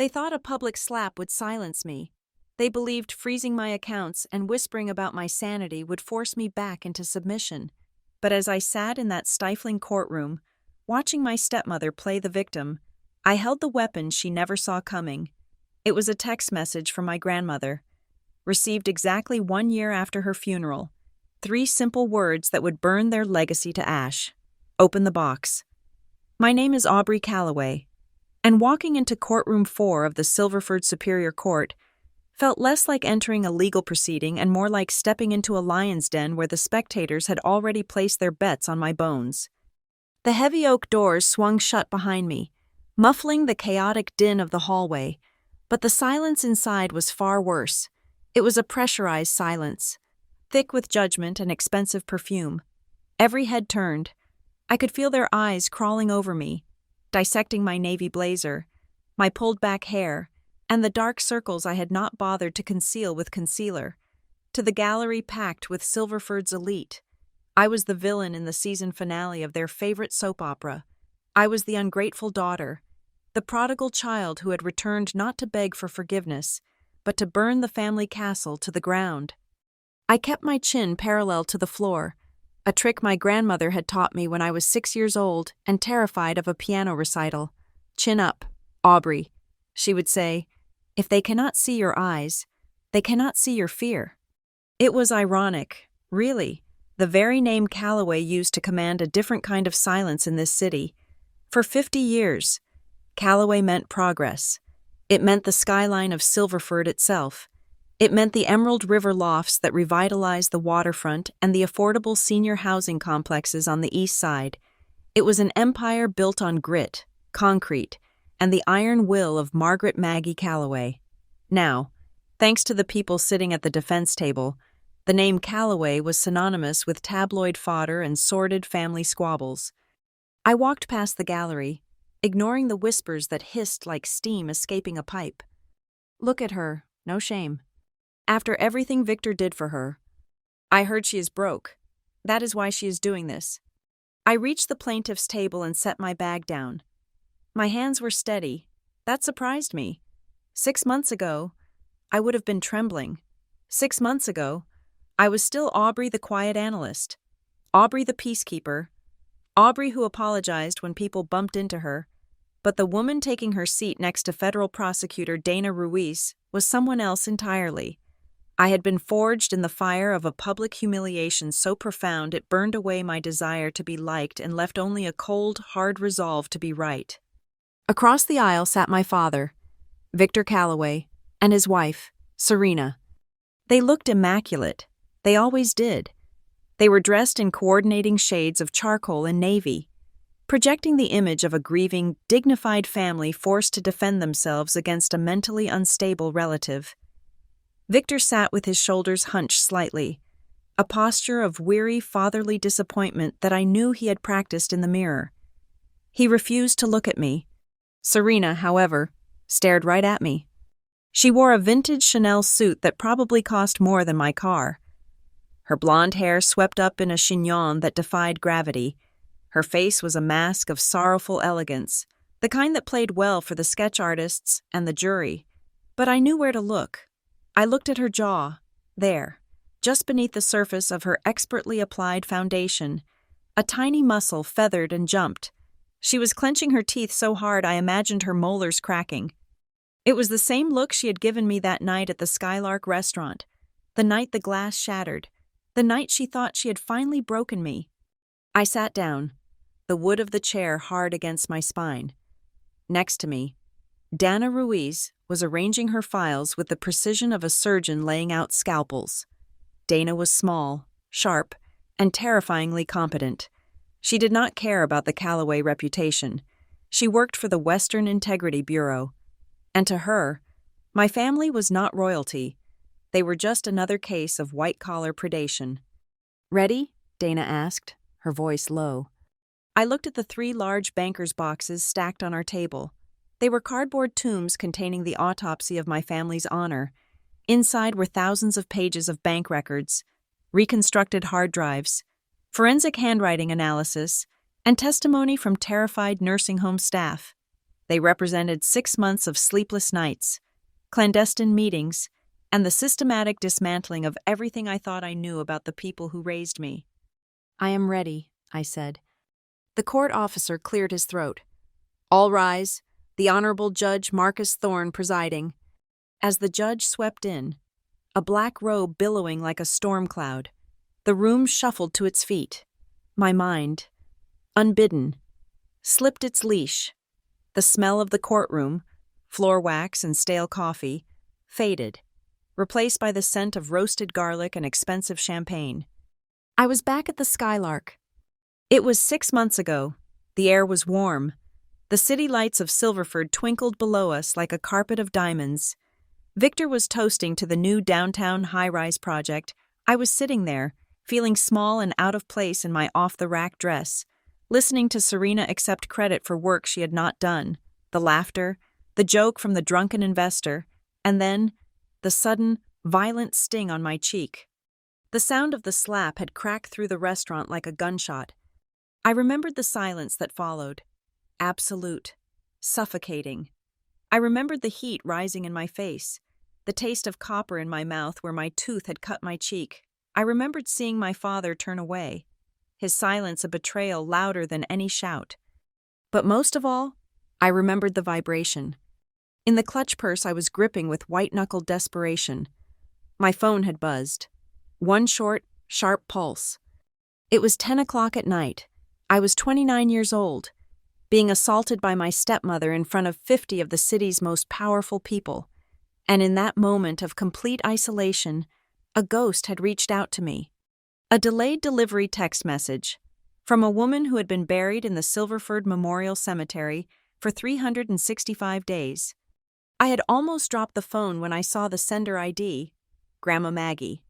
They thought a public slap would silence me. They believed freezing my accounts and whispering about my sanity would force me back into submission. But as I sat in that stifling courtroom, watching my stepmother play the victim, I held the weapon she never saw coming. It was a text message from my grandmother, received exactly 1 year after her funeral. 3 simple words that would burn their legacy to ash. Open the box. My name is Aubrey Calloway, and walking into courtroom 4 of the Silverford Superior Court felt less like entering a legal proceeding and more like stepping into a lion's den where the spectators had already placed their bets on my bones. The heavy oak doors swung shut behind me, muffling the chaotic din of the hallway, but the silence inside was far worse. It was a pressurized silence, thick with judgment and expensive perfume. Every head turned. I could feel their eyes crawling over me, dissecting my navy blazer, my pulled-back hair, and the dark circles I had not bothered to conceal with concealer. To the gallery packed with Silverford's elite, I was the villain in the season finale of their favorite soap opera. I was the ungrateful daughter, the prodigal child who had returned not to beg for forgiveness, but to burn the family castle to the ground. I kept my chin parallel to the floor, a trick my grandmother had taught me when I was 6 years old and terrified of a piano recital. Chin up, Aubrey, she would say. If they cannot see your eyes, they cannot see your fear. It was ironic, really, the very name Calloway used to command a different kind of silence in this city. For 50 years, Calloway meant progress. It meant the skyline of Silverford itself. It meant the Emerald River lofts that revitalized the waterfront and the affordable senior housing complexes on the east side. It was an empire built on grit, concrete, and the iron will of Margaret Maggie Calloway. Now, thanks to the people sitting at the defense table, the name Calloway was synonymous with tabloid fodder and sordid family squabbles. I walked past the gallery, ignoring the whispers that hissed like steam escaping a pipe. Look at her, no shame. After everything Victor did for her, I heard she is broke. That is why she is doing this. I reached the plaintiff's table and set my bag down. My hands were steady. That surprised me. 6 months ago, I would have been trembling. 6 months ago, I was still Aubrey the quiet analyst, Aubrey the peacekeeper, Aubrey who apologized when people bumped into her. But the woman taking her seat next to federal prosecutor Dana Ruiz was someone else entirely. I had been forged in the fire of a public humiliation so profound it burned away my desire to be liked and left only a cold, hard resolve to be right. Across the aisle sat my father, Victor Calloway, and his wife, Serena. They looked immaculate. They always did. They were dressed in coordinating shades of charcoal and navy, projecting the image of a grieving, dignified family forced to defend themselves against a mentally unstable relative. Victor sat with his shoulders hunched slightly, a posture of weary fatherly disappointment that I knew he had practiced in the mirror. He refused to look at me. Serena, however, stared right at me. She wore a vintage Chanel suit that probably cost more than my car. Her blonde hair swept up in a chignon that defied gravity. Her face was a mask of sorrowful elegance, the kind that played well for the sketch artists and the jury. But I knew where to look. I looked at her jaw, there, just beneath the surface of her expertly applied foundation. A tiny muscle feathered and jumped. She was clenching her teeth so hard I imagined her molars cracking. It was the same look she had given me that night at the Skylark restaurant, the night the glass shattered, the night she thought she had finally broken me. I sat down, the wood of the chair hard against my spine. Next to me, Dana Ruiz was arranging her files with the precision of a surgeon laying out scalpels. Dana was small, sharp, and terrifyingly competent. She did not care about the Calloway reputation. She worked for the Western Integrity Bureau. And to her, my family was not royalty. They were just another case of white-collar predation. "Ready?" Dana asked, her voice low. I looked at the 3 large banker's boxes stacked on our table. They were cardboard tombs containing the autopsy of my family's honor. Inside were thousands of pages of bank records, reconstructed hard drives, forensic handwriting analysis, and testimony from terrified nursing home staff. They represented 6 months of sleepless nights, clandestine meetings, and the systematic dismantling of everything I thought I knew about the people who raised me. "I am ready," I said. The court officer cleared his throat. "All rise. The Honorable Judge Marcus Thorne presiding." As the judge swept in, a black robe billowing like a storm cloud, the room shuffled to its feet. My mind, unbidden, slipped its leash. The smell of the courtroom, floor wax and stale coffee, faded, replaced by the scent of roasted garlic and expensive champagne. I was back at the Skylark. It was 6 months ago. The air was warm. The city lights of Silverford twinkled below us like a carpet of diamonds. Victor was toasting to the new downtown high-rise project. I was sitting there, feeling small and out of place in my off-the-rack dress, listening to Serena accept credit for work she had not done, the laughter, the joke from the drunken investor, and then the sudden, violent sting on my cheek. The sound of the slap had cracked through the restaurant like a gunshot. I remembered the silence that followed. Absolute. Suffocating. I remembered the heat rising in my face, the taste of copper in my mouth where my tooth had cut my cheek. I remembered seeing my father turn away, his silence a betrayal louder than any shout. But most of all, I remembered the vibration. In the clutch purse I was gripping with white-knuckled desperation. My phone had buzzed. One short, sharp pulse. It was 10 o'clock at night. I was 29 years old, being assaulted by my stepmother in front of 50 of the city's most powerful people. And in that moment of complete isolation, a ghost had reached out to me. A delayed delivery text message from a woman who had been buried in the Silverford Memorial Cemetery for 365 days. I had almost dropped the phone when I saw the sender ID, Grandma Maggie.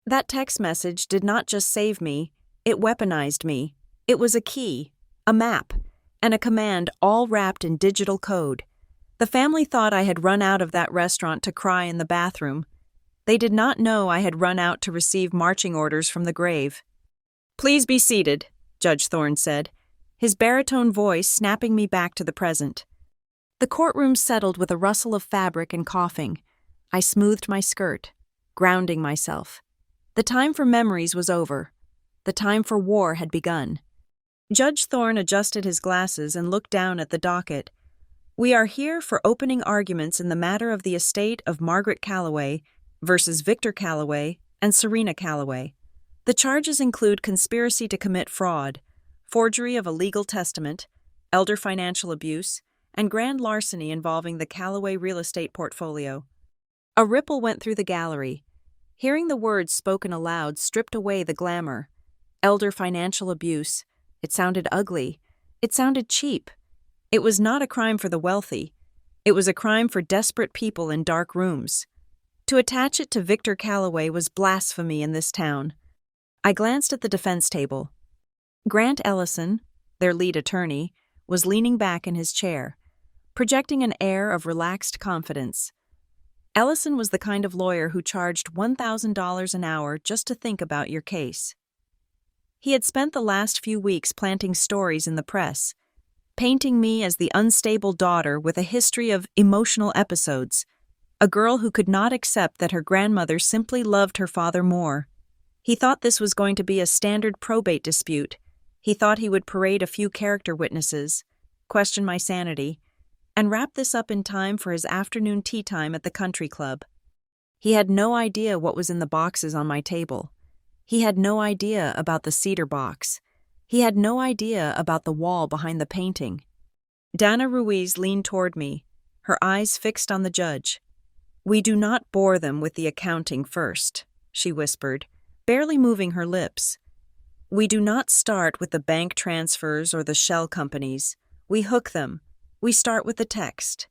That text message did not just save me, it weaponized me. It was a key, a map, and a command all wrapped in digital code. The family thought I had run out of that restaurant to cry in the bathroom. They did not know I had run out to receive marching orders from the grave. "Please be seated," Judge Thorne said, his baritone voice snapping me back to the present. The courtroom settled with a rustle of fabric and coughing. I smoothed my skirt, grounding myself. The time for memories was over. The time for war had begun. Judge Thorne adjusted his glasses and looked down at the docket. "We are here for opening arguments in the matter of the estate of Margaret Calloway versus Victor Calloway and Serena Calloway. The charges include conspiracy to commit fraud, forgery of a legal testament, elder financial abuse, and grand larceny involving the Calloway real estate portfolio." A ripple went through the gallery. Hearing the words spoken aloud stripped away the glamour. Elder financial abuse. It sounded ugly. It sounded cheap. It was not a crime for the wealthy. It was a crime for desperate people in dark rooms. To attach it to Victor Calloway was blasphemy in this town. I glanced at the defense table. Grant Ellison, their lead attorney, was leaning back in his chair, projecting an air of relaxed confidence. Ellison was the kind of lawyer who charged $1,000 an hour just to think about your case. He had spent the last few weeks planting stories in the press, painting me as the unstable daughter with a history of emotional episodes, a girl who could not accept that her grandmother simply loved her father more. He thought this was going to be a standard probate dispute. He thought he would parade a few character witnesses, question my sanity, and wrap this up in time for his afternoon tea time at the country club. He had no idea what was in the boxes on my table. He had no idea about the cedar box. He had no idea about the wall behind the painting. Dana Ruiz leaned toward me, her eyes fixed on the judge. "We do not bore them with the accounting first," she whispered, barely moving her lips. "We do not start with the bank transfers or the shell companies. We hook them. We start with the text."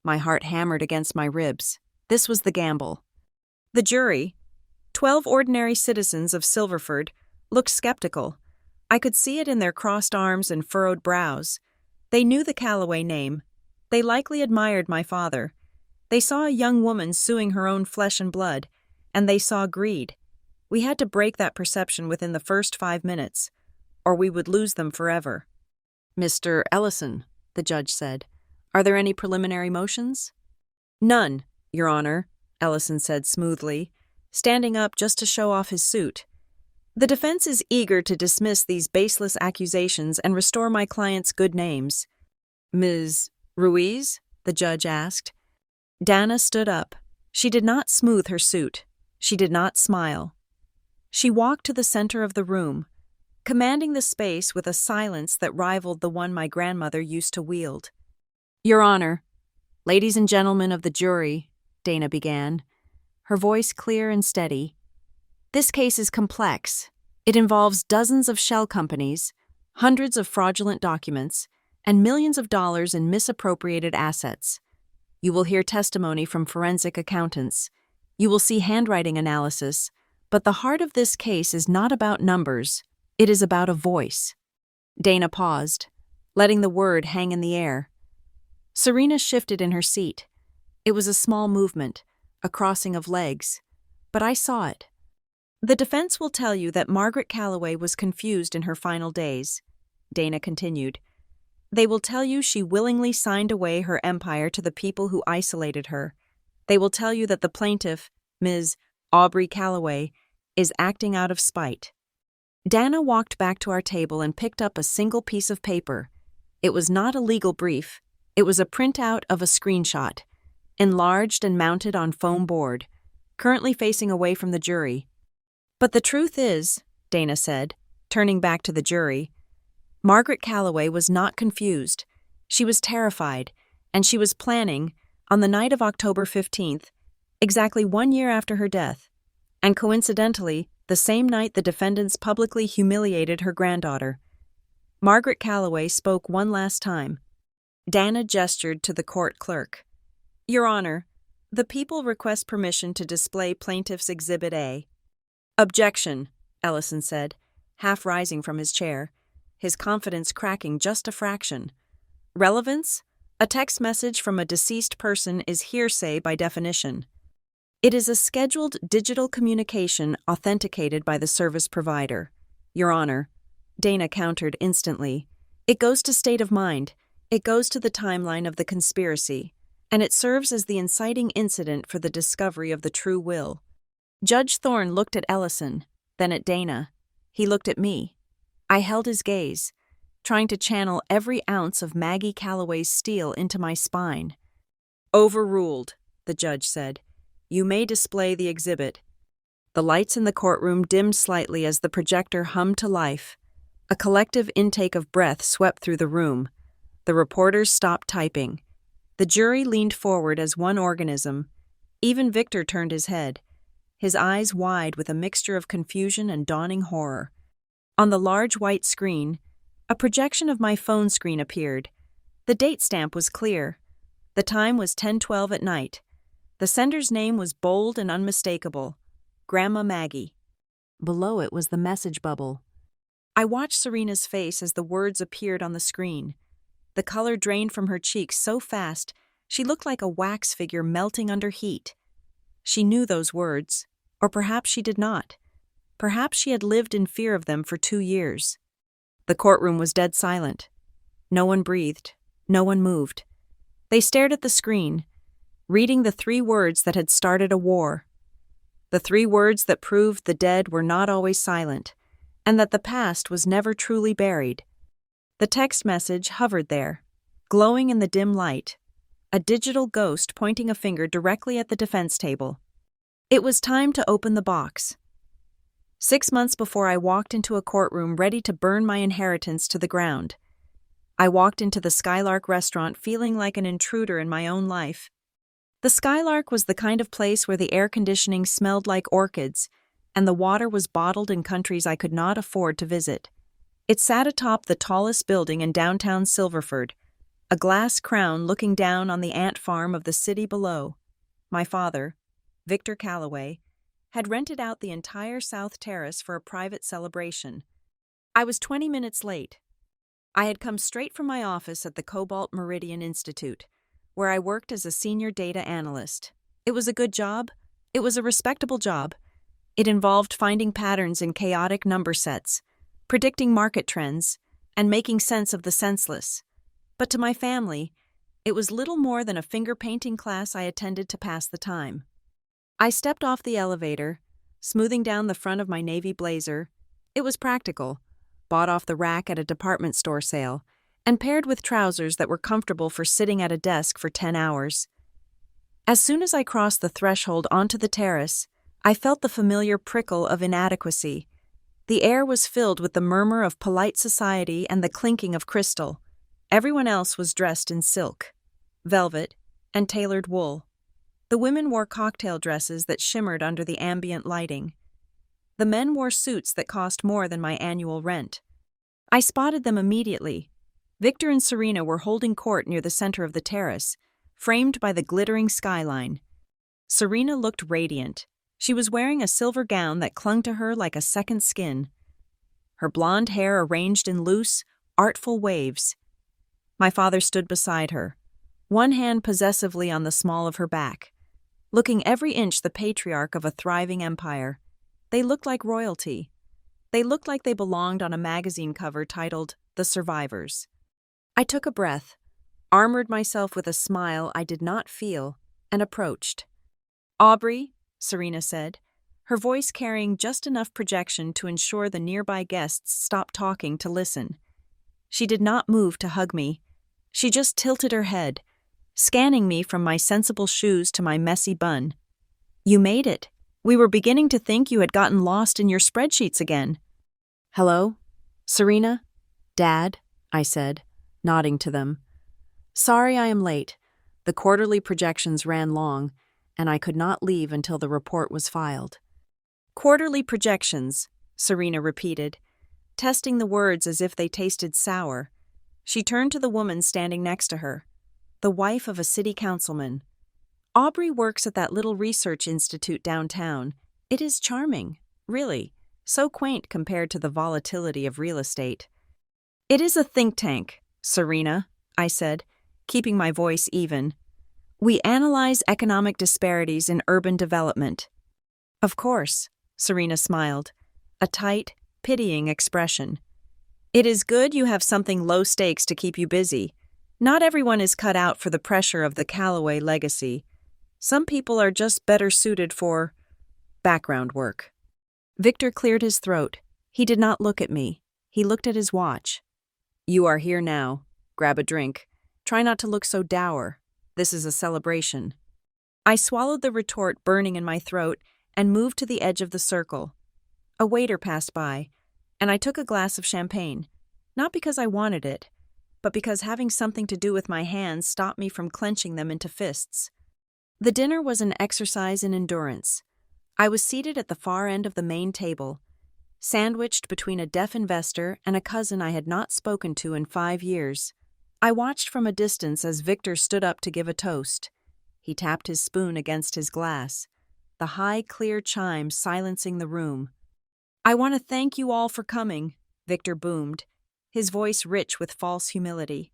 My heart hammered against my ribs. This was the gamble. The jury, 12 ordinary citizens of Silverford, looked skeptical. I could see it in their crossed arms and furrowed brows. They knew the Calloway name. They likely admired my father. They saw a young woman suing her own flesh and blood, and they saw greed. We had to break that perception within the first 5 minutes, or we would lose them forever. "Mr. Ellison," the judge said, Are there any preliminary motions? None, Your Honor, Ellison said smoothly, standing up just to show off his suit. The defense is eager to dismiss these baseless accusations and restore my client's good names. Ms. Ruiz? The judge asked. Dana stood up. She did not smooth her suit. She did not smile. She walked to the center of the room, commanding the space with a silence that rivaled the one my grandmother used to wield. Your Honor, ladies and gentlemen of the jury, Dana began, her voice clear and steady. This case is complex. It involves dozens of shell companies, hundreds of fraudulent documents, and millions of dollars in misappropriated assets. You will hear testimony from forensic accountants. You will see handwriting analysis, but the heart of this case is not about numbers. It is about a voice. Dana paused, letting the word hang in the air. Serena shifted in her seat. It was a small movement, a crossing of legs, but I saw it. The defense will tell you that Margaret Calloway was confused in her final days, Dana continued. They will tell you she willingly signed away her empire to the people who isolated her. They will tell you that the plaintiff, Ms. Aubrey Calloway, is acting out of spite. Dana walked back to our table and picked up a single piece of paper. It was not a legal brief. It was a printout of a screenshot, enlarged and mounted on foam board, currently facing away from the jury. But the truth is, Dana said, turning back to the jury, Margaret Calloway was not confused. She was terrified, and she was planning, on the night of October 15th, exactly 1 year after her death, and coincidentally, the same night the defendants publicly humiliated her granddaughter. Margaret Calloway spoke one last time. Dana gestured to the court clerk. Your Honor, the people request permission to display Plaintiff's Exhibit A. Objection, Ellison said, half rising from his chair, his confidence cracking just a fraction. Relevance? A text message from a deceased person is hearsay by definition. It is a scheduled digital communication authenticated by the service provider. Your Honor, Dana countered instantly. It goes to state of mind. It goes to the timeline of the conspiracy, and it serves as the inciting incident for the discovery of the true will. Judge Thorne looked at Ellison, then at Dana. He looked at me. I held his gaze, trying to channel every ounce of Maggie Calloway's steel into my spine. Overruled, the judge said. You may display the exhibit. The lights in the courtroom dimmed slightly as the projector hummed to life. A collective intake of breath swept through the room. The reporters stopped typing. The jury leaned forward as one organism. Even Victor turned his head, his eyes wide with a mixture of confusion and dawning horror. On the large white screen, a projection of my phone screen appeared. The date stamp was clear. The time was 10:12 at night. The sender's name was bold and unmistakable, Grandma Maggie. Below it was the message bubble. I watched Serena's face as the words appeared on the screen. The color drained from her cheeks so fast, she looked like a wax figure melting under heat. She knew those words, or perhaps she did not. Perhaps she had lived in fear of them for 2 years. The courtroom was dead silent. No one breathed. No one moved. They stared at the screen, reading the 3 words that had started a war. The 3 words that proved the dead were not always silent, and that the past was never truly buried. The text message hovered there, glowing in the dim light, a digital ghost pointing a finger directly at the defense table. It was time to open the box. 6 months before I walked into a courtroom ready to burn my inheritance to the ground. I walked into the Skylark restaurant feeling like an intruder in my own life. The Skylark was the kind of place where the air conditioning smelled like orchids, and the water was bottled in countries I could not afford to visit. It sat atop the tallest building in downtown Silverford, a glass crown looking down on the ant farm of the city below. My father, Victor Calloway, had rented out the entire South Terrace for a private celebration. I was 20 minutes late. I had come straight from my office at the Cobalt Meridian Institute, where I worked as a senior data analyst. It was a good job. It was a respectable job. It involved finding patterns in chaotic number sets, predicting market trends, and making sense of the senseless. But to my family, It was little more than a finger painting class I attended to pass the time. I stepped off the elevator, smoothing down the front of my navy blazer. It was practical, bought off the rack at a department store sale, and paired with trousers that were comfortable for sitting at a desk for 10 hours. As soon as I crossed the threshold onto the terrace, I felt the familiar prickle of inadequacy. The air was filled with the murmur of polite society and the clinking of crystal. Everyone else was dressed in silk, velvet, and tailored wool. The women wore cocktail dresses that shimmered under the ambient lighting. The men wore suits that cost more than my annual rent. I spotted them immediately. Victor and Serena were holding court near the center of the terrace, framed by the glittering skyline. Serena looked radiant. She was wearing a silver gown that clung to her like a second skin. Her blonde hair arranged in loose, artful waves. My father stood beside her, one hand possessively on the small of her back, looking every inch the patriarch of a thriving empire. They looked like royalty. They looked like they belonged on a magazine cover titled The Survivors. I took a breath, armored myself with a smile I did not feel, and approached. "Aubrey," Serena said, her voice carrying just enough projection to ensure the nearby guests stopped talking to listen. She did not move to hug me. She just tilted her head, scanning me from my sensible shoes to my messy bun. "You made it. We were beginning to think you had gotten lost in your spreadsheets again." "Hello? Serena? Dad?" I said, nodding to them. "Sorry I am late. The quarterly projections ran long, and I could not leave until the report was filed." "Quarterly projections," Serena repeated, testing the words as if they tasted sour. She turned to the woman standing next to her, the wife of a city councilman. "Aubrey works at that little research institute downtown. It is charming, really, so quaint compared to the volatility of real estate." "It is a think tank, Serena," I said, keeping my voice even. "We analyze economic disparities in urban development." "Of course," Serena smiled, a tight, pitying expression. "It is good you have something low stakes to keep you busy. Not everyone is cut out for the pressure of the Callaway legacy. Some people are just better suited for background work." Victor cleared his throat. He did not look at me. He looked at his watch. "You are here now. Grab a drink. Try not to look so dour. This is a celebration." I swallowed the retort burning in my throat and moved to the edge of the circle. A waiter passed by, and I took a glass of champagne, not because I wanted it, but because having something to do with my hands stopped me from clenching them into fists. The dinner was an exercise in endurance. I was seated at the far end of the main table, sandwiched between a deaf investor and a cousin I had not spoken to in 5 years. I watched from a distance as Victor stood up to give a toast. He tapped his spoon against his glass, the high, clear chime silencing the room. "I want to thank you all for coming," Victor boomed, his voice rich with false humility.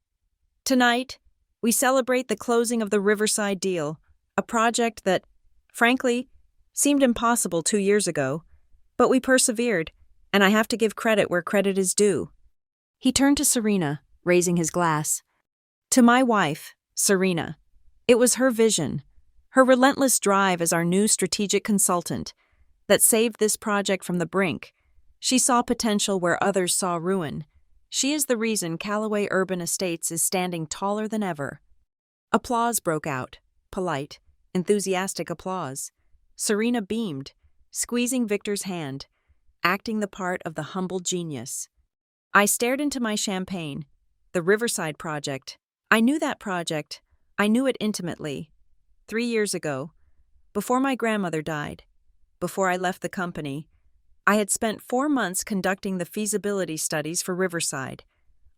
"Tonight, we celebrate the closing of the Riverside deal, a project that, frankly, seemed impossible 2 years ago, but we persevered, and I have to give credit where credit is due." He turned to Serena, raising his glass. "To my wife, Serena. It was her vision, her relentless drive as our new strategic consultant, that saved this project from the brink. She saw potential where others saw ruin. She is the reason Callaway Urban Estates is standing taller than ever." Applause broke out, polite, enthusiastic applause. Serena beamed, squeezing Victor's hand, acting the part of the humble genius. I stared into my champagne. The Riverside project. I knew that project. I knew it intimately. 3 years ago, before my grandmother died, before I left the company, I had spent 4 months conducting the feasibility studies for Riverside.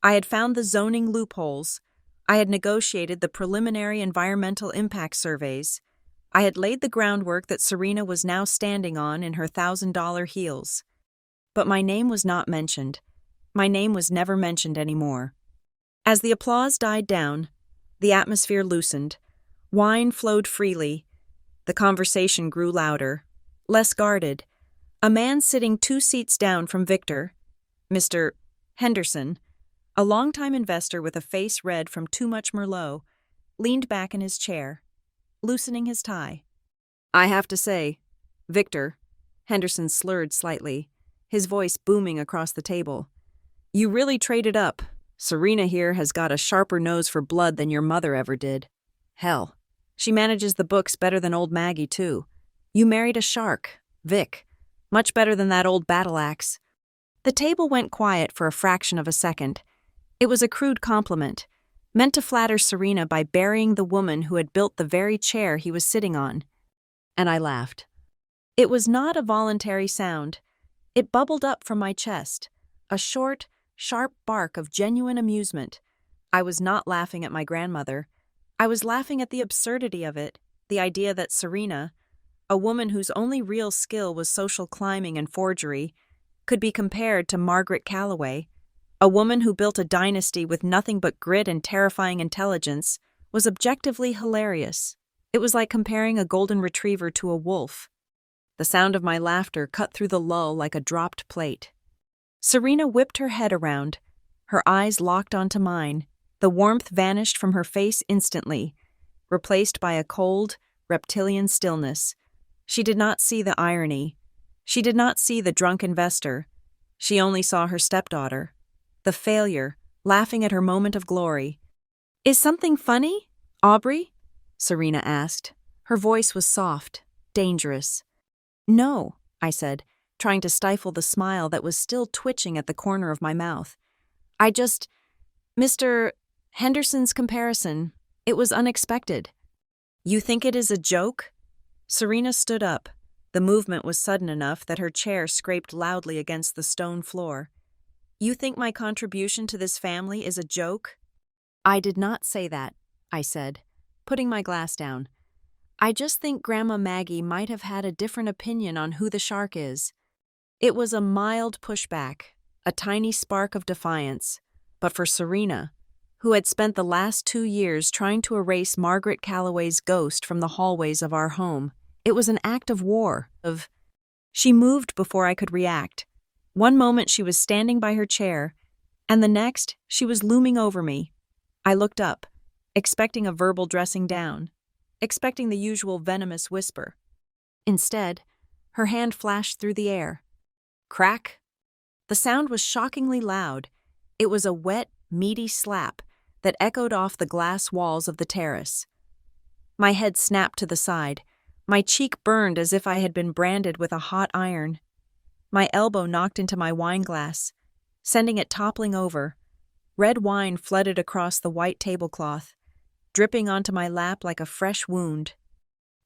I had found the zoning loopholes. I had negotiated the preliminary environmental impact surveys. I had laid the groundwork that Serena was now standing on in her $1,000 heels. But my name was not mentioned. My name was never mentioned anymore. As the applause died down, the atmosphere loosened. Wine flowed freely. The conversation grew louder, less guarded. A man sitting 2 seats down from Victor, Mr. Henderson, a longtime investor with a face red from too much Merlot, leaned back in his chair, loosening his tie. I have to say, Victor, Henderson slurred slightly, his voice booming across the table. You really traded up. Serena here has got a sharper nose for blood than your mother ever did. Hell, she manages the books better than old Maggie, too. You married a shark, Vic. Much better than that old battle axe. The table went quiet for a fraction of a second. It was a crude compliment, meant to flatter Serena by burying the woman who had built the very chair he was sitting on. And I laughed. It was not a voluntary sound. It bubbled up from my chest, a short, sharp bark of genuine amusement. I was not laughing at my grandmother. I was laughing at the absurdity of it, the idea that Serena, a woman whose only real skill was social climbing and forgery, could be compared to Margaret Calloway, a woman who built a dynasty with nothing but grit and terrifying intelligence, was objectively hilarious. It was like comparing a golden retriever to a wolf. The sound of my laughter cut through the lull like a dropped plate. Serena whipped her head around. Her eyes locked onto mine. The warmth vanished from her face instantly, replaced by a cold, reptilian stillness. She did not see the irony. She did not see the drunk investor. She only saw her stepdaughter, the failure, laughing at her moment of glory. Is something funny, Aubrey? Serena asked. Her voice was soft, dangerous. No, I said, trying to stifle the smile that was still twitching at the corner of my mouth. Mr. Henderson's comparison, it was unexpected. You think it is a joke? Serena stood up. The movement was sudden enough that her chair scraped loudly against the stone floor. You think my contribution to this family is a joke? I did not say that, I said, putting my glass down. I just think Grandma Maggie might have had a different opinion on who the shark is. It was a mild pushback, a tiny spark of defiance, but for Serena, who had spent the last 2 years trying to erase Margaret Calloway's ghost from the hallways of our home, it was an act of war, She moved before I could react. One moment she was standing by her chair, and the next she was looming over me. I looked up, expecting a verbal dressing down, expecting the usual venomous whisper. Instead, her hand flashed through the air. Crack! The sound was shockingly loud. It was a wet, meaty slap that echoed off the glass walls of the terrace. My head snapped to the side. My cheek burned as if I had been branded with a hot iron. My elbow knocked into my wine glass, sending it toppling over. Red wine flooded across the white tablecloth, dripping onto my lap like a fresh wound.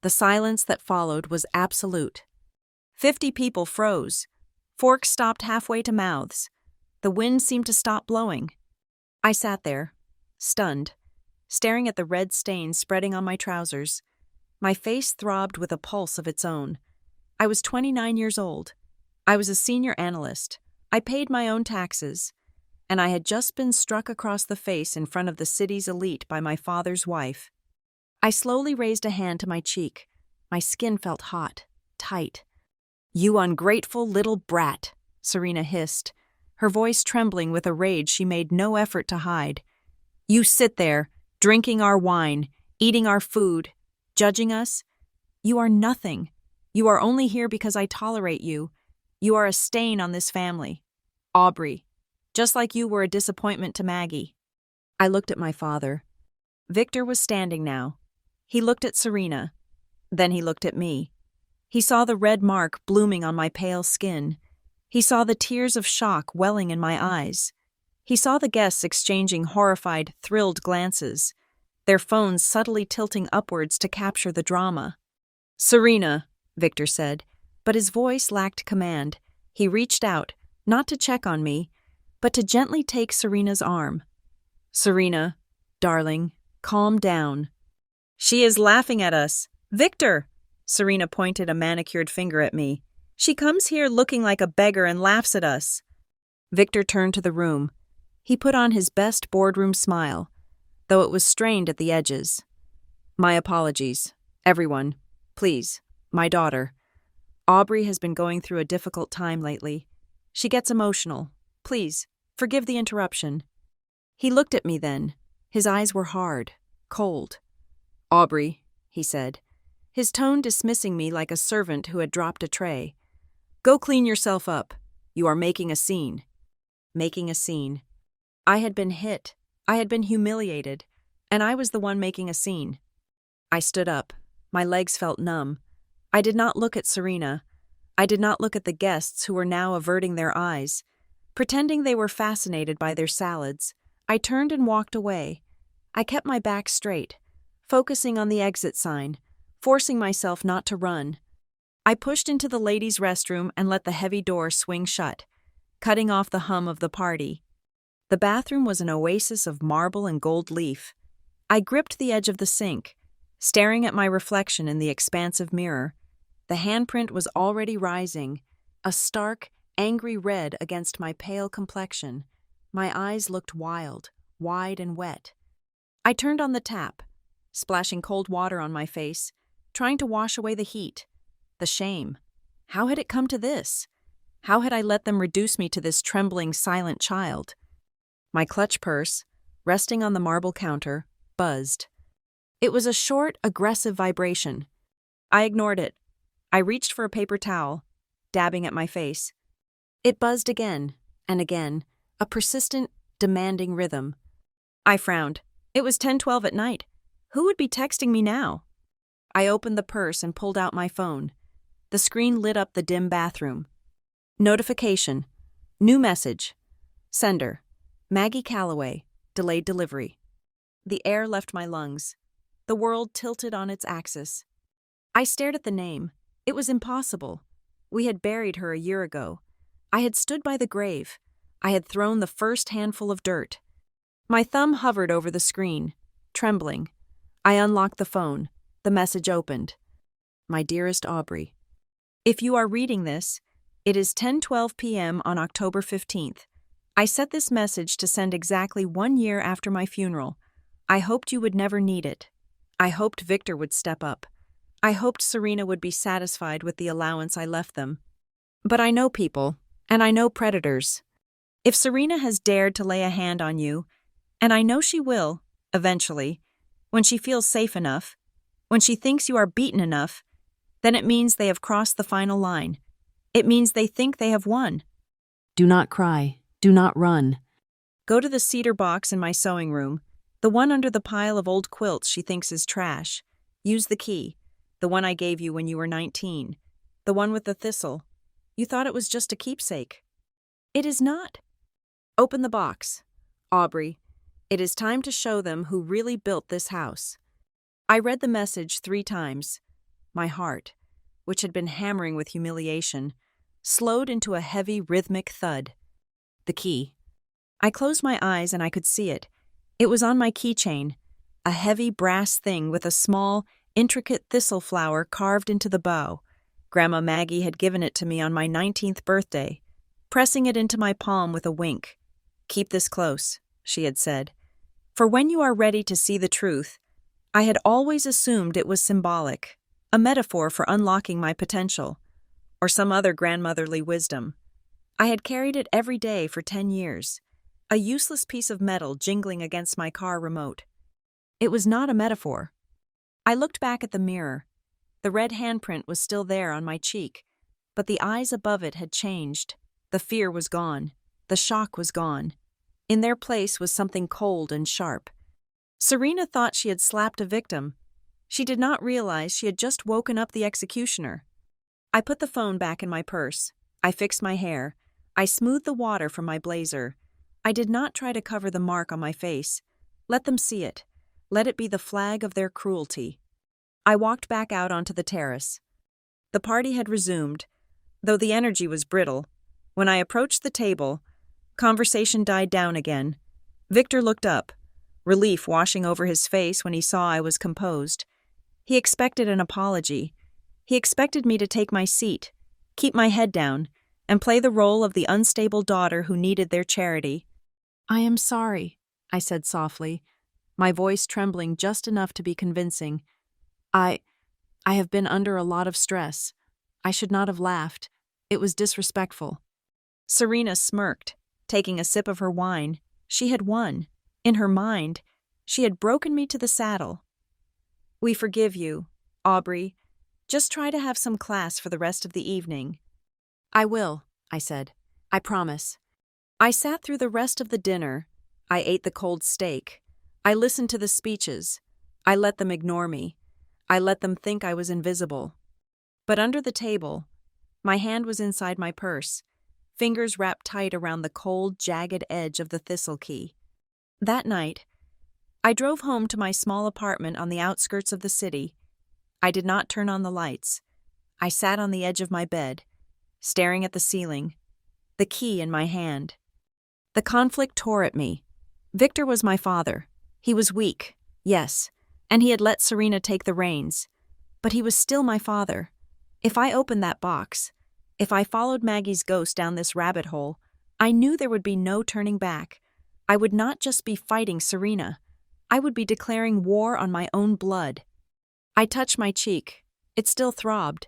The silence that followed was absolute. 50 people froze. Forks stopped halfway to mouths. The wind seemed to stop blowing. I sat there, stunned, staring at the red stains spreading on my trousers. My face throbbed with a pulse of its own. I was 29 years old. I was a senior analyst. I paid my own taxes. And I had just been struck across the face in front of the city's elite by my father's wife. I slowly raised a hand to my cheek. My skin felt hot, tight. You ungrateful little brat, Serena hissed, her voice trembling with a rage she made no effort to hide. You sit there, drinking our wine, eating our food, judging us? You are nothing. You are only here because I tolerate you. You are a stain on this family. Aubrey, just like you were a disappointment to Maggie. I looked at my father. Victor was standing now. He looked at Serena. Then he looked at me. He saw the red mark blooming on my pale skin. He saw the tears of shock welling in my eyes. He saw the guests exchanging horrified, thrilled glances, their phones subtly tilting upwards to capture the drama. Serena, Victor said, but his voice lacked command. He reached out, not to check on me, but to gently take Serena's arm. Serena, darling, calm down. She is laughing at us. Victor! Serena pointed a manicured finger at me. She comes here looking like a beggar and laughs at us. Victor turned to the room. He put on his best boardroom smile, though it was strained at the edges. My apologies. Everyone. Please. My daughter. Aubrey has been going through a difficult time lately. She gets emotional. Please, forgive the interruption. He looked at me then. His eyes were hard, cold. "Aubrey," he said, his tone dismissing me like a servant who had dropped a tray. "Go clean yourself up. You are making a scene." Making a scene. I had been hit. I had been humiliated. And I was the one making a scene. I stood up. My legs felt numb. I did not look at Serena. I did not look at the guests who were now averting their eyes. Pretending they were fascinated by their salads, I turned and walked away. I kept my back straight, focusing on the exit sign, forcing myself not to run. I pushed into the ladies' restroom and let the heavy door swing shut, cutting off the hum of the party. The bathroom was an oasis of marble and gold leaf. I gripped the edge of the sink, staring at my reflection in the expansive mirror. The handprint was already rising, a stark, angry red against my pale complexion. My eyes looked wild, wide and wet. I turned on the tap, splashing cold water on my face, trying to wash away the heat. The shame. How had it come to this? How had I let them reduce me to this trembling, silent child? My clutch purse, resting on the marble counter, buzzed. It was a short, aggressive vibration. I ignored it. I reached for a paper towel, dabbing at my face. It buzzed again and again, a persistent, demanding rhythm. I frowned. It was 10:12 at night. Who would be texting me now? I opened the purse and pulled out my phone. The screen lit up the dim bathroom. Notification. New message. Sender. Maggie Calloway. Delayed delivery. The air left my lungs. The world tilted on its axis. I stared at the name. It was impossible. We had buried her a year ago. I had stood by the grave. I had thrown the first handful of dirt. My thumb hovered over the screen, trembling. I unlocked the phone. The message opened. My dearest Aubrey, if you are reading this, it is 10:12 p.m. on October 15th. I set this message to send exactly 1 year after my funeral. I hoped you would never need it. I hoped Victor would step up. I hoped Serena would be satisfied with the allowance I left them. But I know people, and I know predators. If Serena has dared to lay a hand on you, and I know she will, eventually, when she feels safe enough, when she thinks you are beaten enough, then it means they have crossed the final line. It means they think they have won. Do not cry. Do not run. Go to the cedar box in my sewing room, the one under the pile of old quilts she thinks is trash. Use the key, the one I gave you when you were 19, the one with the thistle. You thought it was just a keepsake. It is not. Open the box. Aubrey, it is time to show them who really built this house. I read the message 3 times. My heart, which had been hammering with humiliation, slowed into a heavy rhythmic thud. The key. I closed my eyes and I could see it. It was on my keychain, a heavy brass thing with a small, intricate thistle flower carved into the bow. Grandma Maggie had given it to me on my 19th birthday, pressing it into my palm with a wink. Keep this close, she had said. For when you are ready to see the truth, I had always assumed it was symbolic, a metaphor for unlocking my potential, or some other grandmotherly wisdom. I had carried it every day for 10 years, a useless piece of metal jingling against my car remote. It was not a metaphor. I looked back at the mirror. The red handprint was still there on my cheek, but the eyes above it had changed. The fear was gone. The shock was gone. In their place was something cold and sharp. Serena thought she had slapped a victim. She did not realize she had just woken up the executioner. I put the phone back in my purse. I fixed my hair. I smoothed the water from my blazer. I did not try to cover the mark on my face. Let them see it. Let it be the flag of their cruelty. I walked back out onto the terrace. The party had resumed, though the energy was brittle. When I approached the table, conversation died down again. Victor looked up, relief washing over his face when he saw I was composed. He expected an apology. He expected me to take my seat, keep my head down, and play the role of the unstable daughter who needed their charity. I am sorry, I said softly, my voice trembling just enough to be convincing. I have been under a lot of stress. I should not have laughed. It was disrespectful. Serena smirked, taking a sip of her wine. She had won. In her mind, she had broken me to the saddle. We forgive you, Aubrey. Just try to have some class for the rest of the evening. I will, I said. I promise. I sat through the rest of the dinner. I ate the cold steak. I listened to the speeches. I let them ignore me. I let them think I was invisible. But under the table, my hand was inside my purse, fingers wrapped tight around the cold, jagged edge of the thistle key. That night, I drove home to my small apartment on the outskirts of the city. I did not turn on the lights. I sat on the edge of my bed, staring at the ceiling, the key in my hand. The conflict tore at me. Victor was my father. He was weak, yes, and he had let Serena take the reins. But he was still my father. If I opened that box, if I followed Maggie's ghost down this rabbit hole, I knew there would be no turning back. I would not just be fighting Serena. I would be declaring war on my own blood. I touched my cheek. It still throbbed.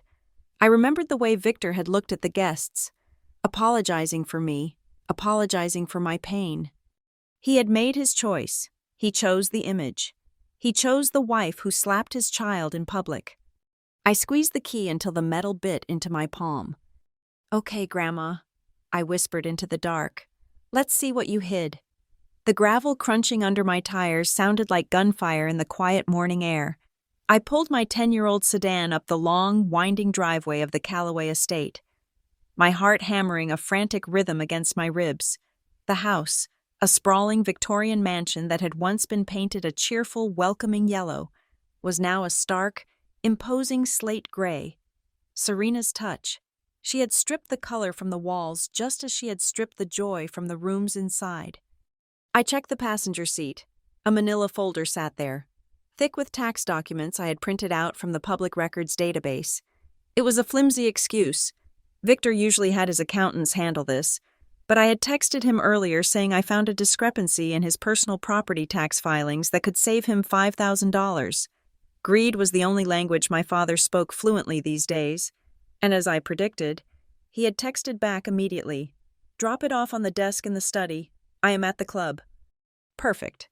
I remembered the way Victor had looked at the guests, apologizing for me, apologizing for my pain. He had made his choice. He chose the image. He chose the wife who slapped his child in public. I squeezed the key until the metal bit into my palm. "Okay, Grandma," I whispered into the dark. "Let's see what you hid." The gravel crunching under my tires sounded like gunfire in the quiet morning air. I pulled my 10-year-old sedan up the long, winding driveway of the Callaway estate, my heart hammering a frantic rhythm against my ribs. The house, a sprawling Victorian mansion that had once been painted a cheerful, welcoming yellow, was now a stark, imposing slate gray. Serena's touch. She had stripped the color from the walls just as she had stripped the joy from the rooms inside. I checked the passenger seat. A manila folder sat there, thick with tax documents I had printed out from the public records database. It was a flimsy excuse. Victor usually had his accountants handle this, but I had texted him earlier saying I found a discrepancy in his personal property tax filings that could save him $5,000. Greed was the only language my father spoke fluently these days, and as I predicted, he had texted back immediately. "Drop it off on the desk in the study. I am at the club." Perfect.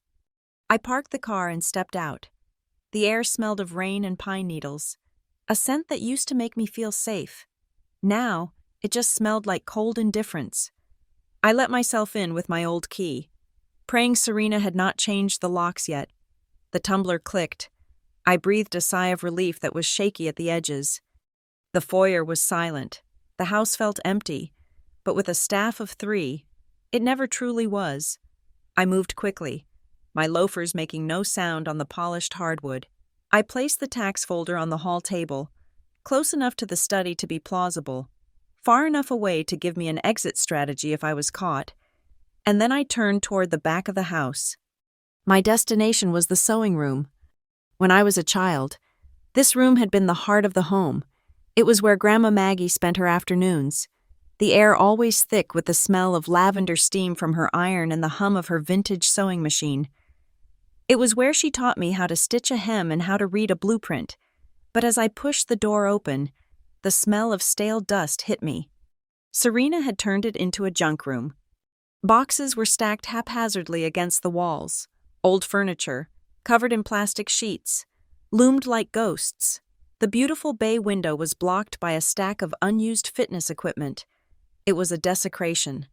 I parked the car and stepped out. The air smelled of rain and pine needles, a scent that used to make me feel safe. Now, it just smelled like cold indifference. I let myself in with my old key, praying Serena had not changed the locks yet. The tumbler clicked. I breathed a sigh of relief that was shaky at the edges. The foyer was silent. The house felt empty, but with a staff of 3, it never truly was. I moved quickly, my loafers making no sound on the polished hardwood. I placed the tax folder on the hall table, close enough to the study to be plausible, far enough away to give me an exit strategy if I was caught, and then I turned toward the back of the house. My destination was the sewing room. When I was a child, this room had been the heart of the home. It was where Grandma Maggie spent her afternoons, the air always thick with the smell of lavender steam from her iron and the hum of her vintage sewing machine. It was where she taught me how to stitch a hem and how to read a blueprint, but as I pushed the door open, the smell of stale dust hit me. Serena had turned it into a junk room. Boxes were stacked haphazardly against the walls. Old furniture, covered in plastic sheets, loomed like ghosts. The beautiful bay window was blocked by a stack of unused fitness equipment. It was a desecration.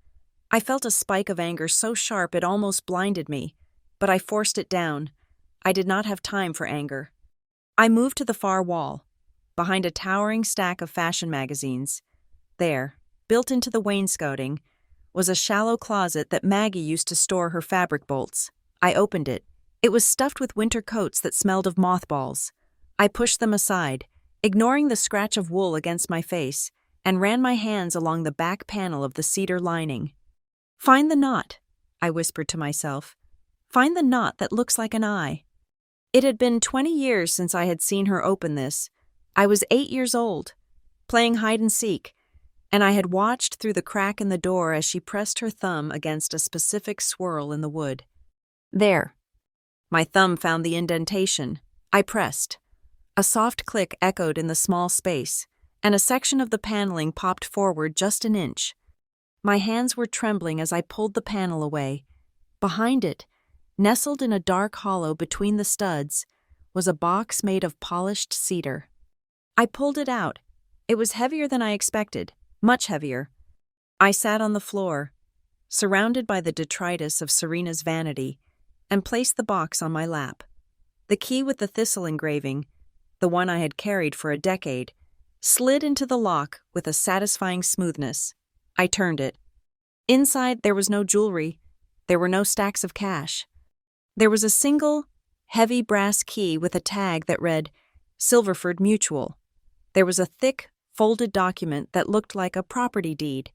I felt a spike of anger so sharp it almost blinded me, but I forced it down. I did not have time for anger. I moved to the far wall, behind a towering stack of fashion magazines. There, built into the wainscoting, was a shallow closet that Maggie used to store her fabric bolts. I opened it. It was stuffed with winter coats that smelled of mothballs. I pushed them aside, ignoring the scratch of wool against my face, and ran my hands along the back panel of the cedar lining. "Find the knot," I whispered to myself. "Find the knot that looks like an eye." It had been 20 years since I had seen her open this. I was 8 years old, playing hide and seek, and I had watched through the crack in the door as she pressed her thumb against a specific swirl in the wood. There. My thumb found the indentation. I pressed. A soft click echoed in the small space, and a section of the paneling popped forward just an inch. My hands were trembling as I pulled the panel away. Behind it, nestled in a dark hollow between the studs, was a box made of polished cedar. I pulled it out. It was heavier than I expected, much heavier. I sat on the floor, surrounded by the detritus of Serena's vanity, and placed the box on my lap. The key with the thistle engraving, the one I had carried for a decade, slid into the lock with a satisfying smoothness. I turned it. Inside, there was no jewelry. There were no stacks of cash. There was a single, heavy brass key with a tag that read, Silverford Mutual. There was a thick, folded document that looked like a property deed.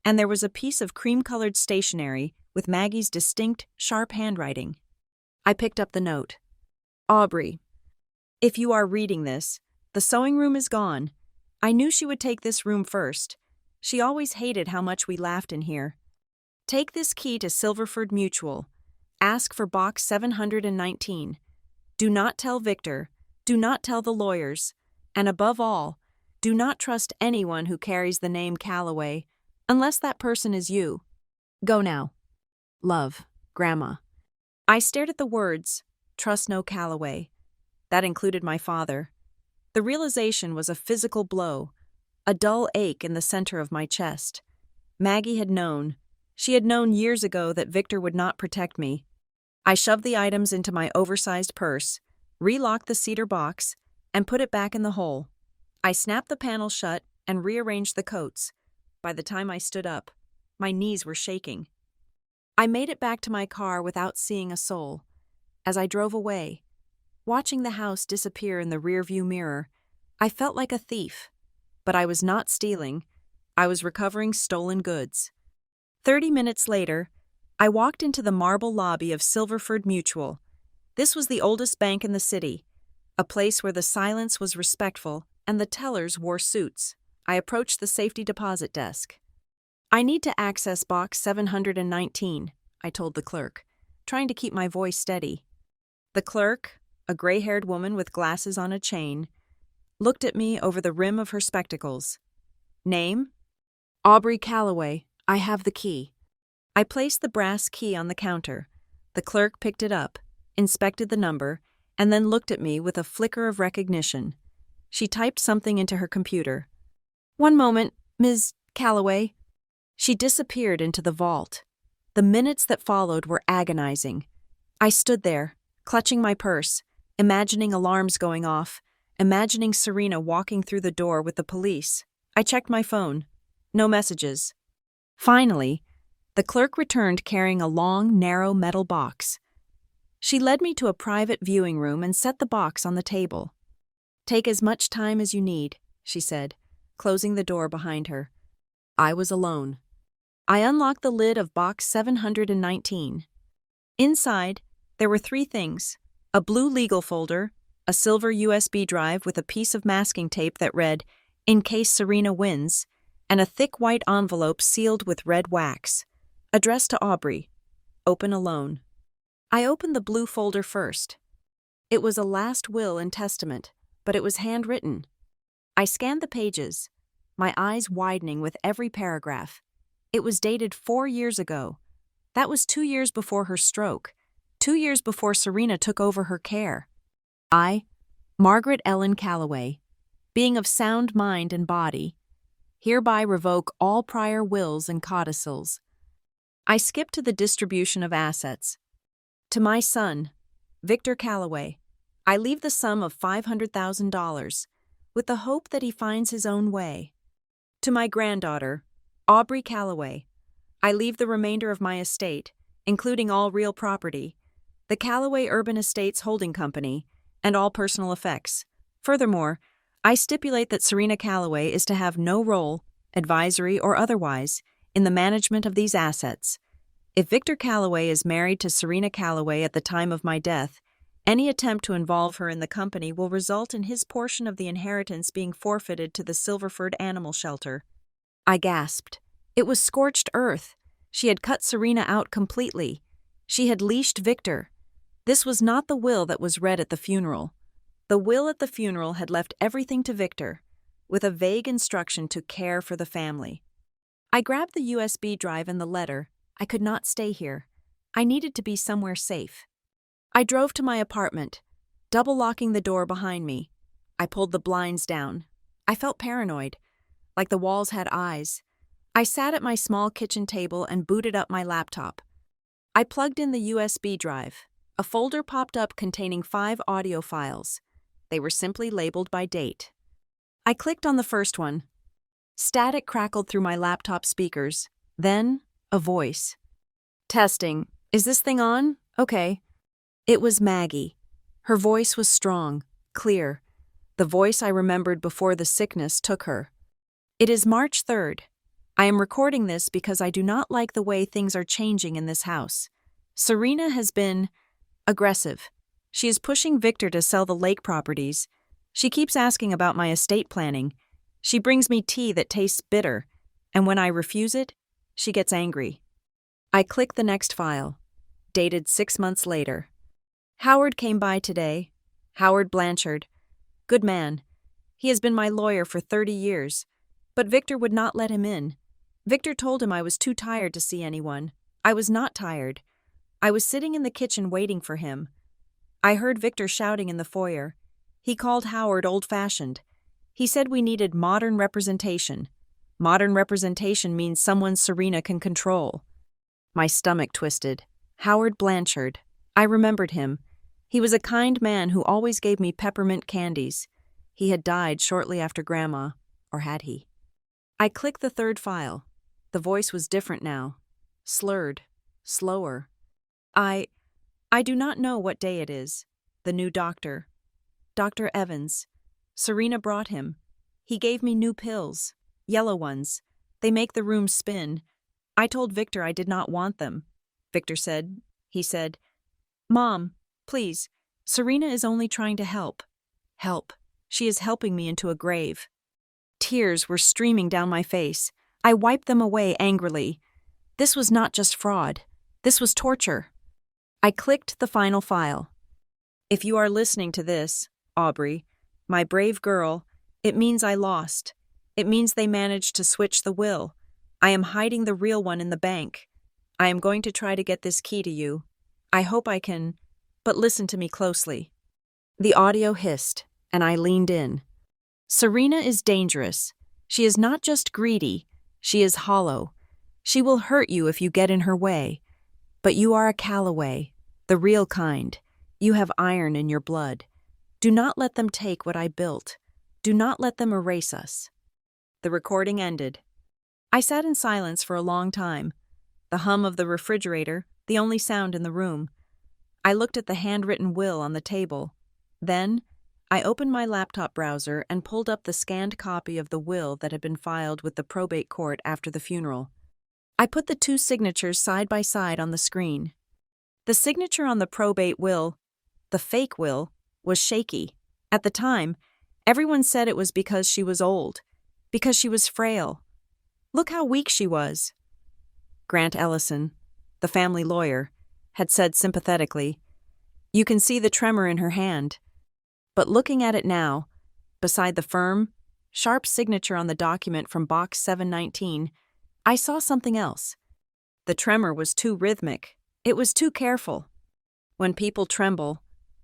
And there was a piece of cream-colored stationery with Maggie's distinct, sharp handwriting. I picked up the note. Aubrey, if you are reading this, the sewing room is gone. I knew she would take this room first. She always hated how much we laughed in here. Take this key to Silverford Mutual. Ask for box 719. Do not tell Victor. Do not tell the lawyers. And above all, do not trust anyone who carries the name Calloway, unless that person is you. Go now. Love, Grandma. I stared at the words, trust no Calloway. That included my father. The realization was a physical blow, a dull ache in the center of my chest. Maggie had known. She had known years ago that Victor would not protect me. I shoved the items into my oversized purse, relocked the cedar box, and put it back in the hole. I snapped the panel shut and rearranged the coats. By the time I stood up, my knees were shaking. I made it back to my car without seeing a soul. As I drove away, watching the house disappear in the rearview mirror, I felt like a thief. But I was not stealing. I was recovering stolen goods. 30 minutes later, I walked into the marble lobby of Silverford Mutual. This was the oldest bank in the city, a place where the silence was respectful and the tellers wore suits. I approached the safety deposit desk. I need to access box 719, I told the clerk, trying to keep my voice steady. The clerk, a gray-haired woman with glasses on a chain, looked at me over the rim of her spectacles. Name? Aubrey Calloway. I have the key. I placed the brass key on the counter. The clerk picked it up, inspected the number, and then looked at me with a flicker of recognition. She typed something into her computer. One moment, Ms. Calloway. She disappeared into the vault. The minutes that followed were agonizing. I stood there, clutching my purse, imagining alarms going off, imagining Serena walking through the door with the police. I checked my phone. No messages. Finally, the clerk returned carrying a long, narrow metal box. She led me to a private viewing room and set the box on the table. Take as much time as you need, she said, closing the door behind her. I was alone. I unlocked the lid of box 719. Inside, there were 3 things: a blue legal folder, a silver USB drive with a piece of masking tape that read, "In case Serena wins," and a thick white envelope sealed with red wax, addressed to Aubrey. Open alone. I opened the blue folder first. It was a last will and testament, but it was handwritten. I scanned the pages, my eyes widening with every paragraph. It was dated 4 years ago. That was 2 years before her stroke, 2 years before Serena took over her care. I, Margaret Ellen Calloway, being of sound mind and body, hereby revoke all prior wills and codicils. I skipped to the distribution of assets. To my son, Victor Calloway, I leave the sum of $500,000, with the hope that he finds his own way. To my granddaughter, Aubrey Calloway, I leave the remainder of my estate, including all real property, the Calloway Urban Estates Holding Company, and all personal effects. Furthermore, I stipulate that Serena Calloway is to have no role, advisory or otherwise, in the management of these assets. If Victor Calloway is married to Serena Calloway at the time of my death, any attempt to involve her in the company will result in his portion of the inheritance being forfeited to the Silverford Animal Shelter. I gasped. It was scorched earth. She had cut Serena out completely. She had leashed Victor. This was not the will that was read at the funeral. The will at the funeral had left everything to Victor, with a vague instruction to care for the family. I grabbed the USB drive and the letter. I could not stay here. I needed to be somewhere safe. I drove to my apartment. double locking the door behind me. I pulled the blinds down. I felt paranoid, like the walls had eyes. I sat at my small kitchen table and booted up my laptop. I plugged in the USB drive. A folder popped up containing 5 audio files. They were simply labeled by date. I clicked on the first one. Static crackled through my laptop speakers. Then, a voice. Testing. Is this thing on? Okay. It was Maggie. Her voice was strong, clear. The voice I remembered before the sickness took her. It is March 3rd. I am recording this because I do not like the way things are changing in this house. Serena has been aggressive. She is pushing Victor to sell the lake properties. She keeps asking about my estate planning. She brings me tea that tastes bitter, and when I refuse it, she gets angry. I click the next file, dated 6 months later. Howard came by today. Howard Blanchard. Good man. He has been my lawyer for 30 years. But Victor would not let him in. Victor told him I was too tired to see anyone. I was not tired. I was sitting in the kitchen waiting for him. I heard Victor shouting in the foyer. He called Howard old-fashioned. He said we needed modern representation. Modern representation means someone Serena can control. My stomach twisted. Howard Blanchard. I remembered him. He was a kind man who always gave me peppermint candies. He had died shortly after Grandma, or had he? I clicked the third file. The voice was different now. Slurred. Slower. I do not know what day it is. The new doctor. Dr. Evans. Serena brought him. He gave me new pills. Yellow ones. They make the room spin. I told Victor I did not want them. Victor said, Mom, please, Serena is only trying to help. Help. She is helping me into a grave. Tears were streaming down my face. I wiped them away angrily. This was not just fraud. This was torture. I clicked the final file. If you are listening to this, Aubrey, my brave girl, it means I lost. It means they managed to switch the will. I am hiding the real one in the bank. I am going to try to get this key to you. I hope I can, but listen to me closely. The audio hissed, and I leaned in. Serena is dangerous. She is not just greedy, she is hollow. She will hurt you if you get in her way. But you are a Calloway, the real kind. You have iron in your blood. Do not let them take what I built. Do not let them erase us. The recording ended. I sat in silence for a long time. The hum of the refrigerator, the only sound in the room. I looked at the handwritten will on the table. Then, I opened my laptop browser and pulled up the scanned copy of the will that had been filed with the probate court after the funeral. I put the 2 signatures side by side on the screen. The signature on the probate will, the fake will, was shaky. At the time, everyone said it was because she was old, because she was frail. Look how weak she was. Grant Ellison, the family lawyer, had said sympathetically, "You can see the tremor in her hand." But looking at it now, beside the firm, sharp signature on the document from Box 719, I saw something else. The tremor was too rhythmic. It was too careful. When people tremble,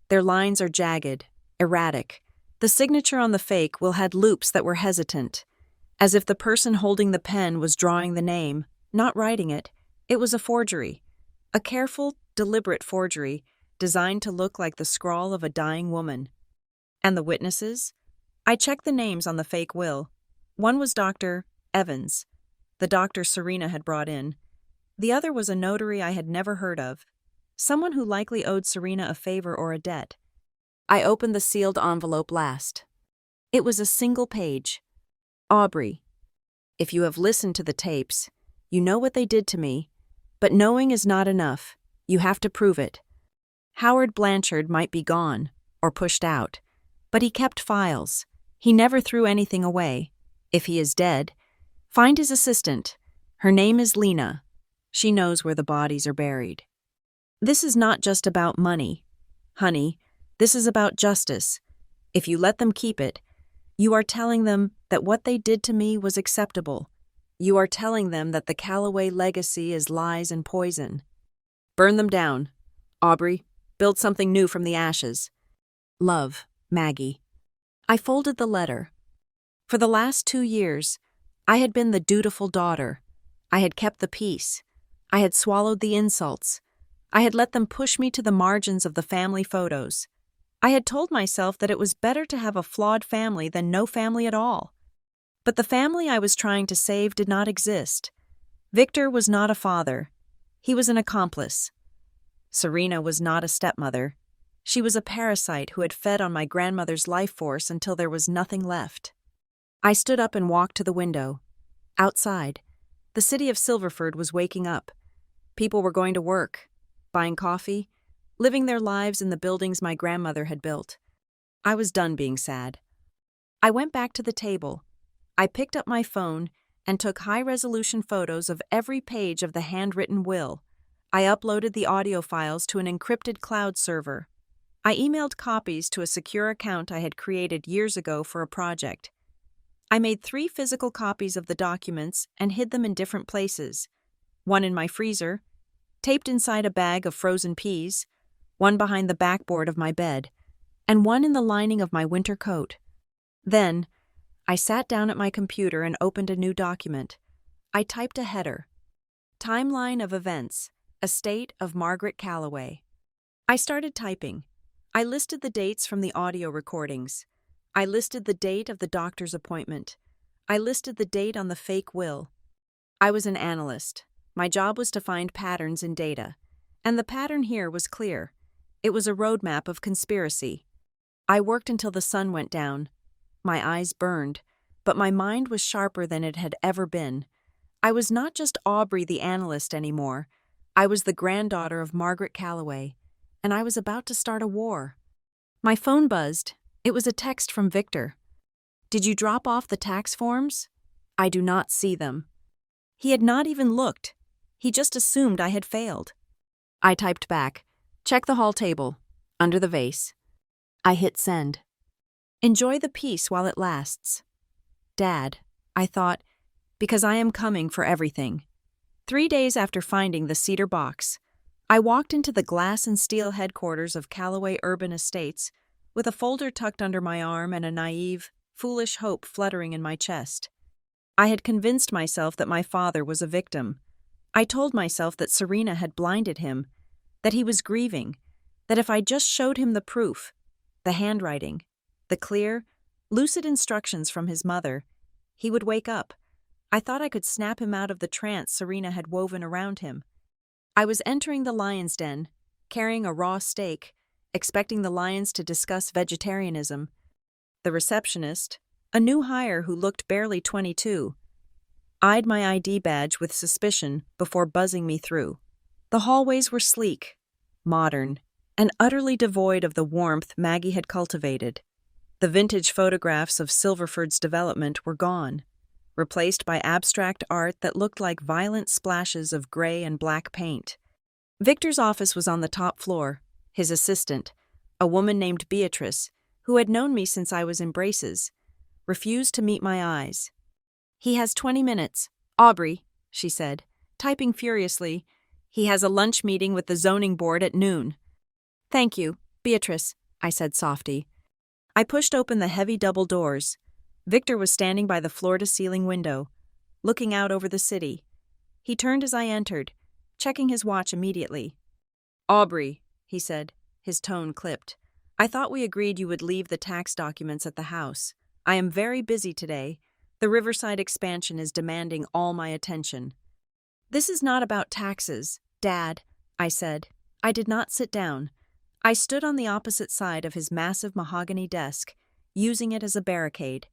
their lines are jagged, erratic. The signature on the fake will had loops that were hesitant, as if the person holding the pen was drawing the name, not writing it. It was a forgery, a careful, deliberate forgery designed to look like the scrawl of a dying woman. And the witnesses? I checked the names on the fake will. One was Dr. Evans, the doctor Serena had brought in. The other was a notary I had never heard of, someone who likely owed Serena a favor or a debt. I opened the sealed envelope last. It was a single page. Aubrey, if you have listened to the tapes, you know what they did to me, but knowing is not enough. You have to prove it. Howard Blanchard might be gone, or pushed out, but he kept files. He never threw anything away. If he is dead, find his assistant. Her name is Lena. She knows where the bodies are buried. This is not just about money. Honey, this is about justice. If you let them keep it, you are telling them that what they did to me was acceptable. You are telling them that the Calloway legacy is lies and poison. Burn them down. Aubrey, build something new from the ashes. Love, Maggie. I folded the letter. For the last 2 years, I had been the dutiful daughter. I had kept the peace. I had swallowed the insults. I had let them push me to the margins of the family photos. I had told myself that it was better to have a flawed family than no family at all. But the family I was trying to save did not exist. Victor was not a father. He was an accomplice. Serena was not a stepmother. She was a parasite who had fed on my grandmother's life force until there was nothing left. I stood up and walked to the window. Outside, the city of Silverford was waking up. People were going to work, buying coffee, living their lives in the buildings my grandmother had built. I was done being sad. I went back to the table. I picked up my phone and took high-resolution photos of every page of the handwritten will. I uploaded the audio files to an encrypted cloud server. I emailed copies to a secure account I had created years ago for a project. I made 3 physical copies of the documents and hid them in different places. One in my freezer, taped inside a bag of frozen peas, one behind the backboard of my bed, and one in the lining of my winter coat. Then, I sat down at my computer and opened a new document. I typed a header. Timeline of events, estate of Margaret Calloway. I started typing. I listed the dates from the audio recordings. I listed the date of the doctor's appointment. I listed the date on the fake will. I was an analyst. My job was to find patterns in data. And the pattern here was clear. It was a roadmap of conspiracy. I worked until the sun went down. My eyes burned, but my mind was sharper than it had ever been. I was not just Aubrey the analyst anymore. I was the granddaughter of Margaret Calloway, and I was about to start a war. My phone buzzed. It was a text from Victor. "Did you drop off the tax forms? I do not see them." He had not even looked. He just assumed I had failed. I typed back, "Check the hall table, under the vase." I hit send. Enjoy the peace while it lasts. Dad, I thought, because I am coming for everything. 3 days after finding the cedar box, I walked into the glass and steel headquarters of Calloway Urban Estates with a folder tucked under my arm and a naive, foolish hope fluttering in my chest. I had convinced myself that my father was a victim. I told myself that Serena had blinded him, that he was grieving, that if I just showed him the proof, the handwriting, the clear, lucid instructions from his mother, he would wake up. I thought I could snap him out of the trance Serena had woven around him. I was entering the lion's den, carrying a raw steak, expecting the lions to discuss vegetarianism. The receptionist, a new hire who looked barely 22, eyed my ID badge with suspicion before buzzing me through. The hallways were sleek, modern, and utterly devoid of the warmth Maggie had cultivated. The vintage photographs of Silverford's development were gone, replaced by abstract art that looked like violent splashes of gray and black paint. Victor's office was on the top floor. His assistant, a woman named Beatrice, who had known me since I was in braces, refused to meet my eyes. "He has 20 minutes. Aubrey," she said, typing furiously. "He has a lunch meeting with the zoning board at noon." "Thank you, Beatrice," I said softy. I pushed open the heavy double doors. Victor was standing by the floor-to-ceiling window, looking out over the city. He turned as I entered, checking his watch immediately. "Aubrey," he said, his tone clipped. "I thought we agreed you would leave the tax documents at the house. I am very busy today. The Riverside expansion is demanding all my attention." "This is not about taxes, Dad," I said. I did not sit down. I stood on the opposite side of his massive mahogany desk, using it as a barricade.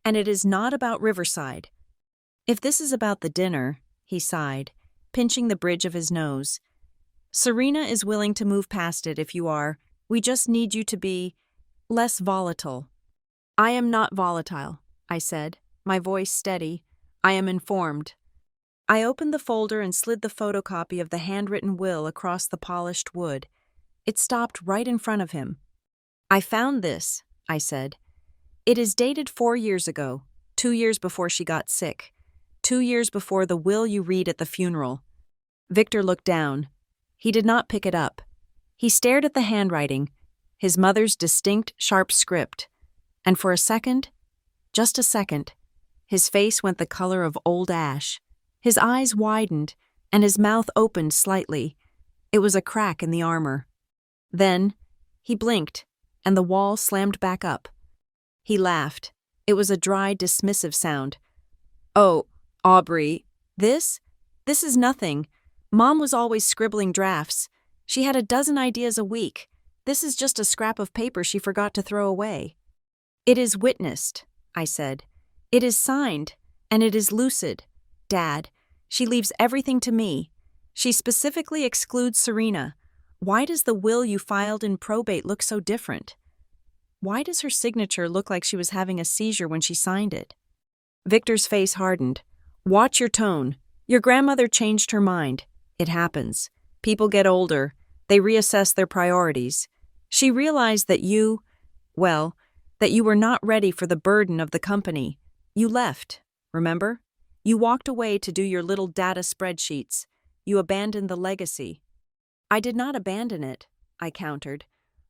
"And it is not about Riverside." "If this is about the dinner," he sighed, pinching the bridge of his nose, "Serena is willing to move past it if you are. We just need you to be less volatile." "I am not volatile," I said, my voice steady. "I am informed." I opened the folder and slid the photocopy of the handwritten will across the polished wood. It stopped right in front of him. "I found this," I said. "It is dated 4 years ago, 2 years before she got sick, 2 years before the will you read at the funeral." Victor looked down. He did not pick it up. He stared at the handwriting, his mother's distinct, sharp script, and for a second, just a second, his face went the color of old ash. His eyes widened, and his mouth opened slightly. It was a crack in the armor. Then, he blinked, and the wall slammed back up. He laughed. It was a dry, dismissive sound. "Oh, Aubrey, this is nothing. Mom was always scribbling drafts. She had a dozen ideas a week. This is just a scrap of paper she forgot to throw away." "It is witnessed," I said. "It is signed, and it is lucid. Dad, she leaves everything to me. She specifically excludes Serena. Why does the will you filed in probate look so different? Why does her signature look like she was having a seizure when she signed it?" Victor's face hardened. "Watch your tone. Your grandmother changed her mind. It happens. People get older. They reassess their priorities. She realized that that you were not ready for the burden of the company. You left, remember? You walked away to do your little data spreadsheets. You abandoned the legacy." "I did not abandon it," I countered,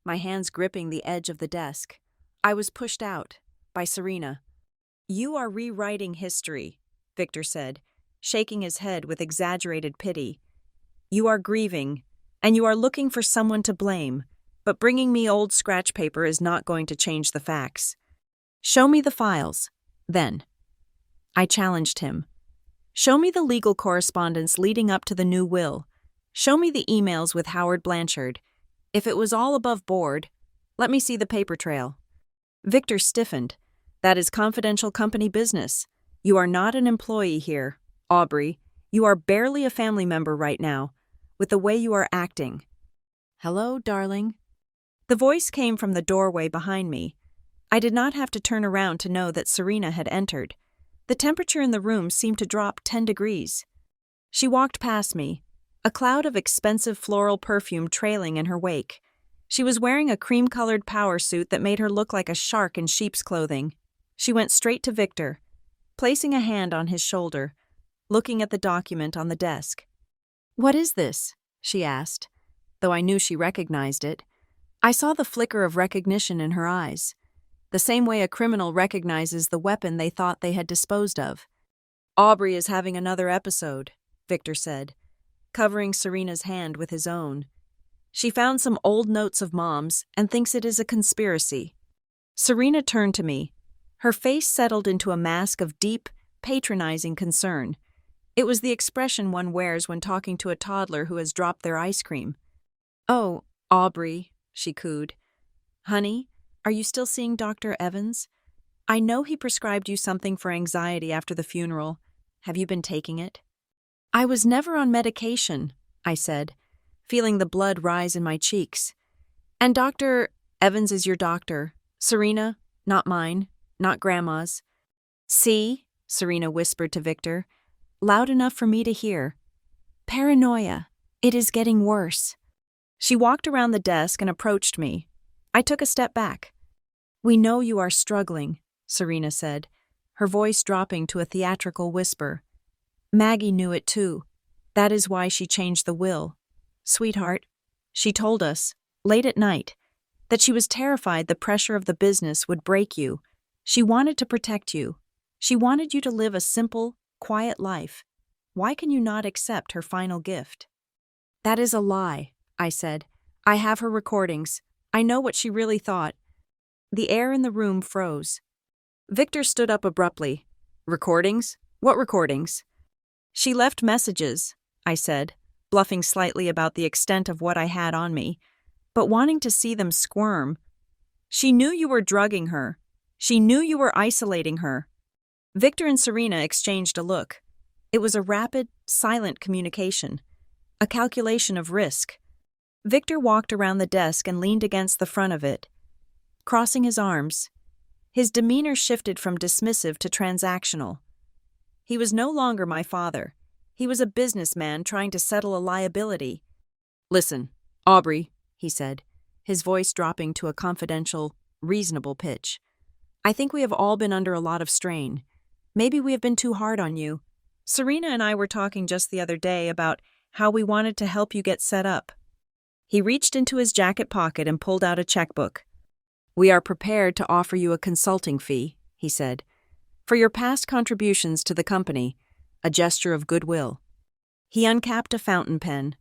my hands gripping the edge of the desk. "I was pushed out by Serena." "You are rewriting history," Victor said, shaking his head with exaggerated pity. "You are grieving, and you are looking for someone to blame, but bringing me old scratch paper is not going to change the facts. Show me the files, then." I challenged him. "Show me the legal correspondence leading up to the new will. Show me the emails with Howard Blanchard. If it was all above board, let me see the paper trail." Victor stiffened. "That is confidential company business. You are not an employee here, Aubrey. You are barely a family member right now, with the way you are acting." "Hello, darling." The voice came from the doorway behind me. I did not have to turn around to know that Serena had entered. The temperature in the room seemed to drop 10 degrees. She walked past me, a cloud of expensive floral perfume trailing in her wake. She was wearing a cream-colored power suit that made her look like a shark in sheep's clothing. She went straight to Victor, placing a hand on his shoulder, looking at the document on the desk. "What is this?" she asked, though I knew she recognized it. I saw the flicker of recognition in her eyes, the same way a criminal recognizes the weapon they thought they had disposed of. "Aubrey is having another episode," Victor said, covering Serena's hand with his own. "She found some old notes of Mom's and thinks it is a conspiracy." Serena turned to me. Her face settled into a mask of deep, patronizing concern. It was the expression one wears when talking to a toddler who has dropped their ice cream. "Oh, Aubrey," she cooed. "Honey, are you still seeing Dr. Evans? I know he prescribed you something for anxiety after the funeral. Have you been taking it?" "I was never on medication," I said, feeling the blood rise in my cheeks. "And Dr. Evans is your doctor. Serena, not mine, not Grandma's." "See," Serena whispered to Victor, loud enough for me to hear. "Paranoia. It is getting worse." She walked around the desk and approached me. I took a step back. "We know you are struggling," Serena said, her voice dropping to a theatrical whisper. "Maggie knew it too. That is why she changed the will. Sweetheart, she told us, late at night, that she was terrified the pressure of the business would break you. She wanted to protect you. She wanted you to live a simple, quiet life. Why can you not accept her final gift?" "That is a lie," I said. "I have her recordings. I know what she really thought." The air in the room froze. Victor stood up abruptly. "Recordings? What recordings?" "She left messages," I said, bluffing slightly about the extent of what I had on me, but wanting to see them squirm. "She knew you were drugging her. She knew you were isolating her." Victor and Serena exchanged a look. It was a rapid, silent communication, a calculation of risk. Victor walked around the desk and leaned against the front of it, crossing his arms. His demeanor shifted from dismissive to transactional. He was no longer my father. He was a businessman trying to settle a liability. "Listen, Aubrey," he said, his voice dropping to a confidential, reasonable pitch. "I think we have all been under a lot of strain. Maybe we have been too hard on you. Serena and I were talking just the other day about how we wanted to help you get set up. He reached into his jacket pocket and pulled out a checkbook. "We are prepared to offer you a consulting fee," he said, "for your past contributions to the company, a gesture of goodwill." He uncapped a fountain pen.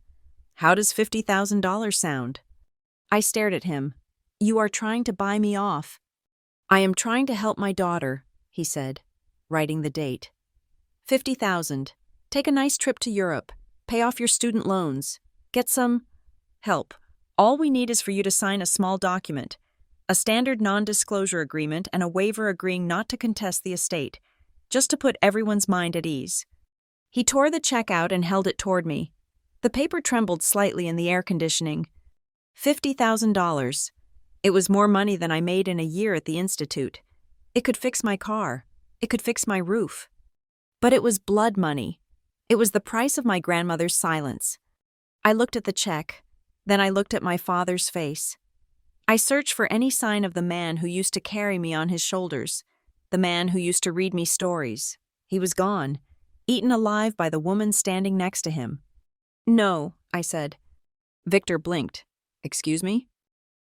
"How does $50,000 sound?" I stared at him. "You are trying to buy me off." "I am trying to help my daughter," he said, writing the date. 50,000. Take a nice trip to Europe. Pay off your student loans. Get some help. All we need is for you to sign a small document, a standard non-disclosure agreement and a waiver agreeing not to contest the estate, just to put everyone's mind at ease." He tore the check out and held it toward me. The paper trembled slightly in the air conditioning. $50,000. It was more money than I made in a year at the Institute. It could fix my car. It could fix my roof. But it was blood money. It was the price of my grandmother's silence. I looked at the check. Then I looked at my father's face. I searched for any sign of the man who used to carry me on his shoulders, the man who used to read me stories. He was gone, eaten alive by the woman standing next to him. "No," I said. Victor blinked. "Excuse me?"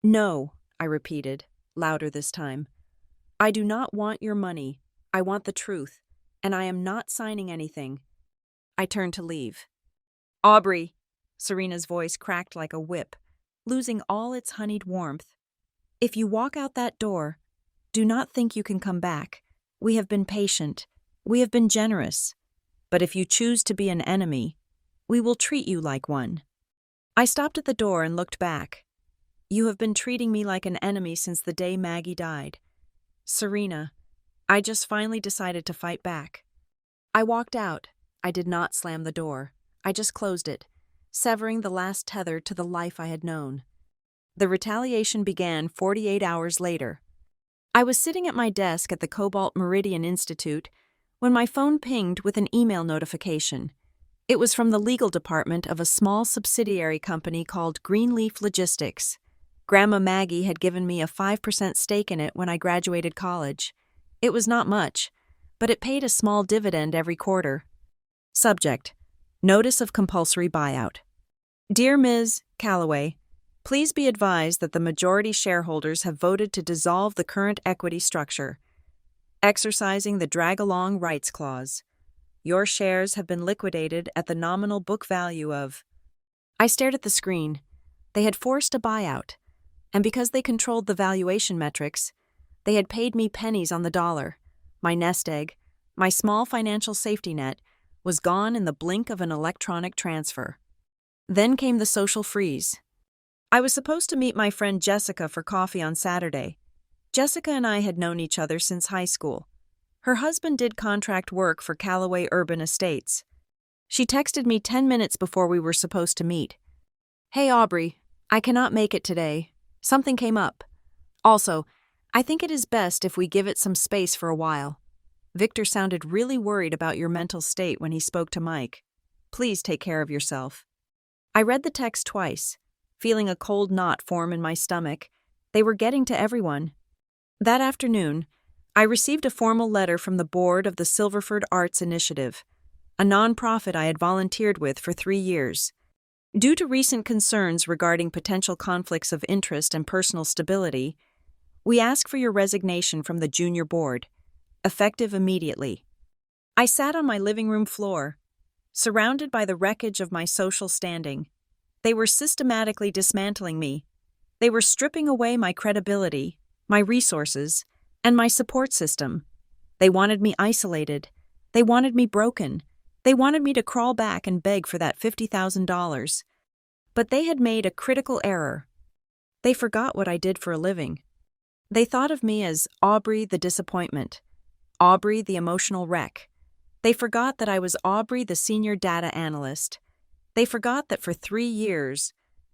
"No," I repeated, louder this time. "I do not want your money. I want the truth, and I am not signing anything." I turned to leave. "Aubrey," Serena's voice cracked like a whip, losing all its honeyed warmth. "If you walk out that door, do not think you can come back. We have been patient. We have been generous. But if you choose to be an enemy, we will treat you like one." I stopped at the door and looked back. "You have been treating me like an enemy since the day Maggie died. Serena, I just finally decided to fight back." I walked out. I did not slam the door. I just closed it, severing the last tether to the life I had known. The retaliation began 48 hours later. I was sitting at my desk at the Cobalt Meridian Institute when my phone pinged with an email notification. It was from the legal department of a small subsidiary company called Greenleaf Logistics. Grandma Maggie had given me a 5% stake in it when I graduated college. It was not much, but it paid a small dividend every quarter. Subject: Notice of compulsory buyout. Dear Ms. Calloway, please be advised that the majority shareholders have voted to dissolve the current equity structure, exercising the drag-along rights clause. Your shares have been liquidated at the nominal book value of... I stared at the screen. They had forced a buyout, and because they controlled the valuation metrics, they had paid me pennies on the dollar. My nest egg, my small financial safety net, was gone in the blink of an electronic transfer. Then came the social freeze. I was supposed to meet my friend Jessica for coffee on Saturday. Jessica and I had known each other since high school. Her husband did contract work for Callaway Urban Estates. She texted me 10 minutes before we were supposed to meet. "Hey Aubrey, I cannot make it today. Something came up. Also, I think it is best if we give it some space for a while. Victor sounded really worried about your mental state when he spoke to Mike. Please take care of yourself." I read the text twice, feeling a cold knot form in my stomach. They were getting to everyone. That afternoon, I received a formal letter from the board of the Silverford Arts Initiative, a nonprofit I had volunteered with for 3 years. Due to recent concerns regarding potential conflicts of interest and personal stability, we ask for your resignation from the junior board, effective immediately. I sat on my living room floor, surrounded by the wreckage of my social standing. They were systematically dismantling me. They were stripping away my credibility, my resources, and my support system. They wanted me isolated. They wanted me broken. They wanted me to crawl back and beg for that $50,000. But they had made a critical error. They forgot what I did for a living. They thought of me as Aubrey the disappointment, Aubrey the emotional wreck. They forgot that I was Aubrey the senior data analyst. They forgot that for 3 years,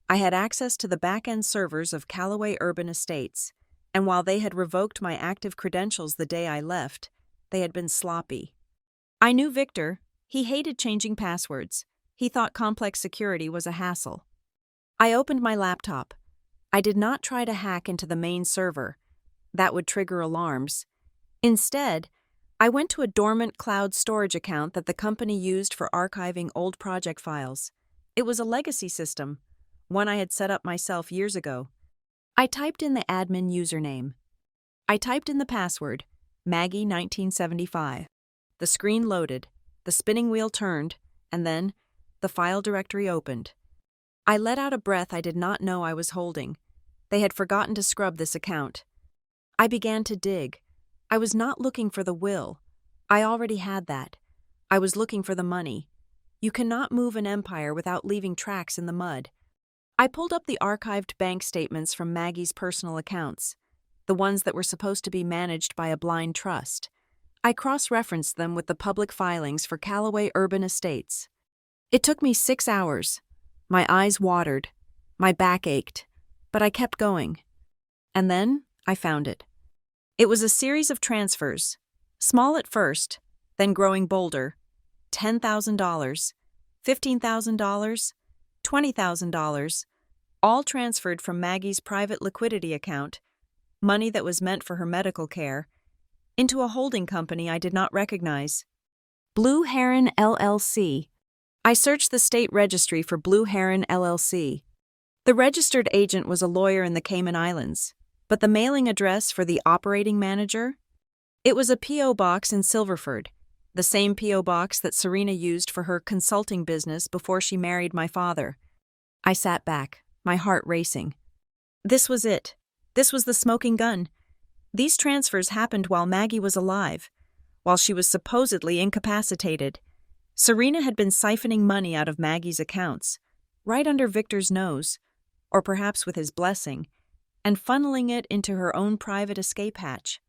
I had access to the back-end servers of Callaway Urban Estates, and while they had revoked my active credentials the day I left, they had been sloppy. I knew Victor. He hated changing passwords. He thought complex security was a hassle. I opened my laptop. I did not try to hack into the main server. That would trigger alarms. Instead, I went to a dormant cloud storage account that the company used for archiving old project files. It was a legacy system, one I had set up myself years ago. I typed in the admin username. I typed in the password, Maggie 1975. The screen loaded, the spinning wheel turned, and then the file directory opened. I let out a breath I did not know I was holding. They had forgotten to scrub this account. I began to dig. I was not looking for the will. I already had that. I was looking for the money. You cannot move an empire without leaving tracks in the mud. I pulled up the archived bank statements from Maggie's personal accounts, the ones that were supposed to be managed by a blind trust. I cross-referenced them with the public filings for Callaway Urban Estates. It took me 6 hours. My eyes watered. My back ached. But I kept going. And then I found it. It was a series of transfers, small at first, then growing bolder. $10,000, $15,000, $20,000, all transferred from Maggie's private liquidity account, money that was meant for her medical care, into a holding company I did not recognize. Blue Heron LLC. I searched the state registry for Blue Heron LLC. The registered agent was a lawyer in the Cayman Islands, but the mailing address for the operating manager? It was a P.O. box in Silverford, the same P.O. box that Serena used for her consulting business before she married my father. I sat back, my heart racing. This was it. This was the smoking gun. These transfers happened while Maggie was alive, while she was supposedly incapacitated. Serena had been siphoning money out of Maggie's accounts, right under Victor's nose, or perhaps with his blessing, and funneling it into her own private escape hatch.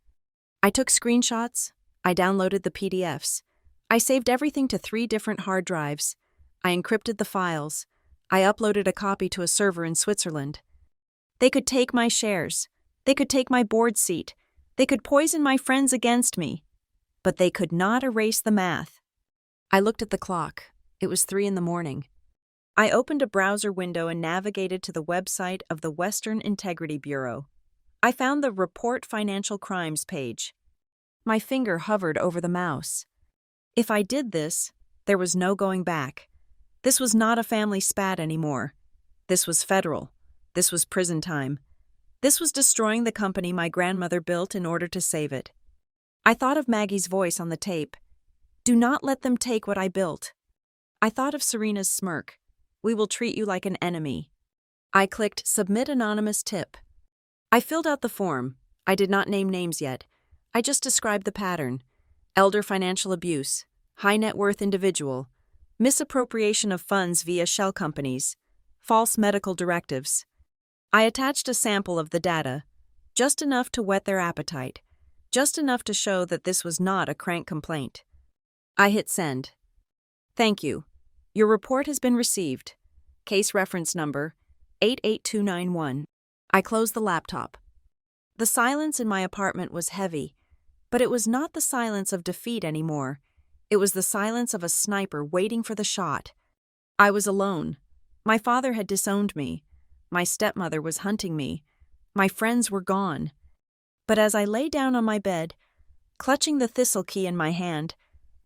I took screenshots. I downloaded the PDFs. I saved everything to 3 different hard drives. I encrypted the files. I uploaded a copy to a server in Switzerland. They could take my shares. They could take my board seat. They could poison my friends against me. But they could not erase the math. I looked at the clock. It was 3 a.m. I opened a browser window and navigated to the website of the Western Integrity Bureau. I found the Report Financial Crimes page. My finger hovered over the mouse. If I did this, there was no going back. This was not a family spat anymore. This was federal. This was prison time. This was destroying the company my grandmother built in order to save it. I thought of Maggie's voice on the tape. Do not let them take what I built. I thought of Serena's smirk. We will treat you like an enemy. I clicked Submit Anonymous Tip. I filled out the form. I did not name names yet. I just described the pattern. Elder financial abuse, high net worth individual, misappropriation of funds via shell companies, false medical directives. I attached a sample of the data, just enough to whet their appetite, just enough to show that this was not a crank complaint. I hit send. Thank you. Your report has been received. Case reference number 88291. I closed the laptop. The silence in my apartment was heavy, but it was not the silence of defeat anymore. It was the silence of a sniper waiting for the shot. I was alone. My father had disowned me. My stepmother was hunting me. My friends were gone. But as I lay down on my bed, clutching the thistle key in my hand,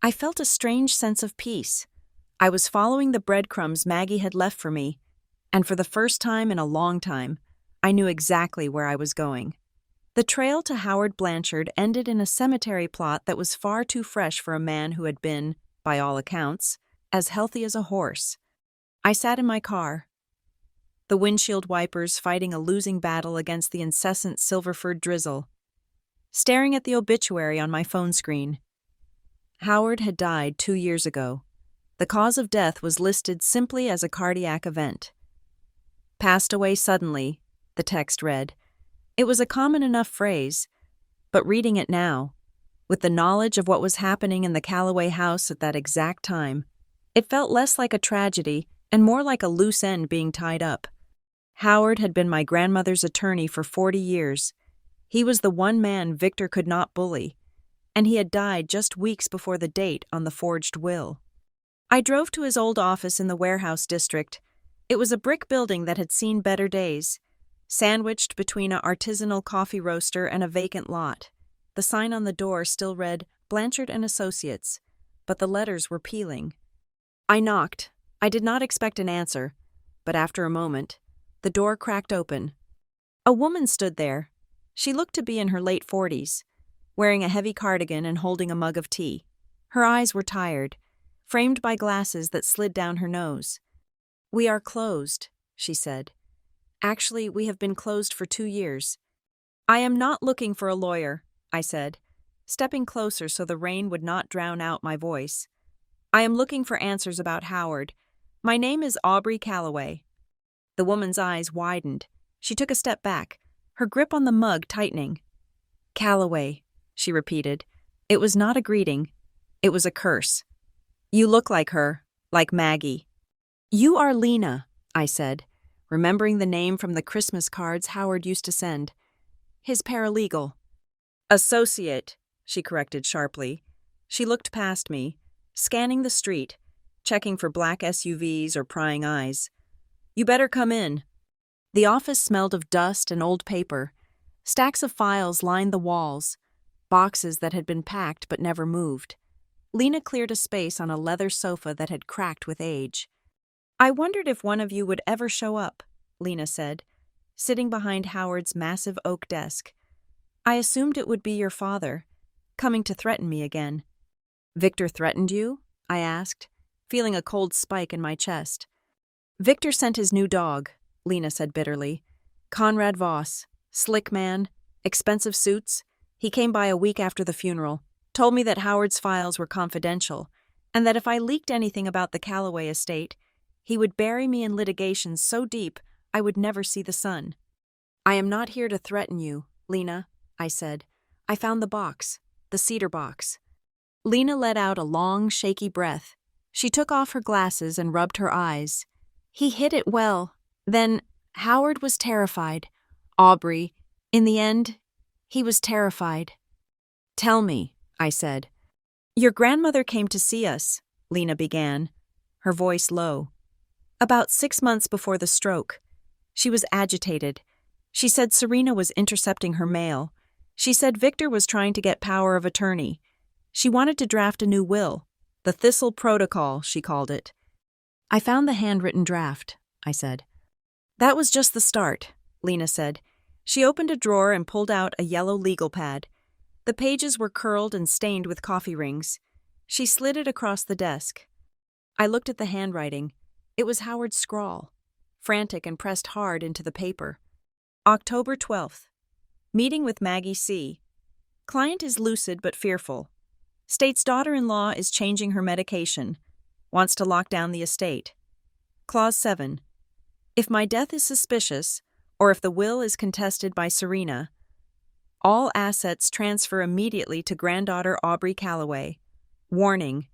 I felt a strange sense of peace. I was following the breadcrumbs Maggie had left for me, and for the first time in a long time, I knew exactly where I was going. The trail to Howard Blanchard ended in a cemetery plot that was far too fresh for a man who had been, by all accounts, as healthy as a horse. I sat in my car, the windshield wipers fighting a losing battle against the incessant Silverford drizzle, staring at the obituary on my phone screen. Howard had died 2 years ago. The cause of death was listed simply as a cardiac event. Passed away suddenly, the text read. It was a common enough phrase, but reading it now, with the knowledge of what was happening in the Callaway house at that exact time, it felt less like a tragedy and more like a loose end being tied up. Howard had been my grandmother's attorney for 40 years. He was the one man Victor could not bully, and he had died just weeks before the date on the forged will. I drove to his old office in the warehouse district. It was a brick building that had seen better days, sandwiched between an artisanal coffee roaster and a vacant lot. The sign on the door still read, Blanchard and Associates, but the letters were peeling. I knocked. I did not expect an answer, but after a moment, the door cracked open. A woman stood there. She looked to be in her late 40s, wearing a heavy cardigan and holding a mug of tea. Her eyes were tired, framed by glasses that slid down her nose. "We are closed," she said. "Actually, we have been closed for 2 years." "I am not looking for a lawyer," I said, stepping closer so the rain would not drown out my voice. "I am looking for answers about Howard. My name is Aubrey Calloway." The woman's eyes widened. She took a step back, her grip on the mug tightening. "Calloway," she repeated. It was not a greeting. It was a curse. "You look like her, like Maggie." "You are Lena," I said, remembering the name from the Christmas cards Howard used to send. "His paralegal." "Associate," she corrected sharply. She looked past me, scanning the street, checking for black SUVs or prying eyes. "You better come in." The office smelled of dust and old paper. Stacks of files lined the walls, boxes that had been packed but never moved. Lena cleared a space on a leather sofa that had cracked with age. "I wondered if one of you would ever show up," Lena said, sitting behind Howard's massive oak desk. "I assumed it would be your father, coming to threaten me again." "Victor threatened you?" I asked, feeling a cold spike in my chest. "Victor sent his new dog," Lena said bitterly. "Conrad Voss, slick man, expensive suits. He came by a week after the funeral, told me that Howard's files were confidential, and that if I leaked anything about the Calloway estate, he would bury me in litigation so deep I would never see the sun." "I am not here to threaten you, Lena," I said. "I found the box, the cedar box." Lena let out a long, shaky breath. She took off her glasses and rubbed her eyes. "He hid it well. Then Howard was terrified. Aubrey, in the end, he was terrified." "Tell me," I said. "Your grandmother came to see us," Lena began, her voice low. "About 6 months before the stroke. She was agitated. She said Serena was intercepting her mail. She said Victor was trying to get power of attorney. She wanted to draft a new will. The Thistle Protocol, she called it." "I found the handwritten draft," I said. "That was just the start," Lena said. She opened a drawer and pulled out a yellow legal pad. The pages were curled and stained with coffee rings. She slid it across the desk. I looked at the handwriting. It was Howard's scrawl, frantic and pressed hard into the paper. "October 12th. Meeting with Maggie C. Client is lucid but fearful. State's daughter-in-law is changing her medication. Wants to lock down the estate. Clause 7. If my death is suspicious, or if the will is contested by Serena, all assets transfer immediately to granddaughter Aubrey Calloway. Warning.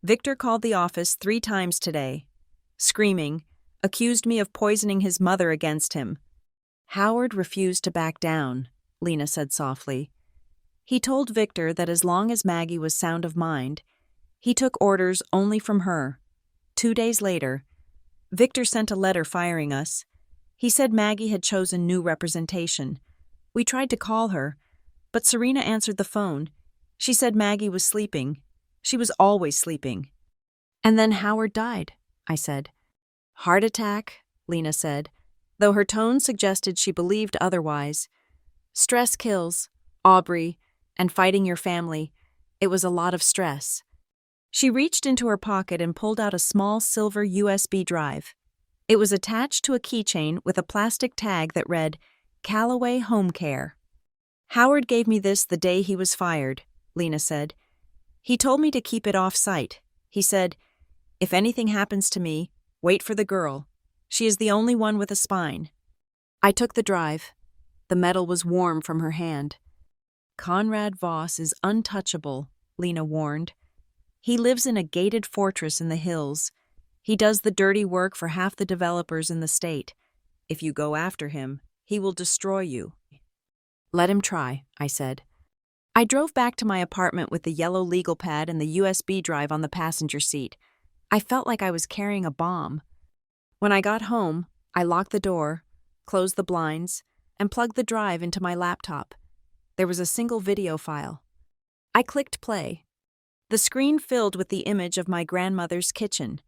Victor called the office 3 times today. Screaming, accused me of poisoning his mother against him." "Howard refused to back down," Lena said softly. "He told Victor that as long as Maggie was sound of mind, he took orders only from her. 2 days later, Victor sent a letter firing us. He said Maggie had chosen new representation. We tried to call her, but Serena answered the phone. She said Maggie was sleeping. She was always sleeping." "And then Howard died," I said. "Heart attack," Lena said, though her tone suggested she believed otherwise. "Stress kills, Aubrey, and fighting your family. It was a lot of stress." She reached into her pocket and pulled out a small silver USB drive. It was attached to a keychain with a plastic tag that read, "Calloway Home Care." "Howard gave me this the day he was fired," Lena said. "He told me to keep it off-site. He said, 'If anything happens to me, wait for the girl. She is the only one with a spine.'" I took the drive. The metal was warm from her hand. "Conrad Voss is untouchable," Lena warned. "He lives in a gated fortress in the hills. He does the dirty work for half the developers in the state. If you go after him, he will destroy you." "Let him try," I said. I drove back to my apartment with the yellow legal pad and the USB drive on the passenger seat. I felt like I was carrying a bomb. When I got home, I locked the door, closed the blinds, and plugged the drive into my laptop. There was a single video file. I clicked play. The screen filled with the image of my grandmother's kitchen.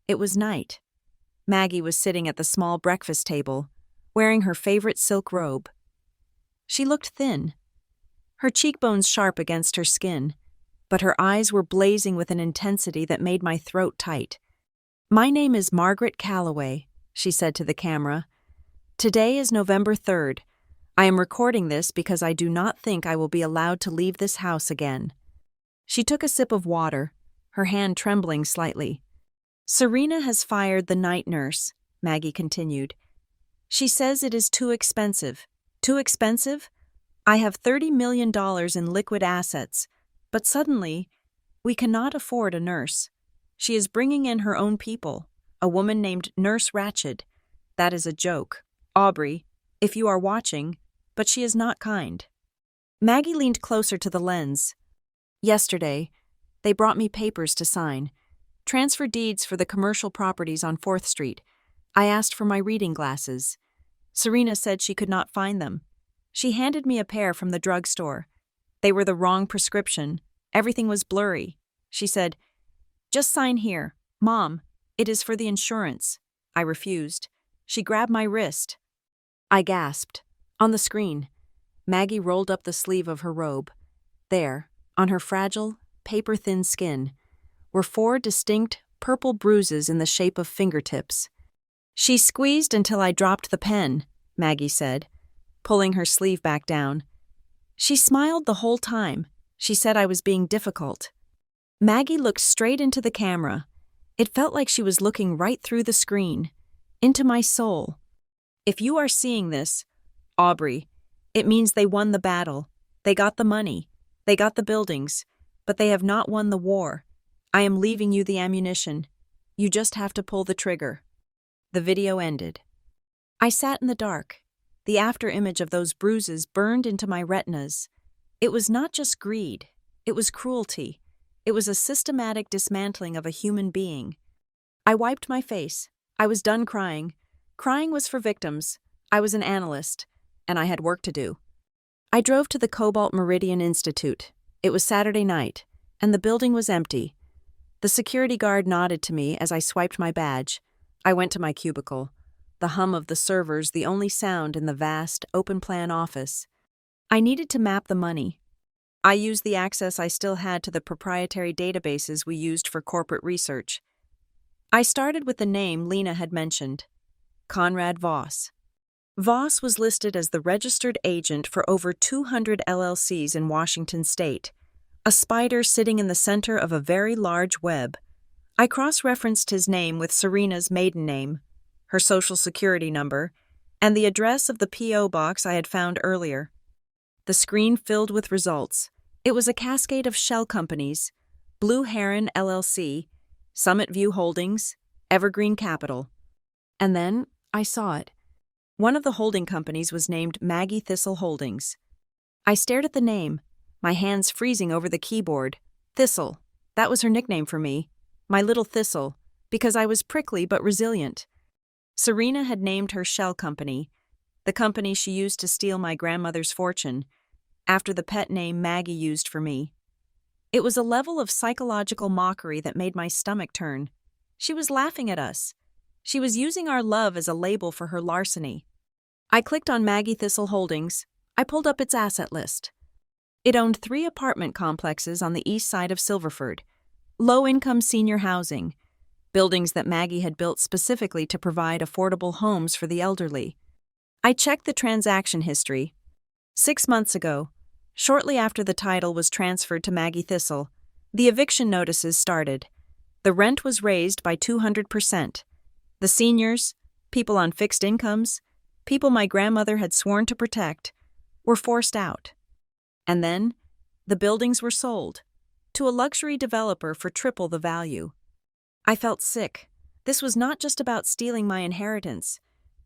It was night. Maggie was sitting at the small breakfast table, wearing her favorite silk robe. She looked thin, her cheekbones sharp against her skin, but her eyes were blazing with an intensity that made my throat tight. "My name is Margaret Calloway," she said to the camera. "Today is November 3rd. I am recording this because I do not think I will be allowed to leave this house again." She took a sip of water, her hand trembling slightly. "Serena has fired the night nurse," Maggie continued. "She says it is too expensive." "Too expensive? I have $30 million in liquid assets, but suddenly, we cannot afford a nurse. She is bringing in her own people, a woman named Nurse Ratched. That is a joke, Aubrey, if you are watching, but she is not kind." Maggie leaned closer to the lens. "Yesterday, they brought me papers to sign. Transfer deeds for the commercial properties on 4th Street. I asked for my reading glasses. Serena said she could not find them. She handed me a pair from the drugstore. They were the wrong prescription. Everything was blurry. She said, 'Just sign here. Mom, it is for the insurance.' I refused. She grabbed my wrist." I gasped. On the screen, Maggie rolled up the sleeve of her robe. There, on her fragile, paper-thin skin, were 4 distinct, purple bruises in the shape of fingertips. "She squeezed until I dropped the pen," Maggie said, pulling her sleeve back down. "She smiled the whole time. She said I was being difficult." Maggie looked straight into the camera. It felt like she was looking right through the screen, into my soul. "If you are seeing this, Aubrey, it means they won the battle. They got the money. They got the buildings. But they have not won the war. I am leaving you the ammunition. You just have to pull the trigger." The video ended. I sat in the dark. The after-image of those bruises burned into my retinas. It was not just greed. It was cruelty. It was a systematic dismantling of a human being. I wiped my face. I was done crying. Crying was for victims. I was an analyst, and I had work to do. I drove to the Cobalt Meridian Institute. It was Saturday night, and the building was empty. The security guard nodded to me as I swiped my badge. I went to my cubicle, the hum of the servers the only sound in the vast, open-plan office. I needed to map the money. I used the access I still had to the proprietary databases we used for corporate research. I started with the name Lena had mentioned, Conrad Voss. Voss was listed as the registered agent for over 200 LLCs in Washington state, a spider sitting in the center of a very large web. I cross-referenced his name with Serena's maiden name, her social security number, and the address of the P.O. box I had found earlier. The screen filled with results. It was a cascade of shell companies: Blue Heron LLC, Summit View Holdings, Evergreen Capital. And then I saw it. One of the holding companies was named Maggie Thistle Holdings. I stared at the name, my hands freezing over the keyboard. Thistle. That was her nickname for me. My little Thistle, because I was prickly but resilient. Serena had named her shell company, the company she used to steal my grandmother's fortune, after the pet name Maggie used for me. It was a level of psychological mockery that made my stomach turn. She was laughing at us. She was using our love as a label for her larceny. I clicked on Maggie Thistle Holdings. I pulled up its asset list. It owned 3 apartment complexes on the east side of Silverford, low-income senior housing, buildings that Maggie had built specifically to provide affordable homes for the elderly. I checked the transaction history. 6 months ago, shortly after the title was transferred to Maggie Thistle, the eviction notices started. The rent was raised by 200%. The seniors, people on fixed incomes, people my grandmother had sworn to protect, were forced out. And then, the buildings were sold to a luxury developer for triple the value. I felt sick. This was not just about stealing my inheritance.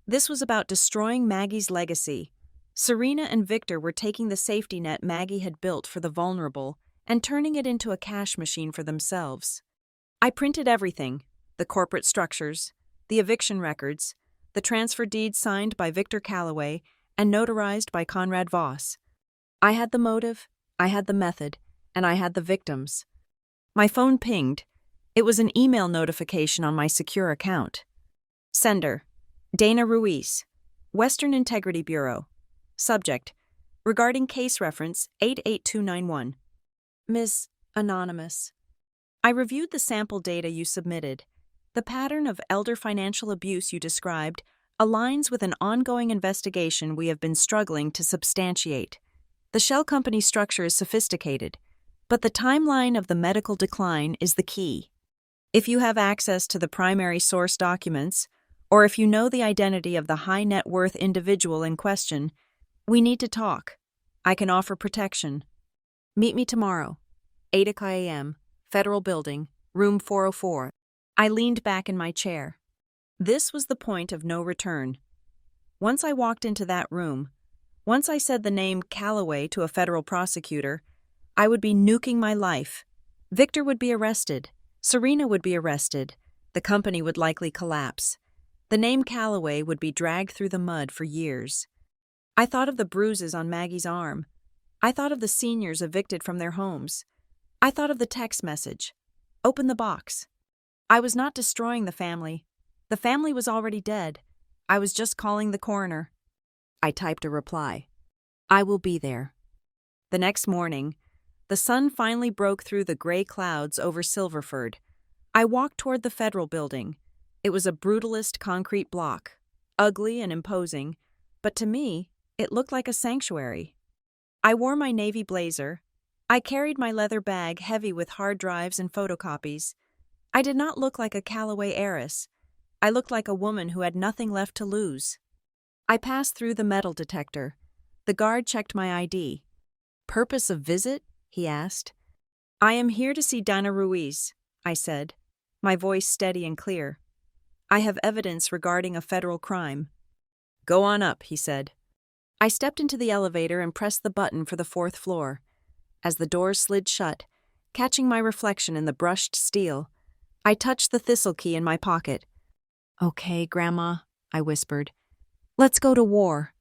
This was about destroying Maggie's legacy. Serena and Victor were taking the safety net Maggie had built for the vulnerable and turning it into a cash machine for themselves. I printed everything: the corporate structures, the eviction records, the transfer deed signed by Victor Calloway and notarized by Conrad Voss. I had the motive, I had the method, and I had the victims. My phone pinged. It was an email notification on my secure account. Sender: Dana Ruiz. Western Integrity Bureau. Subject: regarding case reference 88291. Ms. Anonymous. I reviewed the sample data you submitted. The pattern of elder financial abuse you described aligns with an ongoing investigation we have been struggling to substantiate. The shell company structure is sophisticated, but the timeline of the medical decline is the key. If you have access to the primary source documents, or if you know the identity of the high net worth individual in question, we need to talk. I can offer protection. Meet me tomorrow, 8 a.m., Federal Building, room 404. I leaned back in my chair. This was the point of no return. Once I walked into that room, once I said the name Calloway to a federal prosecutor, I would be nuking my life. Victor would be arrested. Serena would be arrested. The company would likely collapse. The name Calloway would be dragged through the mud for years. I thought of the bruises on Maggie's arm. I thought of the seniors evicted from their homes. I thought of the text message. Open the box. I was not destroying the family. The family was already dead. I was just calling the coroner. I typed a reply. I will be there. The next morning, the sun finally broke through the gray clouds over Silverford. I walked toward the Federal Building. It was a brutalist concrete block, ugly and imposing, but to me, it looked like a sanctuary. I wore my navy blazer. I carried my leather bag heavy with hard drives and photocopies. I did not look like a Calloway heiress. I looked like a woman who had nothing left to lose. I passed through the metal detector. The guard checked my ID. Purpose of visit? He asked. I am here to see Dana Ruiz, I said, my voice steady and clear. I have evidence regarding a federal crime. Go on up, he said. I stepped into the elevator and pressed the button for the 4th floor. As the doors slid shut, catching my reflection in the brushed steel, I touched the thistle key in my pocket. Okay, Grandma, I whispered. Let's go to war.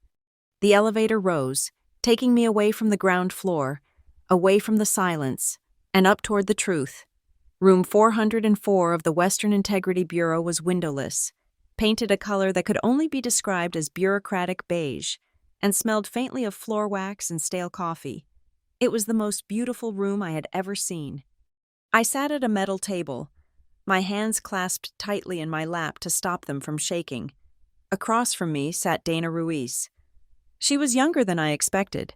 The elevator rose, taking me away from the ground floor, away from the silence, and up toward the truth. Room 404 of the Western Integrity Bureau was windowless, painted a color that could only be described as bureaucratic beige, and smelled faintly of floor wax and stale coffee. It was the most beautiful room I had ever seen. I sat at a metal table, my hands clasped tightly in my lap to stop them from shaking. Across from me sat Dana Ruiz. She was younger than I expected,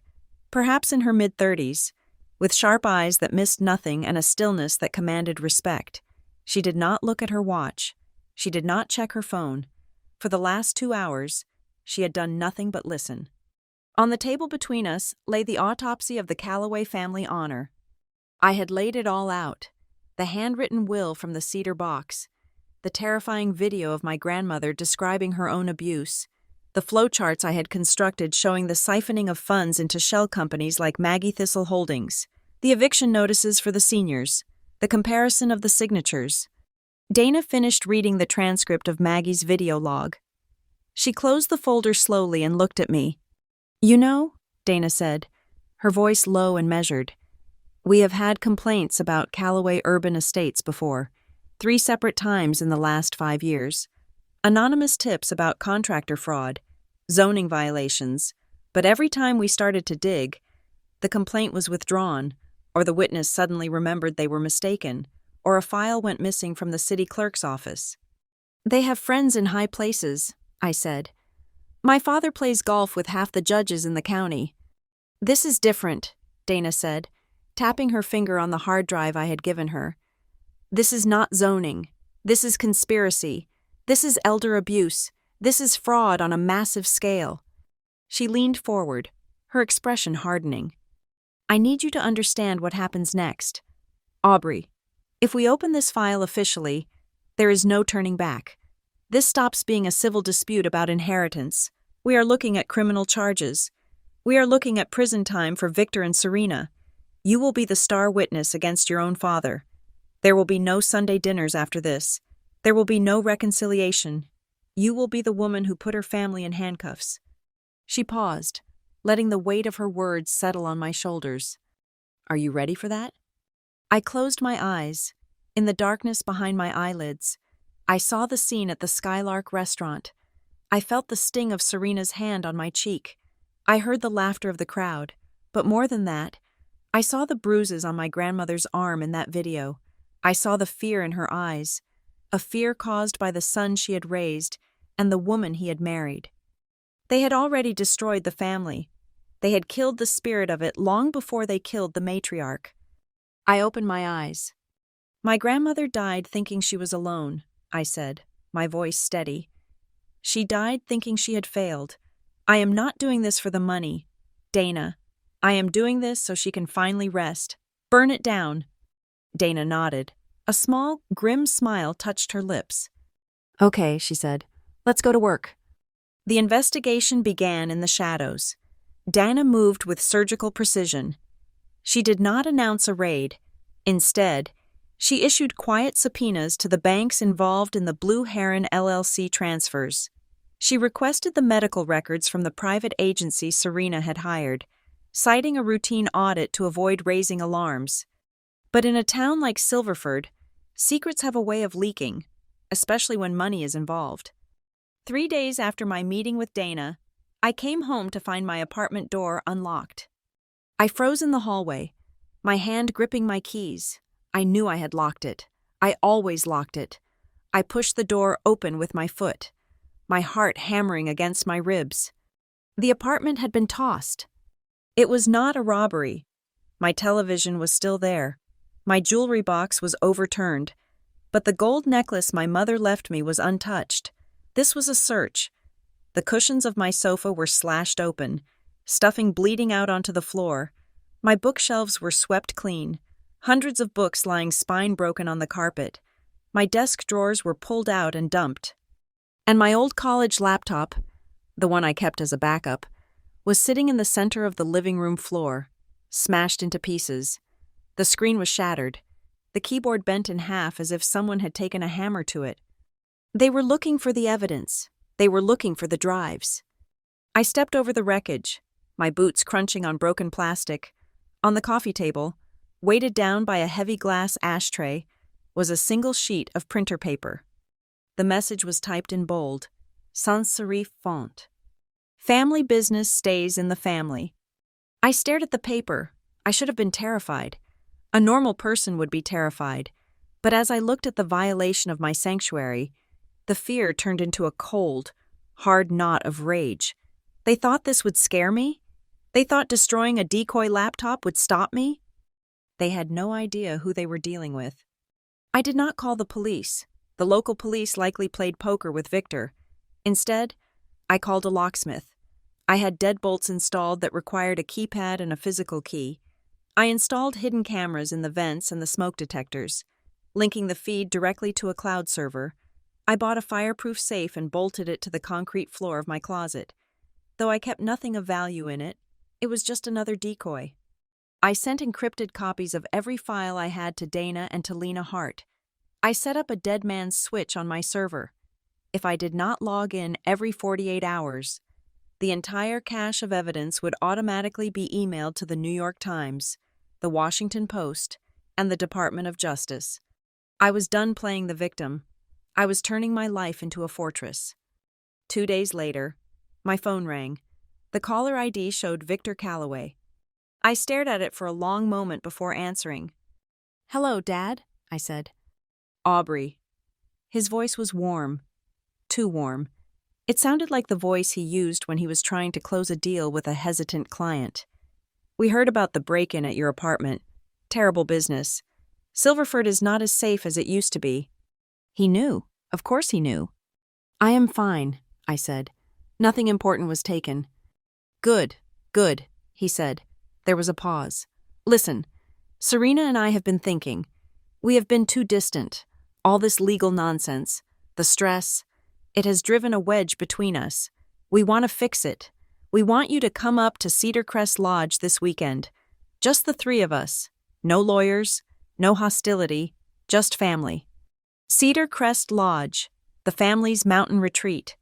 perhaps in her mid-30s, with sharp eyes that missed nothing and a stillness that commanded respect. She did not look at her watch. She did not check her phone. For the last 2 hours, she had done nothing but listen. On the table between us lay the autopsy of the Calloway family honor. I had laid it all out. The handwritten will from the cedar box, the terrifying video of my grandmother describing her own abuse, the flowcharts I had constructed showing the siphoning of funds into shell companies like Maggie Thistle Holdings, the eviction notices for the seniors, the comparison of the signatures. Dana finished reading the transcript of Maggie's video log. She closed the folder slowly and looked at me. You know, Dana said, her voice low and measured, we have had complaints about Calloway Urban Estates before, 3 separate times in the last 5 years. Anonymous tips about contractor fraud, zoning violations, but every time we started to dig, the complaint was withdrawn, or the witness suddenly remembered they were mistaken, or a file went missing from the city clerk's office. They have friends in high places, I said. My father plays golf with half the judges in the county. This is different, Dana said, tapping her finger on the hard drive I had given her. This is not zoning. This is conspiracy. This is elder abuse. This is fraud on a massive scale. She leaned forward, her expression hardening. I need you to understand what happens next. Aubrey, if we open this file officially, there is no turning back. This stops being a civil dispute about inheritance. We are looking at criminal charges. We are looking at prison time for Victor and Serena. You will be the star witness against your own father. There will be no Sunday dinners after this. There will be no reconciliation. You will be the woman who put her family in handcuffs. She paused, letting the weight of her words settle on my shoulders. Are you ready for that? I closed my eyes. In the darkness behind my eyelids, I saw the scene at the Skylark restaurant. I felt the sting of Serena's hand on my cheek. I heard the laughter of the crowd. But more than that, I saw the bruises on my grandmother's arm in that video. I saw the fear in her eyes, a fear caused by the son she had raised and the woman he had married. They had already destroyed the family. They had killed the spirit of it long before they killed the matriarch. I opened my eyes. My grandmother died thinking she was alone, I said, my voice steady. She died thinking she had failed. I am not doing this for the money, Dana. I am doing this so she can finally rest. Burn it down. Dana nodded. A small, grim smile touched her lips. Okay, she said. Let's go to work. The investigation began in the shadows. Dana moved with surgical precision. She did not announce a raid. Instead, she issued quiet subpoenas to the banks involved in the Blue Heron LLC transfers. She requested the medical records from the private agency Serena had hired, citing a routine audit to avoid raising alarms. But in a town like Silverford, secrets have a way of leaking, especially when money is involved. 3 days after my meeting with Dana, I came home to find my apartment door unlocked. I froze in the hallway, my hand gripping my keys. I knew I had locked it. I always locked it. I pushed the door open with my foot, my heart hammering against my ribs. The apartment had been tossed. It was not a robbery. My television was still there. My jewelry box was overturned, but the gold necklace my mother left me was untouched. This was a search. The cushions of my sofa were slashed open, stuffing bleeding out onto the floor. My bookshelves were swept clean, hundreds of books lying spine-broken on the carpet. My desk drawers were pulled out and dumped. And my old college laptop, the one I kept as a backup, was sitting in the center of the living room floor, smashed into pieces. The screen was shattered, the keyboard bent in half as if someone had taken a hammer to it. They were looking for the evidence. They were looking for the drives. I stepped over the wreckage, my boots crunching on broken plastic. On the coffee table, weighted down by a heavy glass ashtray, was a single sheet of printer paper. The message was typed in bold, sans serif font. Family business stays in the family. I stared at the paper. I should have been terrified. A normal person would be terrified. But as I looked at the violation of my sanctuary, the fear turned into a cold, hard knot of rage. They thought this would scare me? They thought destroying a decoy laptop would stop me? They had no idea who they were dealing with. I did not call the police. The local police likely played poker with Victor. Instead, I called a locksmith. I had deadbolts installed that required a keypad and a physical key. I installed hidden cameras in the vents and the smoke detectors, linking the feed directly to a cloud server. I bought a fireproof safe and bolted it to the concrete floor of my closet. Though I kept nothing of value in it, it was just another decoy. I sent encrypted copies of every file I had to Dana and to Lena Hart. I set up a dead man's switch on my server. If I did not log in every 48 hours, the entire cache of evidence would automatically be emailed to the New York Times, the Washington Post, and the Department of Justice. I was done playing the victim. I was turning my life into a fortress. 2 days later, my phone rang. The caller ID showed Victor Calloway. I stared at it for a long moment before answering. "Hello, Dad," I said. "Aubrey." His voice was warm. Too warm. It sounded like the voice he used when he was trying to close a deal with a hesitant client. "We heard about the break-in at your apartment. Terrible business. Silverford is not as safe as it used to be." He knew. Of course he knew. "I am fine," I said. "Nothing important was taken." Good, he said. There was a pause. "Listen, Serena and I have been thinking. We have been too distant. All this legal nonsense, the stress, it has driven a wedge between us. We want to fix it. We want you to come up to Cedar Crest Lodge this weekend. Just the three of us. No lawyers, no hostility, just family. Cedar Crest Lodge, the family's mountain retreat,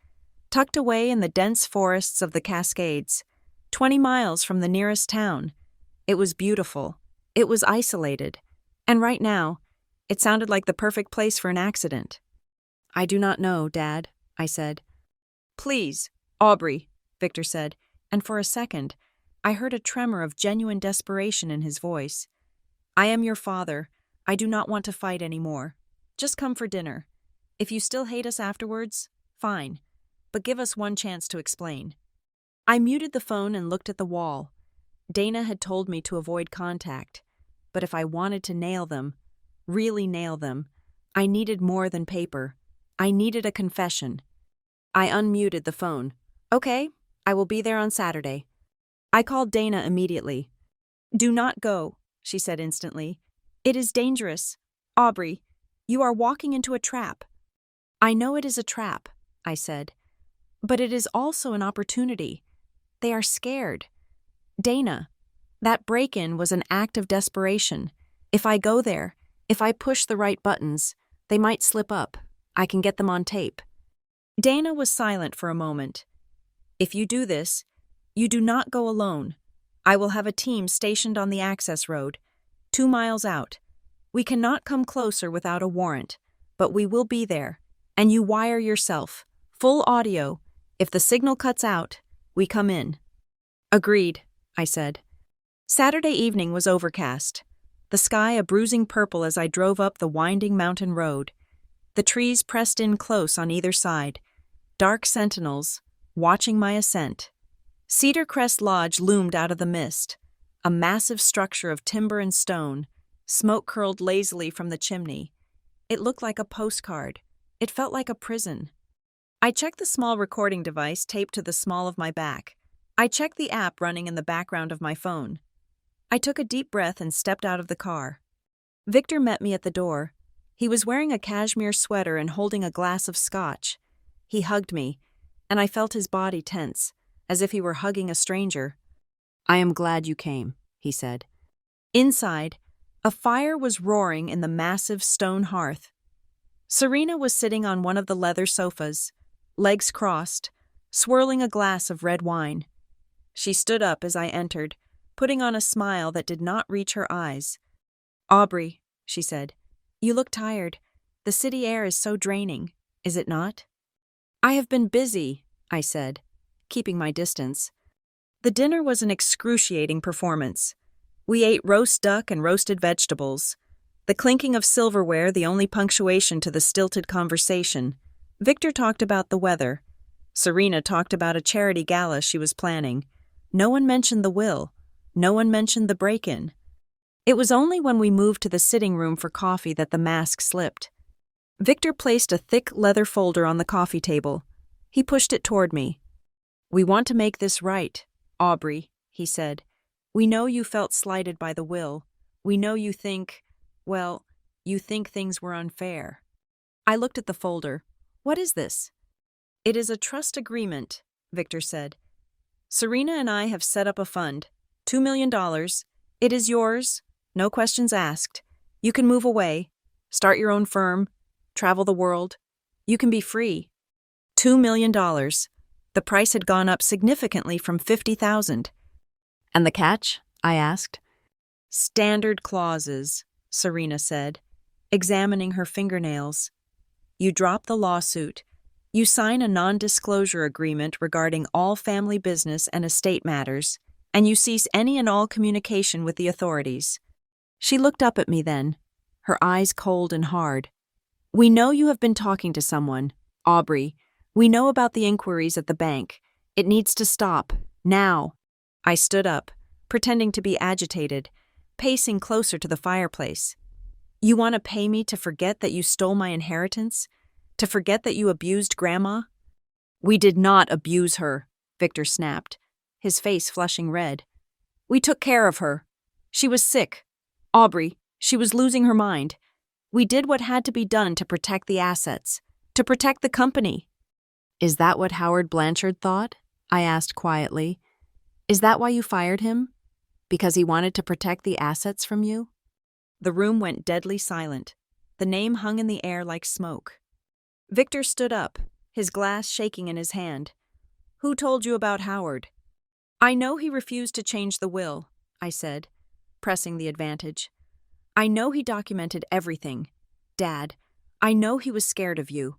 tucked away in the dense forests of the Cascades, 20 miles from the nearest town. It was beautiful. It was isolated. And right now, it sounded like the perfect place for an accident." "I do not know, Dad," I said. Please, Aubrey, Victor said, and for a second, I heard a tremor of genuine desperation in his voice. I am your father. I do not want to fight anymore. Just come for dinner. If you still hate us afterwards, fine, but give us one chance to explain. I muted the phone and looked at the wall. Dana had told me to avoid contact, but if I wanted to nail them, really nail them, I needed more than paper. I needed a confession. I unmuted the phone. Okay, I will be there on Saturday. I called Dana immediately. Do not go, she said instantly. It is dangerous. Aubrey, you are walking into a trap. I know it is a trap, I said, but it is also an opportunity. They are scared. Dana, that break-in was an act of desperation. If I go there, if I push the right buttons, they might slip up. I can get them on tape. Dana was silent for a moment. If you do this, you do not go alone. I will have a team stationed on the access road, 2 miles out. We cannot come closer without a warrant, but we will be there. And you wire yourself, full audio. If the signal cuts out, we come in. Agreed, I said. Saturday evening was overcast, the sky a bruising purple as I drove up the winding mountain road. The trees pressed in close on either side, dark sentinels, watching my ascent. Cedar Crest Lodge loomed out of the mist, a massive structure of timber and stone. Smoke curled lazily from the chimney. It looked like a postcard. It felt like a prison. I checked the small recording device taped to the small of my back. I checked the app running in the background of my phone. I took a deep breath and stepped out of the car. Victor met me at the door. He was wearing a cashmere sweater and holding a glass of scotch. He hugged me, and I felt his body tense, as if he were hugging a stranger. I am glad you came, he said. Inside, a fire was roaring in the massive stone hearth. Serena was sitting on one of the leather sofas, legs crossed, swirling a glass of red wine. She stood up as I entered, putting on a smile that did not reach her eyes. Aubrey, she said, you look tired. The city air is so draining, is it not? I have been busy, I said, keeping my distance. The dinner was an excruciating performance. We ate roast duck and roasted vegetables. The clinking of silverware the only punctuation to the stilted conversation. Victor talked about the weather. Serena talked about a charity gala she was planning. No one mentioned the will. No one mentioned the break-in. It was only when we moved to the sitting room for coffee that the mask slipped. Victor placed a thick leather folder on the coffee table. He pushed it toward me. We want to make this right, Aubrey, he said. We know you felt slighted by the will. We know you think, well, you think things were unfair. I looked at the folder. What is this? It is a trust agreement, Victor said. Serena and I have set up a fund. $2 million. It is yours. No questions asked. You can move away, start your own firm, travel the world. You can be free. $2 million. The price had gone up significantly from $50,000. And the catch? I asked. Standard clauses, Serena said, examining her fingernails. You drop the lawsuit. You sign a non-disclosure agreement regarding all family business and estate matters, and you cease any and all communication with the authorities. She looked up at me then, her eyes cold and hard. We know you have been talking to someone, Aubrey. We know about the inquiries at the bank. It needs to stop, now. I stood up, pretending to be agitated, pacing closer to the fireplace. You want to pay me to forget that you stole my inheritance? To forget that you abused Grandma? We did not abuse her, Victor snapped, his face flushing red. We took care of her. She was sick. Aubrey, she was losing her mind. We did what had to be done to protect the assets, to protect the company. Is that what Howard Blanchard thought? I asked quietly. Is that why you fired him? Because he wanted to protect the assets from you? The room went deadly silent. The name hung in the air like smoke. Victor stood up, his glass shaking in his hand. Who told you about Howard? I know he refused to change the will, I said, pressing the advantage. I know he documented everything. Dad, I know he was scared of you.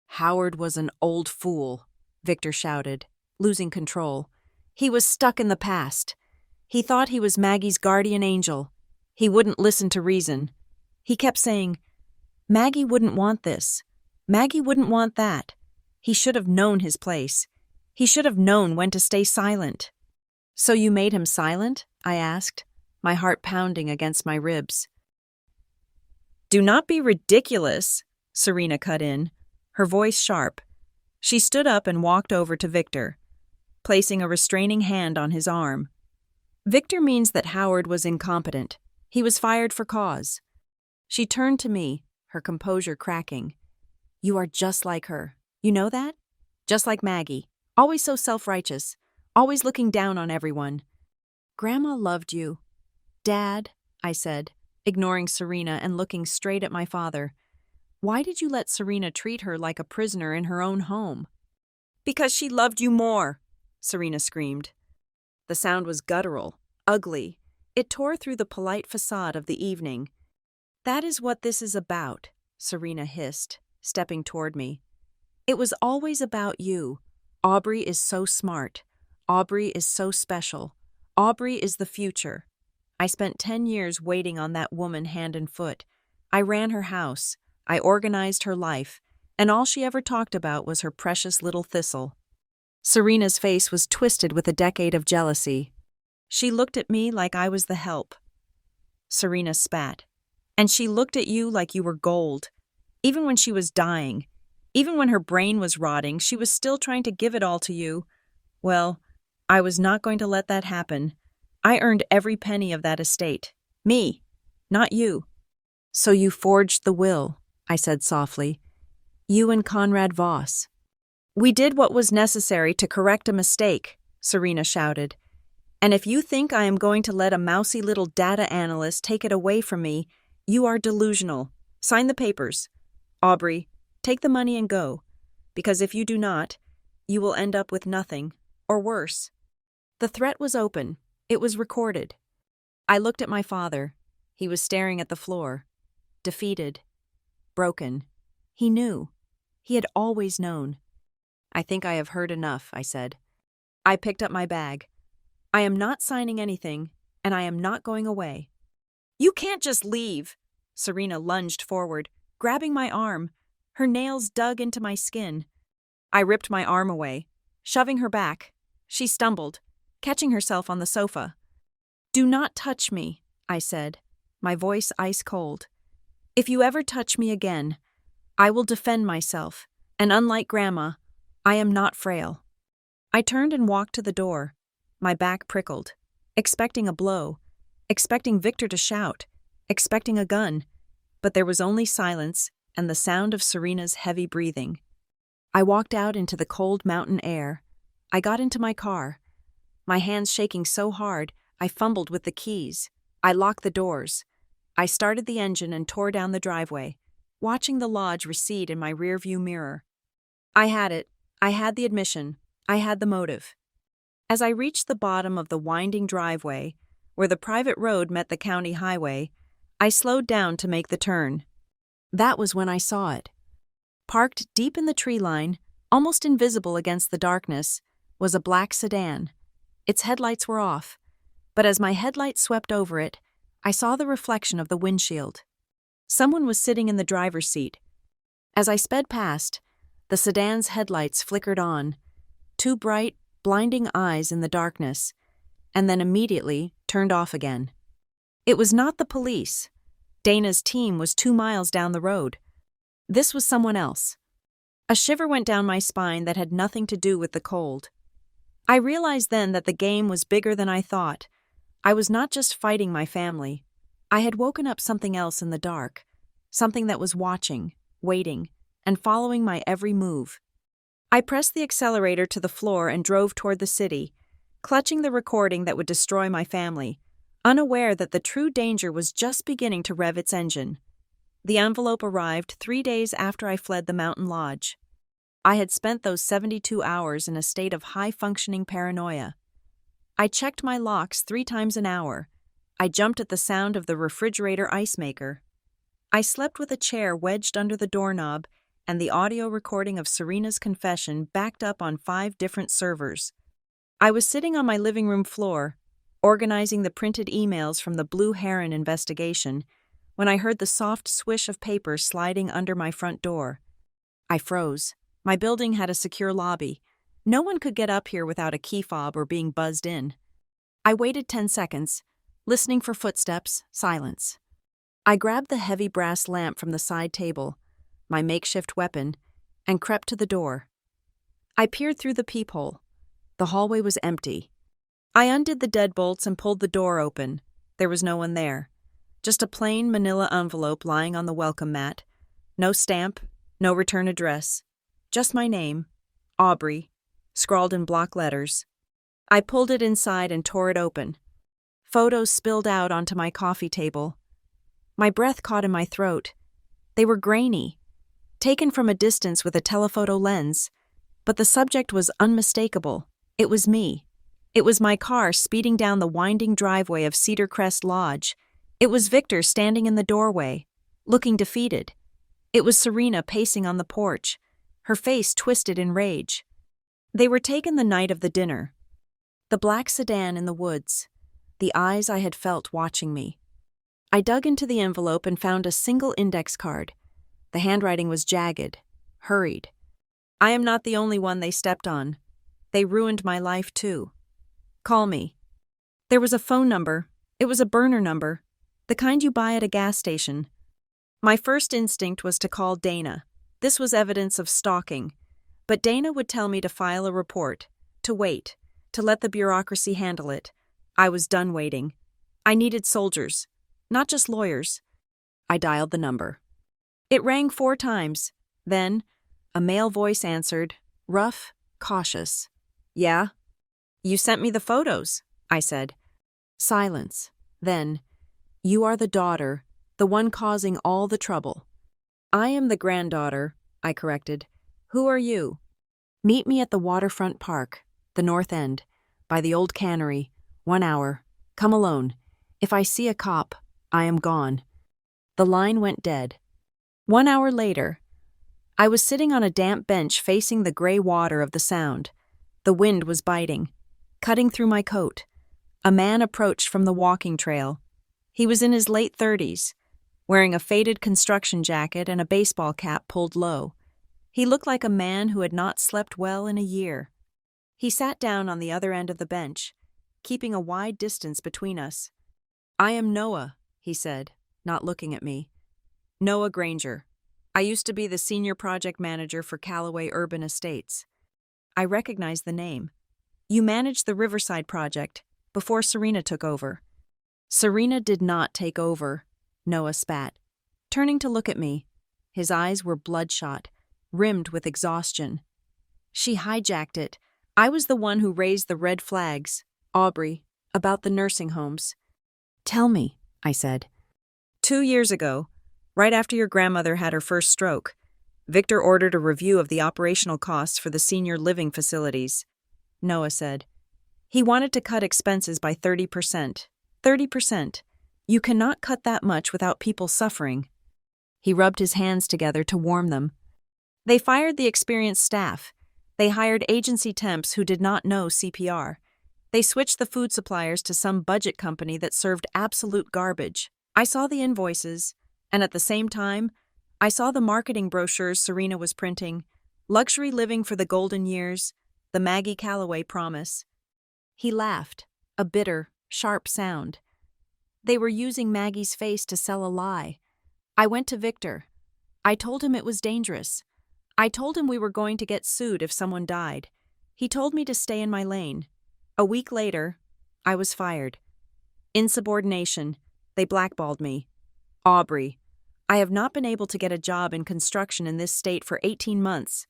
Howard was an old fool, Victor shouted, losing control. He was stuck in the past. He thought he was Maggie's guardian angel. He wouldn't listen to reason. He kept saying, Maggie wouldn't want this. Maggie wouldn't want that. He should have known his place. He should have known when to stay silent. So you made him silent? I asked, my heart pounding against my ribs. Do not be ridiculous, Serena cut in, her voice sharp. She stood up and walked over to Victor, placing a restraining hand on his arm. Victor means that Howard was incompetent. He was fired for cause. She turned to me, her composure cracking. You are just like her. You know that? Just like Maggie. Always so self-righteous. Always looking down on everyone. Grandma loved you. Dad, I said, ignoring Serena and looking straight at my father. Why did you let Serena treat her like a prisoner in her own home? Because she loved you more, Serena screamed. The sound was guttural, ugly. It tore through the polite facade of the evening. That is what this is about, Serena hissed, stepping toward me. It was always about you. Aubrey is so smart. Aubrey is so special. Aubrey is the future. I spent 10 years waiting on that woman hand and foot. I ran her house. I organized her life. And all she ever talked about was her precious little thistle. Serena's face was twisted with a decade of jealousy. She looked at me like I was the help. Serena spat. And she looked at you like you were gold. Even when she was dying, even when her brain was rotting, she was still trying to give it all to you. Well, I was not going to let that happen. I earned every penny of that estate. Me, not you. So you forged the will, I said softly. You and Conrad Voss. We did what was necessary to correct a mistake, Serena shouted. And if you think I am going to let a mousy little data analyst take it away from me, you are delusional. Sign the papers. Aubrey, take the money and go. Because if you do not, you will end up with nothing, or worse. The threat was open. It was recorded. I looked at my father. He was staring at the floor. Defeated. Broken. He knew. He had always known. I think I have heard enough, I said. I picked up my bag. I am not signing anything, and I am not going away. You can't just leave. Serena lunged forward, grabbing my arm. Her nails dug into my skin. I ripped my arm away, shoving her back. She stumbled, catching herself on the sofa. Do not touch me, I said, my voice ice cold. If you ever touch me again, I will defend myself, and unlike Grandma, I am not frail. I turned and walked to the door. My back prickled, expecting a blow, expecting Victor to shout, expecting a gun, but there was only silence and the sound of Serena's heavy breathing. I walked out into the cold mountain air. I got into my car. My hands shaking so hard, I fumbled with the keys. I locked the doors. I started the engine and tore down the driveway, watching the lodge recede in my rearview mirror. I had it. I had the admission. I had the motive. As I reached the bottom of the winding driveway, where the private road met the county highway, I slowed down to make the turn. That was when I saw it. Parked deep in the tree line, almost invisible against the darkness, was a black sedan. Its headlights were off, but as my headlights swept over it, I saw the reflection of the windshield. Someone was sitting in the driver's seat. As I sped past, the sedan's headlights flickered on, two bright, blinding eyes in the darkness, and then immediately turned off again. It was not the police. Dana's team was 2 miles down the road. This was someone else. A shiver went down my spine that had nothing to do with the cold. I realized then that the game was bigger than I thought. I was not just fighting my family. I had woken up something else in the dark, something that was watching, waiting, and following my every move. I pressed the accelerator to the floor and drove toward the city, clutching the recording that would destroy my family, unaware that the true danger was just beginning to rev its engine. The envelope arrived 3 days after I fled the mountain lodge. I had spent those 72 hours in a state of high-functioning paranoia. I checked my locks 3 times an hour. I jumped at the sound of the refrigerator ice maker. I slept with a chair wedged under the doorknob and the audio recording of Serena's confession backed up on 5 different servers. I was sitting on my living room floor, organizing the printed emails from the Blue Heron investigation, when I heard the soft swish of paper sliding under my front door. I froze. My building had a secure lobby. No one could get up here without a key fob or being buzzed in. I waited 10 seconds, listening for footsteps, silence. I grabbed the heavy brass lamp from the side table, my makeshift weapon, and crept to the door. I peered through the peephole. The hallway was empty. I undid the deadbolts and pulled the door open. There was no one there. Just a plain manila envelope lying on the welcome mat. No stamp, no return address. Just my name, Aubrey, scrawled in block letters. I pulled it inside and tore it open. Photos spilled out onto my coffee table. My breath caught in my throat. They were grainy, taken from a distance with a telephoto lens, but the subject was unmistakable. It was me. It was my car speeding down the winding driveway of Cedar Crest Lodge. It was Victor standing in the doorway, looking defeated. It was Serena pacing on the porch, her face twisted in rage. They were taken the night of the dinner. The black sedan in the woods, the eyes I had felt watching me. I dug into the envelope and found a single index card. The handwriting was jagged, hurried. I am not the only one they stepped on. They ruined my life too. Call me. There was a phone number. It was a burner number, the kind you buy at a gas station. My first instinct was to call Dana. This was evidence of stalking. But Dana would tell me to file a report, to wait, to let the bureaucracy handle it. I was done waiting. I needed soldiers, not just lawyers. I dialed the number. It rang 4 times. Then, a male voice answered, rough, cautious. Yeah? You sent me the photos, I said. Silence. Then, you are the daughter, the one causing all the trouble. I am the granddaughter, I corrected. Who are you? Meet me at the waterfront park, the North End, by the old cannery, 1 hour. Come alone. If I see a cop, I am gone. The line went dead. 1 hour later, I was sitting on a damp bench facing the gray water of the Sound. The wind was biting, cutting through my coat. A man approached from the walking trail. He was in his late 30s, wearing a faded construction jacket and a baseball cap pulled low. He looked like a man who had not slept well in a year. He sat down on the other end of the bench, keeping a wide distance between us. I am Noah, he said, not looking at me. Noah Granger. I used to be the senior project manager for Callaway Urban Estates. I recognized the name. You managed the Riverside project before Serena took over. Serena did not take over, Noah spat, turning to look at me. His eyes were bloodshot, rimmed with exhaustion. She hijacked it. I was the one who raised the red flags, Aubrey, about the nursing homes. Tell me, I said. 2 years ago, right after your grandmother had her first stroke, Victor ordered a review of the operational costs for the senior living facilities. Noah said. He wanted to cut expenses by 30%. 30%. You cannot cut that much without people suffering. He rubbed his hands together to warm them. They fired the experienced staff. They hired agency temps who did not know CPR. They switched the food suppliers to some budget company that served absolute garbage. I saw the invoices, and at the same time, I saw the marketing brochures Serena was printing, luxury living for the golden years, the Maggie Callaway promise. He laughed, a bitter, sharp sound. They were using Maggie's face to sell a lie. I went to Victor. I told him it was dangerous. I told him we were going to get sued if someone died. He told me to stay in my lane. A week later, I was fired. Insubordination. They blackballed me. Aubrey. I have not been able to get a job in construction in this state for 18 months.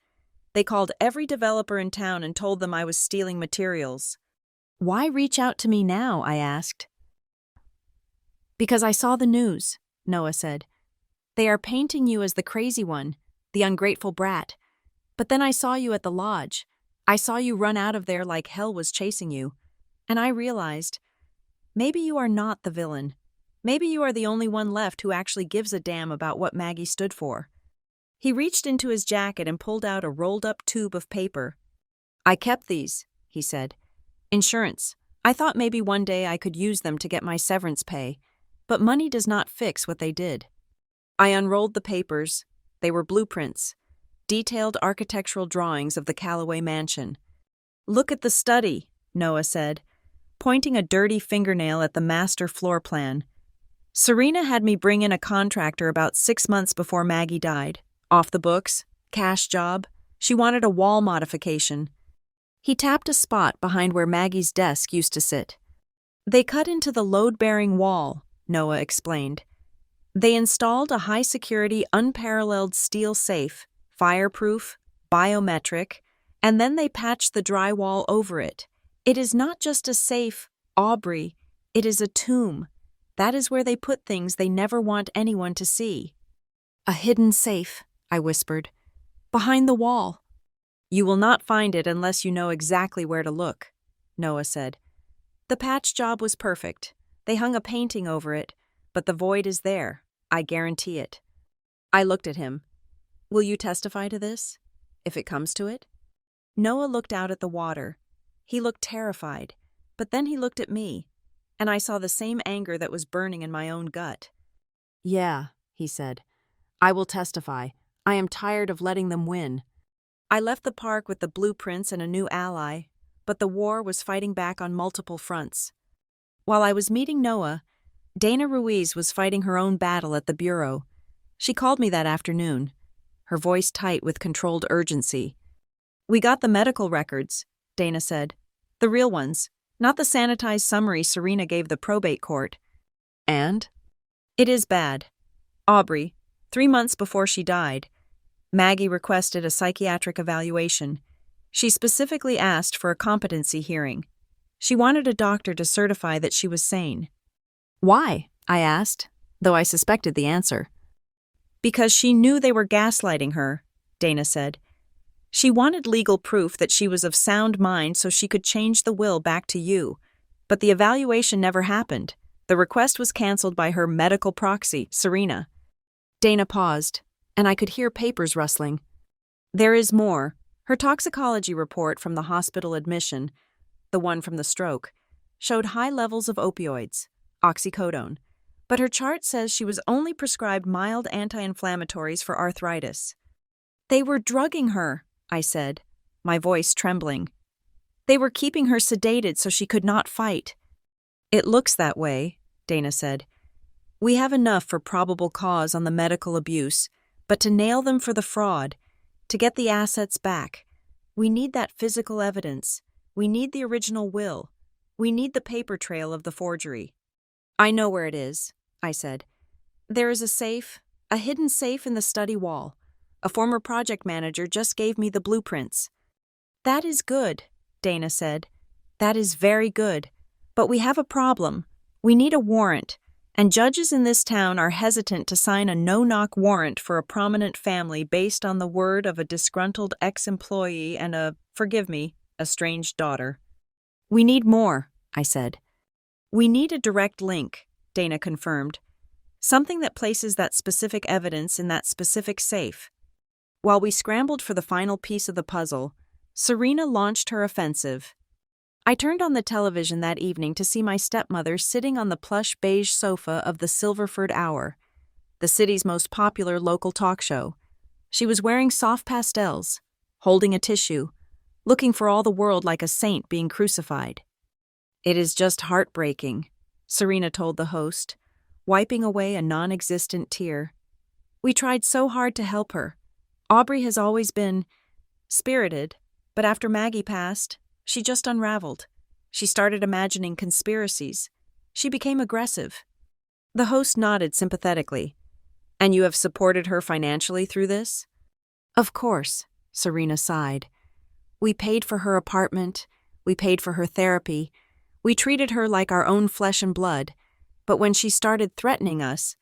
They called every developer in town and told them I was stealing materials. Why reach out to me now? I asked. Because I saw the news, Noah said. They are painting you as the crazy one, the ungrateful brat. But then I saw you at the lodge. I saw you run out of there like hell was chasing you. And I realized, maybe you are not the villain. Maybe you are the only one left who actually gives a damn about what Maggie stood for. He reached into his jacket and pulled out a rolled-up tube of paper. "I kept these," he said. "Insurance. I thought maybe one day I could use them to get my severance pay, but money does not fix what they did." I unrolled the papers. They were blueprints, detailed architectural drawings of the Calloway mansion. "Look at the study," Noah said, pointing a dirty fingernail at the master floor plan. "Serena had me bring in a contractor about 6 months before Maggie died. Off the books, cash job. She wanted a wall modification." He tapped a spot behind where Maggie's desk used to sit. "They cut into the load-bearing wall," Noah explained. "They installed a high-security, unparalleled steel safe, fireproof, biometric, and then they patched the drywall over it. It is not just a safe, Aubrey, it is a tomb. That is where they put things they never want anyone to see." "A hidden safe," I whispered. "Behind the wall." "You will not find it unless you know exactly where to look," Noah said. "The patch job was perfect. They hung a painting over it, but the void is there. I guarantee it." I looked at him. "Will you testify to this, if it comes to it?" Noah looked out at the water. He looked terrified, but then he looked at me, and I saw the same anger that was burning in my own gut. "Yeah," he said. "I will testify. I am tired of letting them win." I left the park with the blueprints and a new ally, but the war was fighting back on multiple fronts. While I was meeting Noah, Dana Ruiz was fighting her own battle at the bureau. She called me that afternoon, her voice tight with controlled urgency. "We got the medical records," Dana said. "The real ones, not the sanitized summary Serena gave the probate court." "And?" "It is bad. Aubrey, 3 months before she died, Maggie requested a psychiatric evaluation. She specifically asked for a competency hearing. She wanted a doctor to certify that she was sane." "Why?" I asked, though I suspected the answer. "Because she knew they were gaslighting her," Dana said. "She wanted legal proof that she was of sound mind so she could change the will back to you. But the evaluation never happened. The request was canceled by her medical proxy, Serena." Dana paused, and I could hear papers rustling. "There is more. Her toxicology report from the hospital admission, the one from the stroke, showed high levels of opioids, oxycodone. But her chart says she was only prescribed mild anti-inflammatories for arthritis." "They were drugging her," I said, my voice trembling. "They were keeping her sedated so she could not fight." "It looks that way," Dana said. "We have enough for probable cause on the medical abuse, but to nail them for the fraud, to get the assets back, we need that physical evidence. We need the original will. We need the paper trail of the forgery." "I know where it is," I said. "There is a safe, a hidden safe in the study wall. A former project manager just gave me the blueprints." "That is good," Dana said. "That is very good. But we have a problem. We need a warrant, and judges in this town are hesitant to sign a no-knock warrant for a prominent family based on the word of a disgruntled ex-employee and forgive me, estranged daughter." "We need more," I said. "We need a direct link," Dana confirmed. "Something that places that specific evidence in that specific safe." While we scrambled for the final piece of the puzzle, Serena launched her offensive. I turned on the television that evening to see my stepmother sitting on the plush beige sofa of the Silverford Hour, the city's most popular local talk show. She was wearing soft pastels, holding a tissue, looking for all the world like a saint being crucified. "It is just heartbreaking," Serena told the host, wiping away a non-existent tear. "We tried so hard to help her. Aubrey has always been spirited, but after Maggie passed, she just unraveled. She started imagining conspiracies. She became aggressive." The host nodded sympathetically. "And you have supported her financially through this?" "Of course," Serena sighed. "We paid for her apartment. We paid for her therapy. We treated her like our own flesh and blood. But when she started threatening us,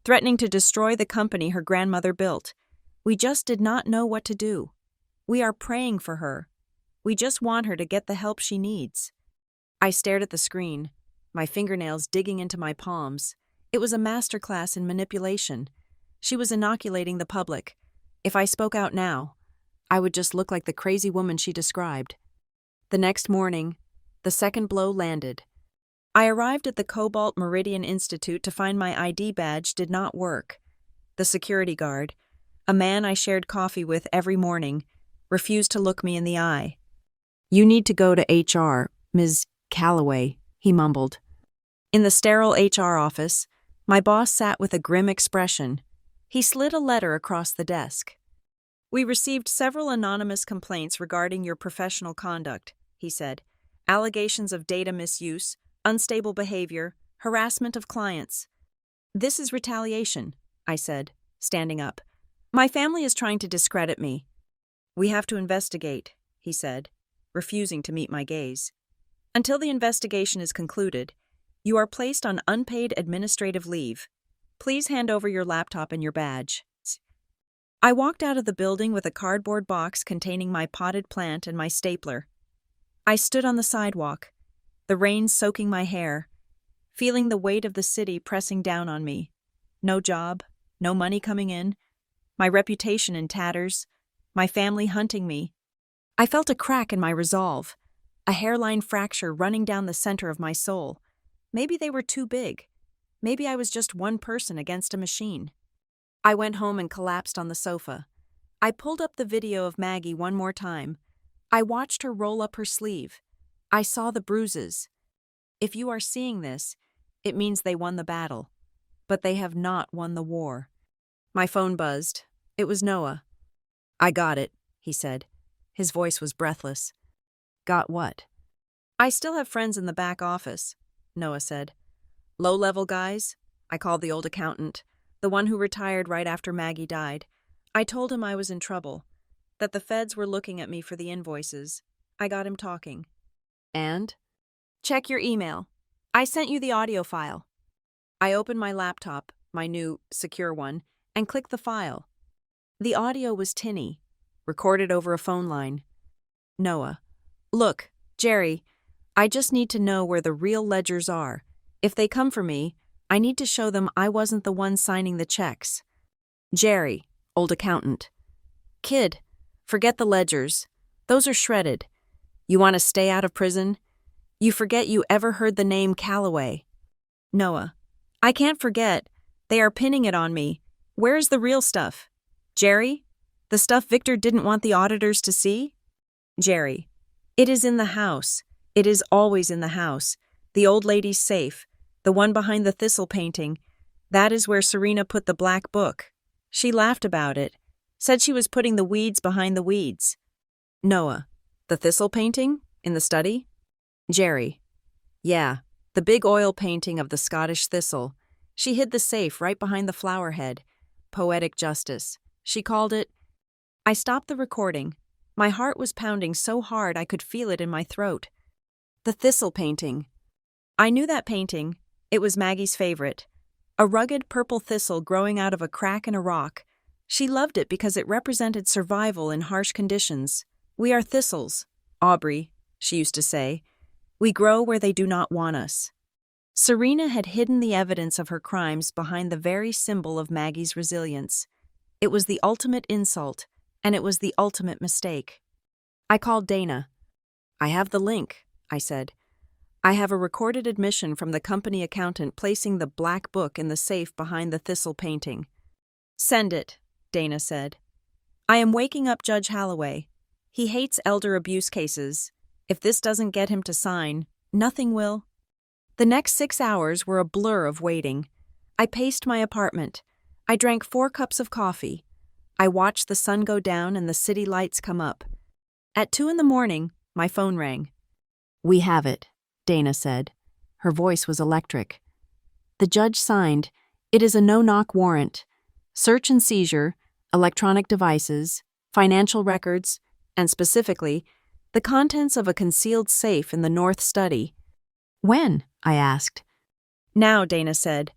threatening to destroy the company her grandmother built, we just did not know what to do. We are praying for her. We just want her to get the help she needs." I stared at the screen, my fingernails digging into my palms. It was a masterclass in manipulation. She was inoculating the public, If I spoke out now, I would just look like the crazy woman she described. The next morning, the second blow landed. I arrived at the Cobalt Meridian Institute to find my ID badge did not work. The security guard, a man I shared coffee with every morning, refused to look me in the eye. "You need to go to HR, Ms. Calloway," he mumbled. In the sterile HR office, my boss sat with a grim expression. He slid a letter across the desk. "We received several anonymous complaints regarding your professional conduct," he said. "Allegations of data misuse, unstable behavior, harassment of clients." "This is retaliation," I said, standing up. "My family is trying to discredit me." "We have to investigate," he said, refusing to meet my gaze. "Until the investigation is concluded, you are placed on unpaid administrative leave. Please hand over your laptop and your badge." I walked out of the building with a cardboard box containing my potted plant and my stapler. I stood on the sidewalk, the rain soaking my hair, feeling the weight of the city pressing down on me. No job, no money coming in, my reputation in tatters, my family hunting me. I felt a crack in my resolve, a hairline fracture running down the center of my soul. Maybe they were too big. Maybe I was just one person against a machine. I went home and collapsed on the sofa. I pulled up the video of Maggie one more time. I watched her roll up her sleeve. I saw the bruises. If you are seeing this, it means they won the battle. But they have not won the war. My phone buzzed. It was Noah. "I got it," he said. His voice was breathless. "Got what?" "I still have friends in the back office," Noah said. "Low-level guys?" I called the old accountant, the one who retired right after Maggie died. I told him I was in trouble, that the feds were looking at me for the invoices. I got him talking. "And?" "Check your email. I sent you the audio file." I opened my laptop, my new, secure one, and clicked the file. The audio was tinny, recorded over a phone line. Noah: "Look, Jerry, I just need to know where the real ledgers are. If they come for me, I need to show them I wasn't the one signing the checks." Jerry, old accountant: "Kid, forget the ledgers. Those are shredded. You want to stay out of prison? You forget you ever heard the name Calloway." Noah: "I can't forget. They are pinning it on me. Where's the real stuff? Jerry? The stuff Victor didn't want the auditors to see?" Jerry: "It is in the house. It is always in the house. The old lady's safe, the one behind the thistle painting. That is where Serena put the black book. She laughed about it, said she was putting the weeds behind the weeds." Noah: "The thistle painting? In the study?" Jerry: "Yeah, the big oil painting of the Scottish thistle. She hid the safe right behind the flower head. Poetic justice. She called it—" I stopped the recording. My heart was pounding so hard I could feel it in my throat. The thistle painting. I knew that painting. It was Maggie's favorite. A rugged purple thistle growing out of a crack in a rock. She loved it because it represented survival in harsh conditions. "We are thistles, Aubrey," she used to say. "We grow where they do not want us." Serena had hidden the evidence of her crimes behind the very symbol of Maggie's resilience. It was the ultimate insult, and it was the ultimate mistake. I called Dana. "I have the link," I said. "I have a recorded admission from the company accountant placing the black book in the safe behind the thistle painting." "Send it," Dana said. "I am waking up Judge Holloway. He hates elder abuse cases. If this doesn't get him to sign, nothing will." The next 6 hours were a blur of waiting. I paced my apartment. I drank 4 cups of coffee. I watched the sun go down and the city lights come up. At 2 a.m, my phone rang. "We have it," Dana said. Her voice was electric. "The judge signed. It is a no-knock warrant. Search and seizure, electronic devices, financial records, and specifically, the contents of a concealed safe in the North Study." "When?" I asked. "Now," Dana said.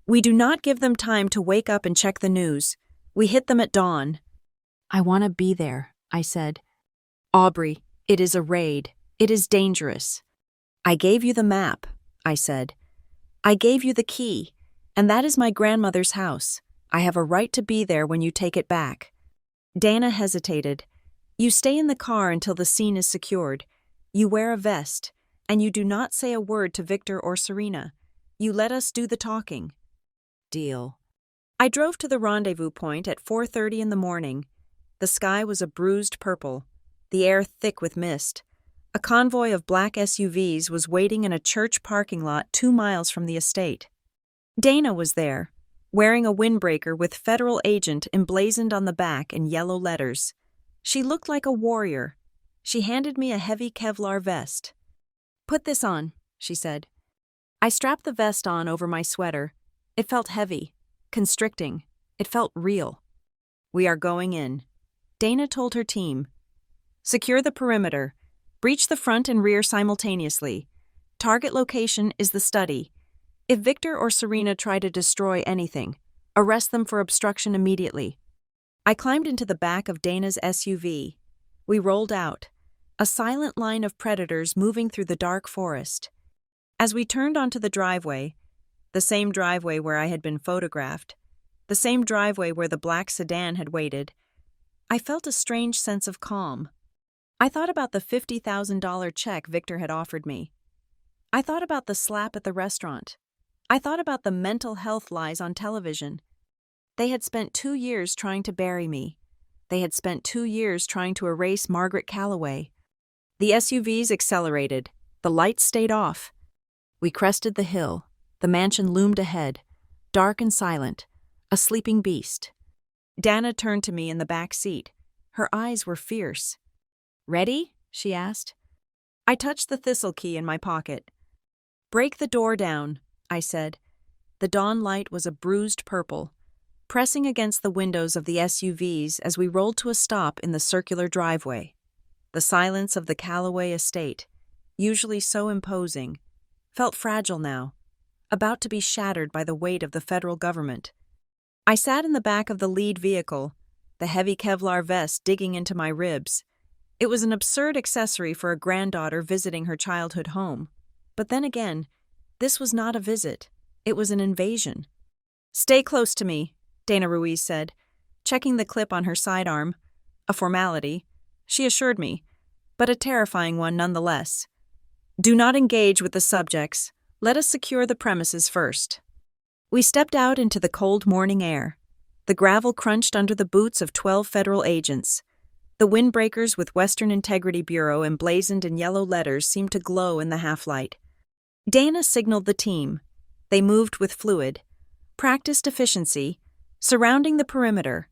"We do not give them time to wake up and check the news. We hit them at dawn." "I want to be there," I said. "Aubrey, it is a raid. It is dangerous." "I gave you the map," I said. "I gave you the key, and that is my grandmother's house. I have a right to be there when you take it back." Dana hesitated. You stay in the car until the scene is secured. You wear a vest, and you do not say a word to Victor or Serena. You let us do the talking. Deal. I drove to the rendezvous point at 4:30 in the morning. The sky was a bruised purple, the air thick with mist. A convoy of black SUVs was waiting in a church parking lot 2 miles from the estate. Dana was there, wearing a windbreaker with federal agent emblazoned on the back in yellow letters. She looked like a warrior. She handed me a heavy Kevlar vest. Put this on, she said. I strapped the vest on over my sweater. It felt heavy, constricting. It felt real. We are going in. Dana told her team. Secure the perimeter. Breach the front and rear simultaneously. Target location is the study. If Victor or Serena try to destroy anything, arrest them for obstruction immediately. I climbed into the back of Dana's SUV. We rolled out, a silent line of predators moving through the dark forest. As we turned onto the driveway, the same driveway where I had been photographed, the same driveway where the black sedan had waited, I felt a strange sense of calm. I thought about the $50,000 check Victor had offered me. I thought about the slap at the restaurant. I thought about the mental health lies on television. They had spent 2 years trying to bury me. They had spent 2 years trying to erase Margaret Calloway. The SUVs accelerated. The lights stayed off. We crested the hill. The mansion loomed ahead, dark and silent, a sleeping beast. Dana turned to me in the back seat. Her eyes were fierce. Ready? She asked. I touched the thistle key in my pocket. Break the door down, I said. The dawn light was a bruised purple, pressing against the windows of the SUVs as we rolled to a stop in the circular driveway. The silence of the Calloway estate, usually so imposing, felt fragile now, about to be shattered by the weight of the federal government. I sat in the back of the lead vehicle, the heavy Kevlar vest digging into my ribs. It was an absurd accessory for a granddaughter visiting her childhood home. But then again, this was not a visit. It was an invasion. Stay close to me, Dana Ruiz said, checking the clip on her sidearm. A formality, she assured me, but a terrifying one nonetheless. Do not engage with the subjects. Let us secure the premises first. We stepped out into the cold morning air. The gravel crunched under the boots of 12 federal agents. The windbreakers with Western Integrity Bureau emblazoned in yellow letters seemed to glow in the half-light. Dana signaled the team. They moved with fluid, practiced efficiency, surrounding the perimeter.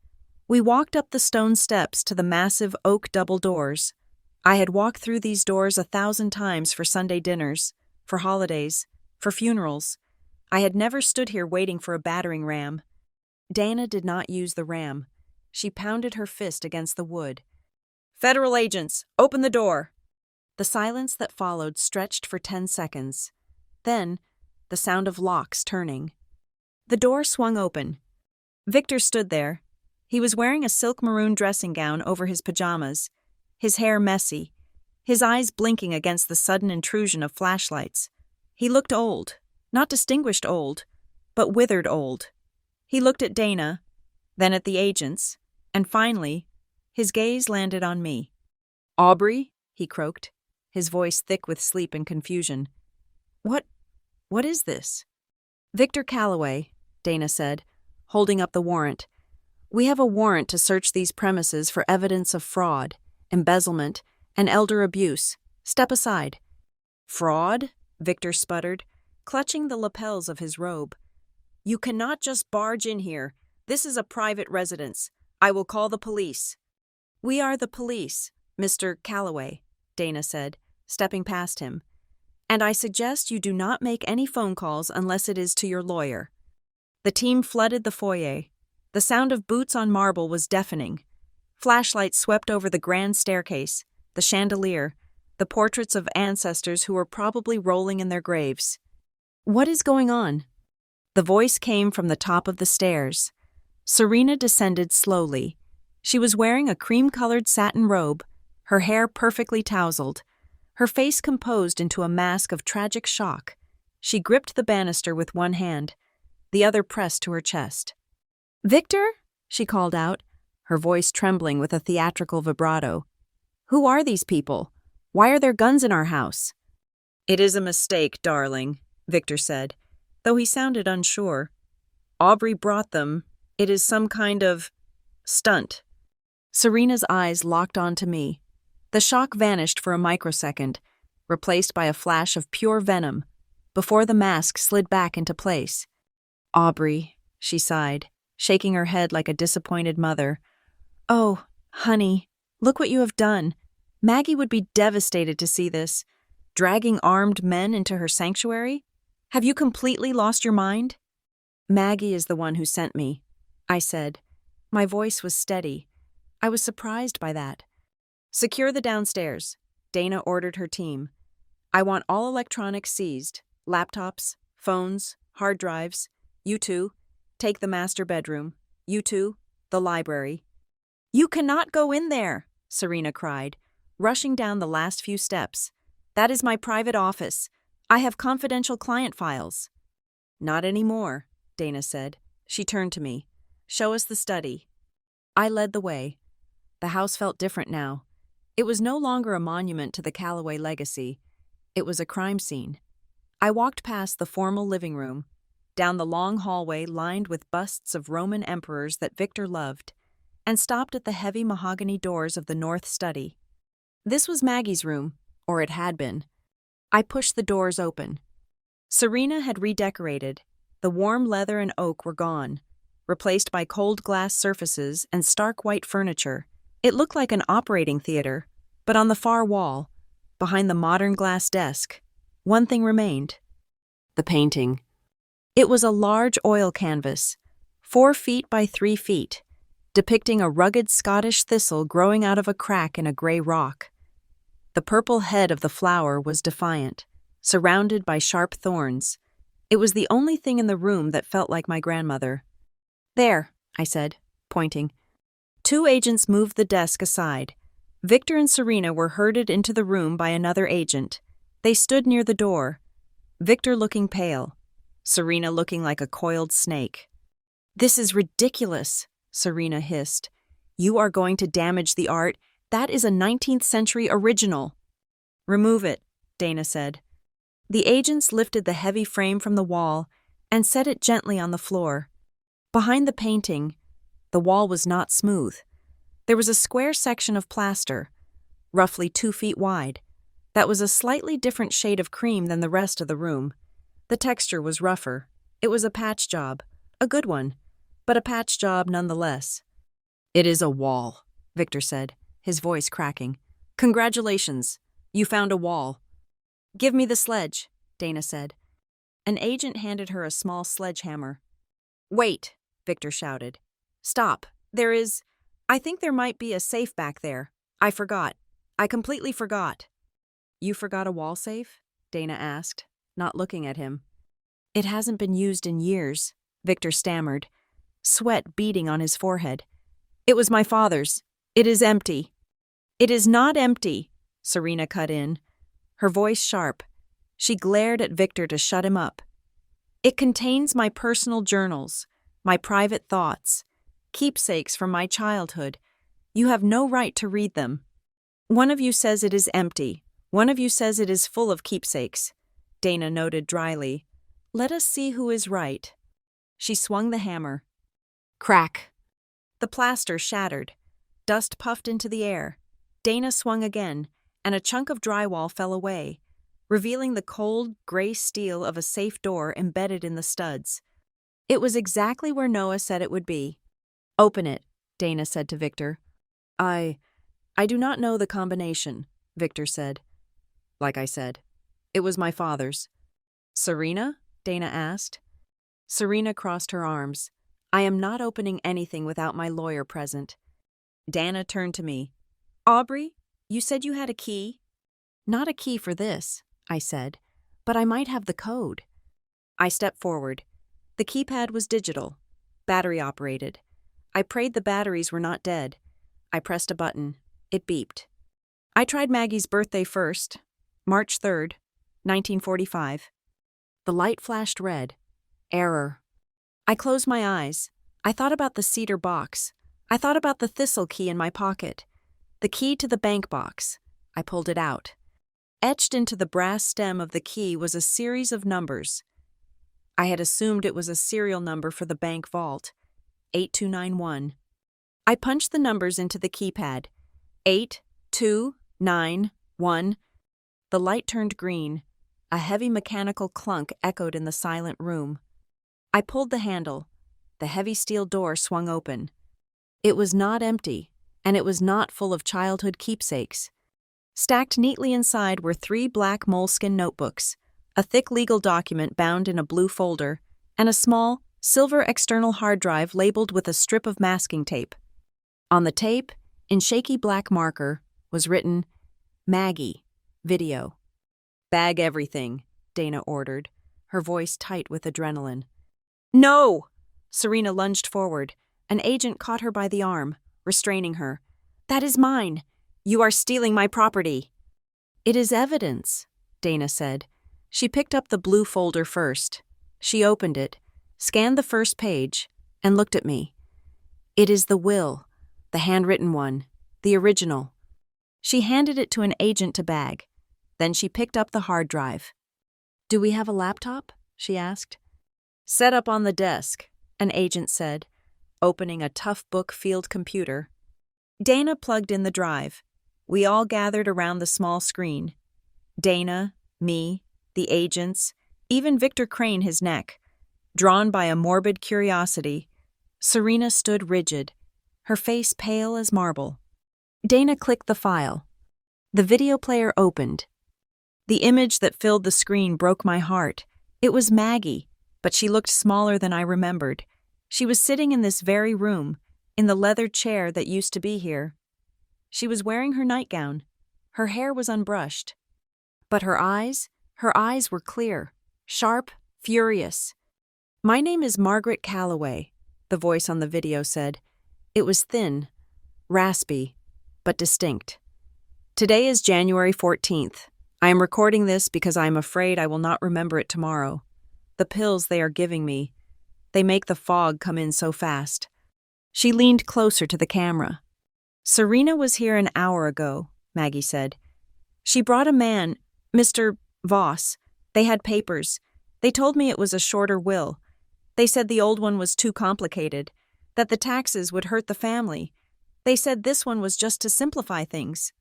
We walked up the stone steps to the massive oak double doors. I had walked through these doors 1,000 times for Sunday dinners, for holidays, for funerals. I had never stood here waiting for a battering ram. Dana did not use the ram. She pounded her fist against the wood. Federal agents, open the door! The silence that followed stretched for 10 seconds. Then, the sound of locks turning. The door swung open. Victor stood there. He was wearing a silk maroon dressing gown over his pajamas, his hair messy, his eyes blinking against the sudden intrusion of flashlights. He looked old, not distinguished old, but withered old. He looked at Dana, then at the agents, and finally, his gaze landed on me. Aubrey, he croaked, his voice thick with sleep and confusion. What is this? Victor Calloway, Dana said, holding up the warrant. We have a warrant to search these premises for evidence of fraud, embezzlement, and elder abuse. Step aside. Fraud? Victor sputtered, clutching the lapels of his robe. You cannot just barge in here. This is a private residence. I will call the police. We are the police, Mr. Calloway, Dana said, stepping past him. And I suggest you do not make any phone calls unless it is to your lawyer. The team flooded the foyer. The sound of boots on marble was deafening. Flashlights swept over the grand staircase, the chandelier, the portraits of ancestors who were probably rolling in their graves. What is going on? The voice came from the top of the stairs. Serena descended slowly. She was wearing a cream-colored satin robe, her hair perfectly tousled, her face composed into a mask of tragic shock. She gripped the banister with one hand, the other pressed to her chest. Victor? She called out, her voice trembling with a theatrical vibrato. "Who are these people? Why are there guns in our house?" "It is a mistake, darling," Victor said, though he sounded unsure. "Aubrey brought them. It is some kind of stunt." Serena's eyes locked onto me. The shock vanished for a microsecond, replaced by a flash of pure venom, before the mask slid back into place. "Aubrey," she sighed, shaking her head like a disappointed mother. "Oh, honey, look what you have done. Maggie would be devastated to see this. Dragging armed men into her sanctuary? Have you completely lost your mind?" "Maggie is the one who sent me," I said. My voice was steady. I was surprised by that. "Secure the downstairs," Dana ordered her team. "I want all electronics seized. Laptops, phones, hard drives. You two, take the master bedroom. You two, the library." "You cannot go in there," Serena cried, rushing down the last few steps. "That is my private office. I have confidential client files." "Not anymore," Dana said. She turned to me. "Show us the study." I led the way. The house felt different now. It was no longer a monument to the Calloway legacy. It was a crime scene. I walked past the formal living room, down the long hallway lined with busts of Roman emperors that Victor loved, and stopped at the heavy mahogany doors of the north study. This was Maggie's room, or it had been. I pushed the doors open. Serena had redecorated. The warm leather and oak were gone, replaced by cold glass surfaces and stark white furniture. It looked like an operating theater, but on the far wall, behind the modern glass desk, one thing remained: the painting. It was a large oil canvas, 4 feet by 3 feet, depicting a rugged Scottish thistle growing out of a crack in a gray rock. The purple head of the flower was defiant, surrounded by sharp thorns. It was the only thing in the room that felt like my grandmother. "There," I said, pointing. 2 agents moved the desk aside. Victor and Serena were herded into the room by another agent. They stood near the door, Victor looking pale, Serena looking like a coiled snake. "This is ridiculous," Serena hissed. "You are going to damage the art. That is a 19th century original." "Remove it," Dana said. The agents lifted the heavy frame from the wall and set it gently on the floor. Behind the painting, the wall was not smooth. There was a square section of plaster, roughly 2 feet wide, that was a slightly different shade of cream than the rest of the room. The texture was rougher. It was a patch job, a good one, but a patch job nonetheless. "It is a wall," Victor said, his voice cracking. "Congratulations, you found a wall." "Give me the sledge," Dana said. An agent handed her a small sledgehammer. "Wait," Victor shouted. "Stop. I think there might be a safe back there. I forgot. I completely forgot." "You forgot a wall safe?" Dana asked, not looking at him. "It hasn't been used in years," Victor stammered, sweat beading on his forehead. "It was my father's. It is empty." "It is not empty," Serena cut in, her voice sharp. She glared at Victor to shut him up. "It contains my personal journals, my private thoughts, keepsakes from my childhood. You have no right to read them. One of you says it is empty. One of you says it is full of keepsakes," Dana noted dryly. "Let us see who is right." She swung the hammer. Crack. The plaster shattered. Dust puffed into the air. Dana swung again, and a chunk of drywall fell away, revealing the cold, gray steel of a safe door embedded in the studs. It was exactly where Noah said it would be. "Open it," Dana said to Victor. I do not know the combination," Victor said. "Like I said, it was my father's." "Serena?" Dana asked. Serena crossed her arms. "I am not opening anything without my lawyer present." Dana turned to me. "Aubrey, you said you had a key?" "Not a key for this," I said, "but I might have the code." I stepped forward. The keypad was digital, battery-operated. I prayed the batteries were not dead. I pressed a button. It beeped. I tried Maggie's birthday first, March 3rd, 1945. The light flashed red. Error. I closed my eyes. I thought about the cedar box. I thought about the thistle key in my pocket, the key to the bank box. I pulled it out. Etched into the brass stem of the key was a series of numbers. I had assumed it was a serial number for the bank vault, 8291. I punched the numbers into the keypad. 8291. The light turned green. A heavy mechanical clunk echoed in the silent room. I pulled the handle. The heavy steel door swung open. It was not empty, and it was not full of childhood keepsakes. Stacked neatly inside were 3 black moleskin notebooks, a thick legal document bound in a blue folder, and a small, silver external hard drive labeled with a strip of masking tape. On the tape, in shaky black marker, was written, "Maggie, video." "Bag everything," Dana ordered, her voice tight with adrenaline. "No!" Serena lunged forward. An agent caught her by the arm, restraining her. "That is mine. You are stealing my property." "It is evidence," Dana said. She picked up the blue folder first. She opened it, scanned the first page, and looked at me. "It is the will, the handwritten one, the original." She handed it to an agent to bag. Then she picked up the hard drive. "Do we have a laptop?" she asked. "Set up on the desk," an agent said, opening a tough book field computer. Dana plugged in the drive. We all gathered around the small screen. Dana, me, the agents, even Victor craned his neck. Drawn by a morbid curiosity, Serena stood rigid, her face pale as marble. Dana clicked the file. The video player opened. The image that filled the screen broke my heart. It was Maggie, but she looked smaller than I remembered. She was sitting in this very room, in the leather chair that used to be here. She was wearing her nightgown. Her hair was unbrushed. But her eyes were clear, sharp, furious. "My name is Margaret Calloway," the voice on the video said. It was thin, raspy, but distinct. "Today is January 14th. I am recording this because I am afraid I will not remember it tomorrow. The pills they are giving me, they make the fog come in so fast." She leaned closer to the camera. "Serena was here an hour ago," Maggie said. "She brought a man, Mr. Voss. They had papers. They told me it was a shorter will. They said the old one was too complicated, that the taxes would hurt the family. They said this one was just to simplify things."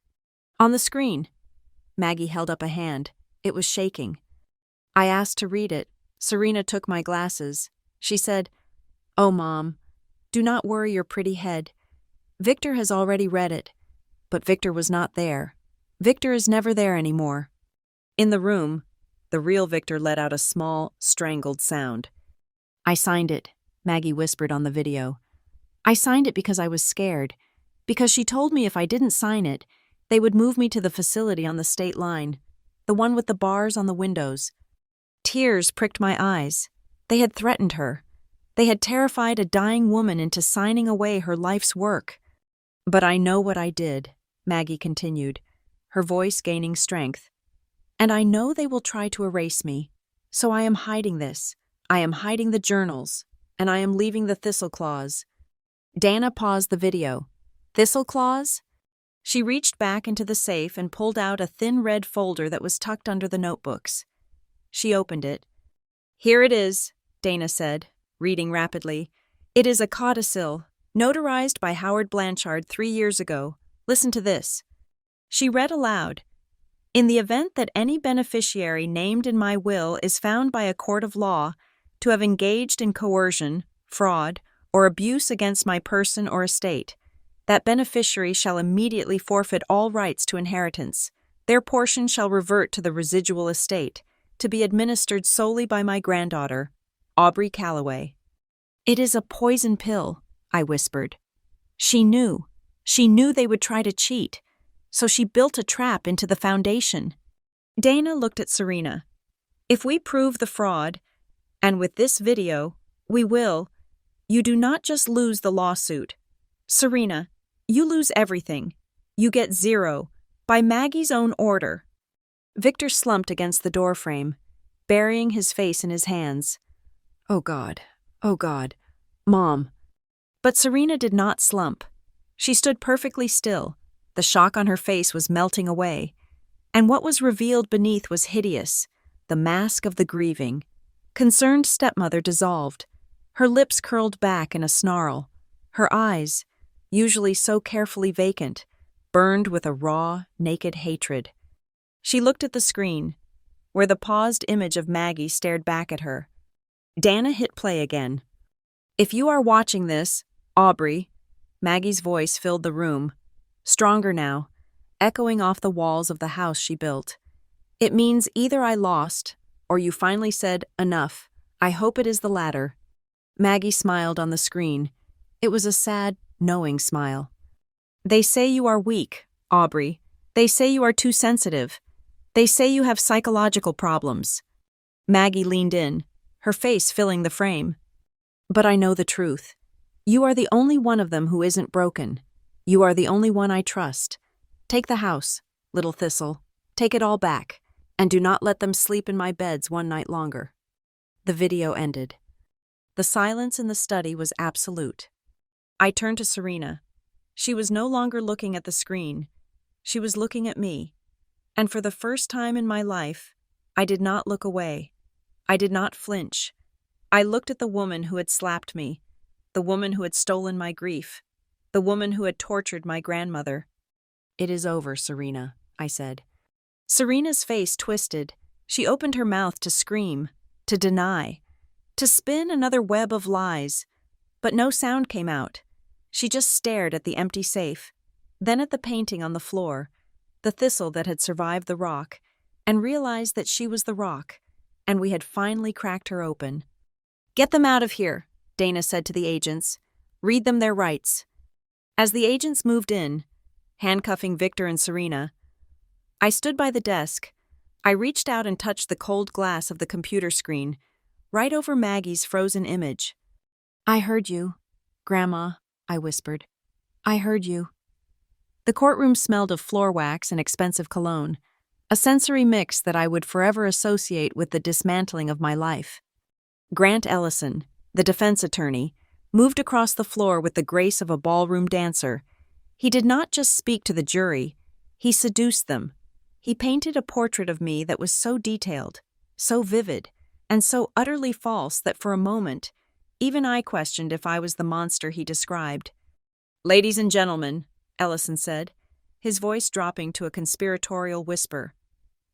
On the screen, Maggie held up a hand. It was shaking. I asked to read it. Serena took my glasses. She said, "Oh, Mom, do not worry your pretty head. Victor has already read it." But Victor was not there. Victor is never there anymore. In the room, the real Victor let out a small, strangled sound. "I signed it," Maggie whispered on the video. "I signed it because I was scared. Because she told me if I didn't sign it, they would move me to the facility on the state line, the one with the bars on the windows." Tears pricked my eyes. They had threatened her. They had terrified a dying woman into signing away her life's work. "But I know what I did," Maggie continued, her voice gaining strength. "And I know they will try to erase me. So I am hiding this. I am hiding the journals, and I am leaving the thistle claws." Dana paused the video. "Thistle claws?" She reached back into the safe and pulled out a thin red folder that was tucked under the notebooks. She opened it. "Here it is," Dana said, reading rapidly. "It is a codicil, notarized by Howard Blanchard 3 years ago. Listen to this." She read aloud. "In the event that any beneficiary named in my will is found by a court of law to have engaged in coercion, fraud, or abuse against my person or estate, that beneficiary shall immediately forfeit all rights to inheritance. Their portion shall revert to the residual estate, to be administered solely by my granddaughter, Aubrey Calloway." "It is a poison pill," I whispered. She knew. She knew they would try to cheat, so she built a trap into the foundation. Dana looked at Serena. "If we prove the fraud, and with this video, we will, you do not just lose the lawsuit. Serena, you lose everything. You get 0, by Maggie's own order." Victor slumped against the doorframe, burying his face in his hands. Oh God, Mom." But Serena did not slump. She stood perfectly still. The shock on her face was melting away. And what was revealed beneath was hideous, the mask of the grieving. Concerned stepmother dissolved. Her lips curled back in a snarl. Her eyes, usually so carefully vacant, burned with a raw, naked hatred. She looked at the screen, where the paused image of Maggie stared back at her. Dana hit play again. "If you are watching this, Aubrey," Maggie's voice filled the room, stronger now, echoing off the walls of the house she built. "It means either I lost, or you finally said, 'Enough.' I hope it is the latter." Maggie smiled on the screen. It was a sad, knowing smile. "They say you are weak, Aubrey. They say you are too sensitive. They say you have psychological problems." Maggie leaned in, her face filling the frame. "But I know the truth. You are the only one of them who isn't broken. You are the only one I trust. Take the house, little thistle. Take it all back, and do not let them sleep in my beds one night longer." The video ended. The silence in the study was absolute. I turned to Serena. She was no longer looking at the screen. She was looking at me. And for the first time in my life, I did not look away. I did not flinch. I looked at the woman who had slapped me, the woman who had stolen my grief, the woman who had tortured my grandmother. "It is over, Serena," I said. Serena's face twisted. She opened her mouth to scream, to deny, to spin another web of lies. But no sound came out. She just stared at the empty safe, then at the painting on the floor, the thistle that had survived the rock, and realized that she was the rock, and we had finally cracked her open. "Get them out of here," Dana said to the agents. "Read them their rights." As the agents moved in, handcuffing Victor and Serena, I stood by the desk. I reached out and touched the cold glass of the computer screen, right over Maggie's frozen image. "I heard you, Grandma," I whispered. "I heard you." The courtroom smelled of floor wax and expensive cologne, a sensory mix that I would forever associate with the dismantling of my life. Grant Ellison, the defense attorney, moved across the floor with the grace of a ballroom dancer. He did not just speak to the jury, he seduced them. He painted a portrait of me that was so detailed, so vivid, and so utterly false that for a moment, even I questioned if I was the monster he described. "Ladies and gentlemen," Ellison said, his voice dropping to a conspiratorial whisper,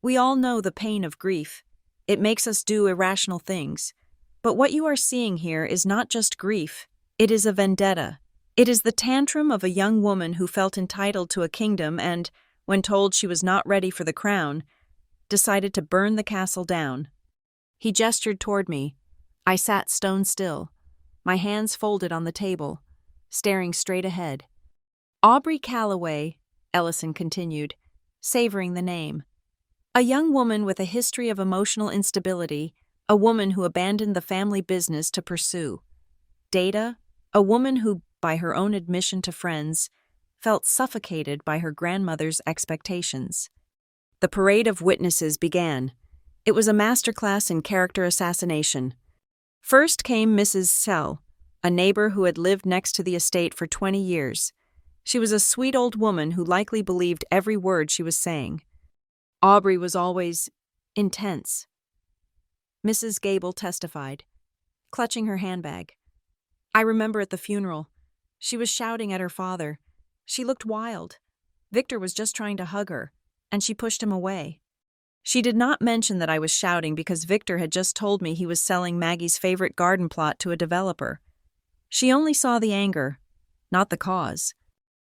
"we all know the pain of grief. It makes us do irrational things. But what you are seeing here is not just grief, it is a vendetta. It is the tantrum of a young woman who felt entitled to a kingdom and, when told she was not ready for the crown, decided to burn the castle down." He gestured toward me. I sat stone still, my hands folded on the table, staring straight ahead. "Aubrey Calloway," Ellison continued, savoring the name. "A young woman with a history of emotional instability, a woman who abandoned the family business to pursue. Data, a woman who, by her own admission to friends, felt suffocated by her grandmother's expectations." The parade of witnesses began. It was a masterclass in character assassination. First came Mrs. Sell, a neighbor who had lived next to the estate for 20 years. She was a sweet old woman who likely believed every word she was saying. Aubrey was always intense. Mrs. Gable testified, clutching her handbag. "I remember at the funeral. She was shouting at her father. She looked wild. Victor was just trying to hug her, and she pushed him away. She did not mention that I was shouting because Victor had just told me he was selling Maggie's favorite garden plot to a developer. She only saw the anger, not the cause."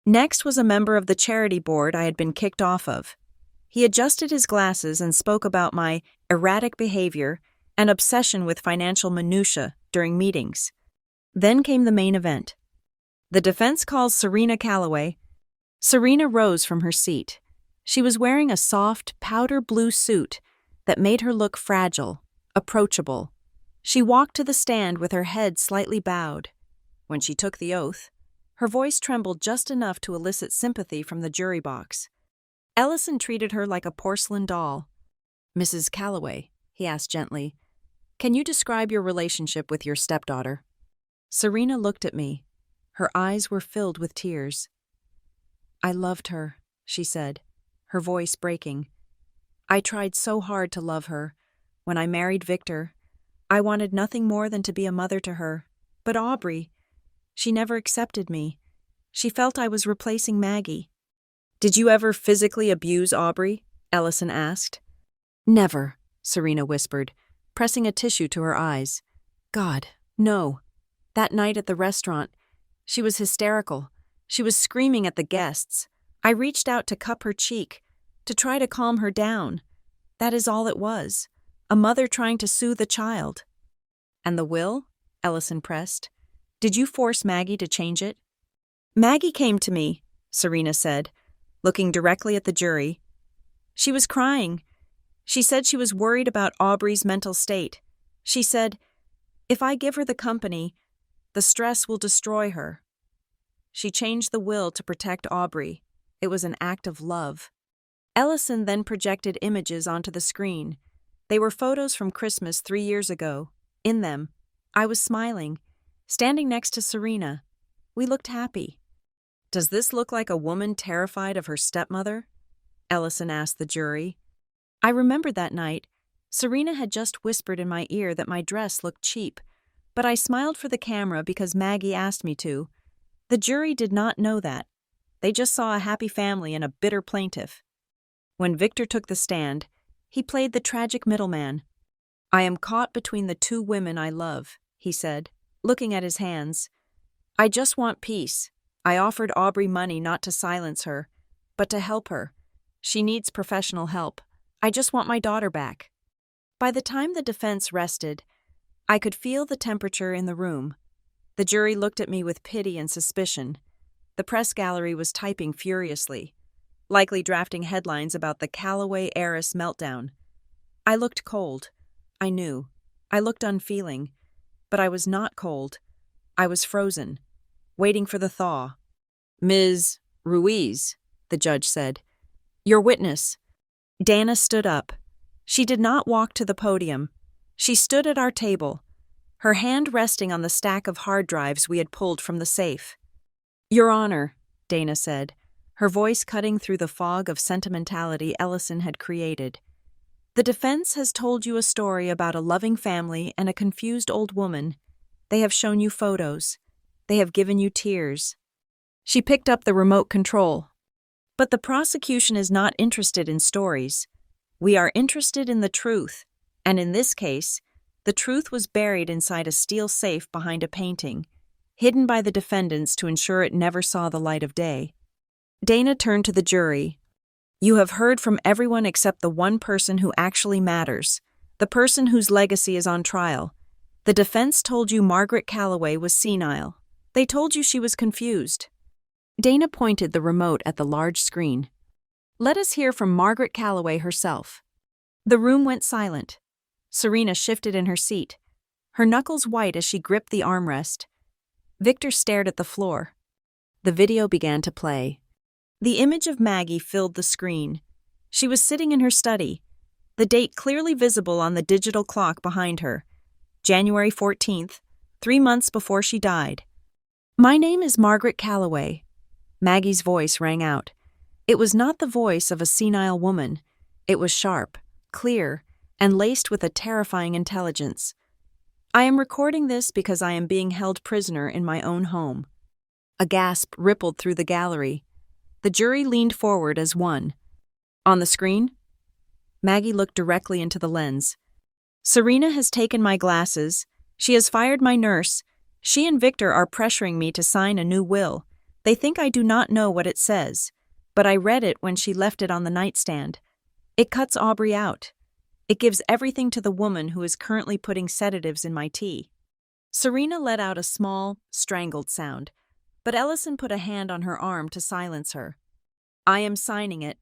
Next was a member of the charity board I had been kicked off of. He adjusted his glasses and spoke about my erratic behavior and obsession with financial minutiae during meetings. Then came the main event. The defense calls Serena Calloway. Serena rose from her seat. She was wearing a soft, powder blue suit that made her look fragile, approachable. She walked to the stand with her head slightly bowed. When she took the oath, her voice trembled just enough to elicit sympathy from the jury box. Ellison treated her like a porcelain doll. "Mrs. Calloway," he asked gently, "can you describe your relationship with your stepdaughter?" Serena looked at me. Her eyes were filled with tears. "I loved her," she said, her voice breaking. "I tried so hard to love her. When I married Victor, I wanted nothing more than to be a mother to her. But Aubrey, she never accepted me. She felt I was replacing Maggie." "Did you ever physically abuse Aubrey?" Ellison asked. "Never," Serena whispered, pressing a tissue to her eyes. "God, no. That night at the restaurant, she was hysterical. She was screaming at the guests. I reached out to cup her cheek, to try to calm her down. That is all it was. A mother trying to soothe a child." "And the will?" Ellison pressed. "Did you force Maggie to change it?" "Maggie came to me," Serena said, looking directly at the jury. "She was crying. She said she was worried about Aubrey's mental state. She said, if I give her the company, the stress will destroy her. She changed the will to protect Aubrey. It was an act of love." Ellison then projected images onto the screen. They were photos from Christmas 3 years ago. In them, I was smiling, standing next to Serena. We looked happy. "Does this look like a woman terrified of her stepmother?" Ellison asked the jury. I remembered that night. Serena had just whispered in my ear that my dress looked cheap, but I smiled for the camera because Maggie asked me to. The jury did not know that. They just saw a happy family and a bitter plaintiff. When Victor took the stand, he played the tragic middleman. "I am caught between the 2 women I love," he said, looking at his hands. "I just want peace. I offered Aubrey money not to silence her, but to help her. She needs professional help. I just want my daughter back." By the time the defense rested, I could feel the temperature in the room. The jury looked at me with pity and suspicion. The press gallery was typing furiously, likely drafting headlines about the Calloway heiress meltdown. I looked cold. I knew. I looked unfeeling. But I was not cold. I was frozen, waiting for the thaw. "Ms. Ruiz," the judge said, "your witness." Dana stood up. She did not walk to the podium. She stood at our table, her hand resting on the stack of hard drives we had pulled from the safe. "Your Honor," Dana said, her voice cutting through the fog of sentimentality Ellison had created. "The defense has told you a story about a loving family and a confused old woman. They have shown you photos. They have given you tears." She picked up the remote control. "But the prosecution is not interested in stories. We are interested in the truth, and in this case, the truth was buried inside a steel safe behind a painting, hidden by the defendants to ensure it never saw the light of day." Dana turned to the jury. "You have heard from everyone except the one person who actually matters, the person whose legacy is on trial. The defense told you Margaret Calloway was senile. They told you she was confused." Dana pointed the remote at the large screen. "Let us hear from Margaret Calloway herself." The room went silent. Serena shifted in her seat, her knuckles white as she gripped the armrest. Victor stared at the floor. The video began to play. The image of Maggie filled the screen. She was sitting in her study, the date clearly visible on the digital clock behind her. January 14th, 3 months before she died. "My name is Margaret Calloway." Maggie's voice rang out. It was not the voice of a senile woman. It was sharp, clear, and laced with a terrifying intelligence. "I am recording this because I am being held prisoner in my own home." A gasp rippled through the gallery. The jury leaned forward as one. "On the screen?" Maggie looked directly into the lens. "Serena has taken my glasses. She has fired my nurse. She and Victor are pressuring me to sign a new will. They think I do not know what it says, but I read it when she left it on the nightstand. It cuts Aubrey out. It gives everything to the woman who is currently putting sedatives in my tea." Serena let out a small, strangled sound, but Ellison put a hand on her arm to silence her. "I am signing it,"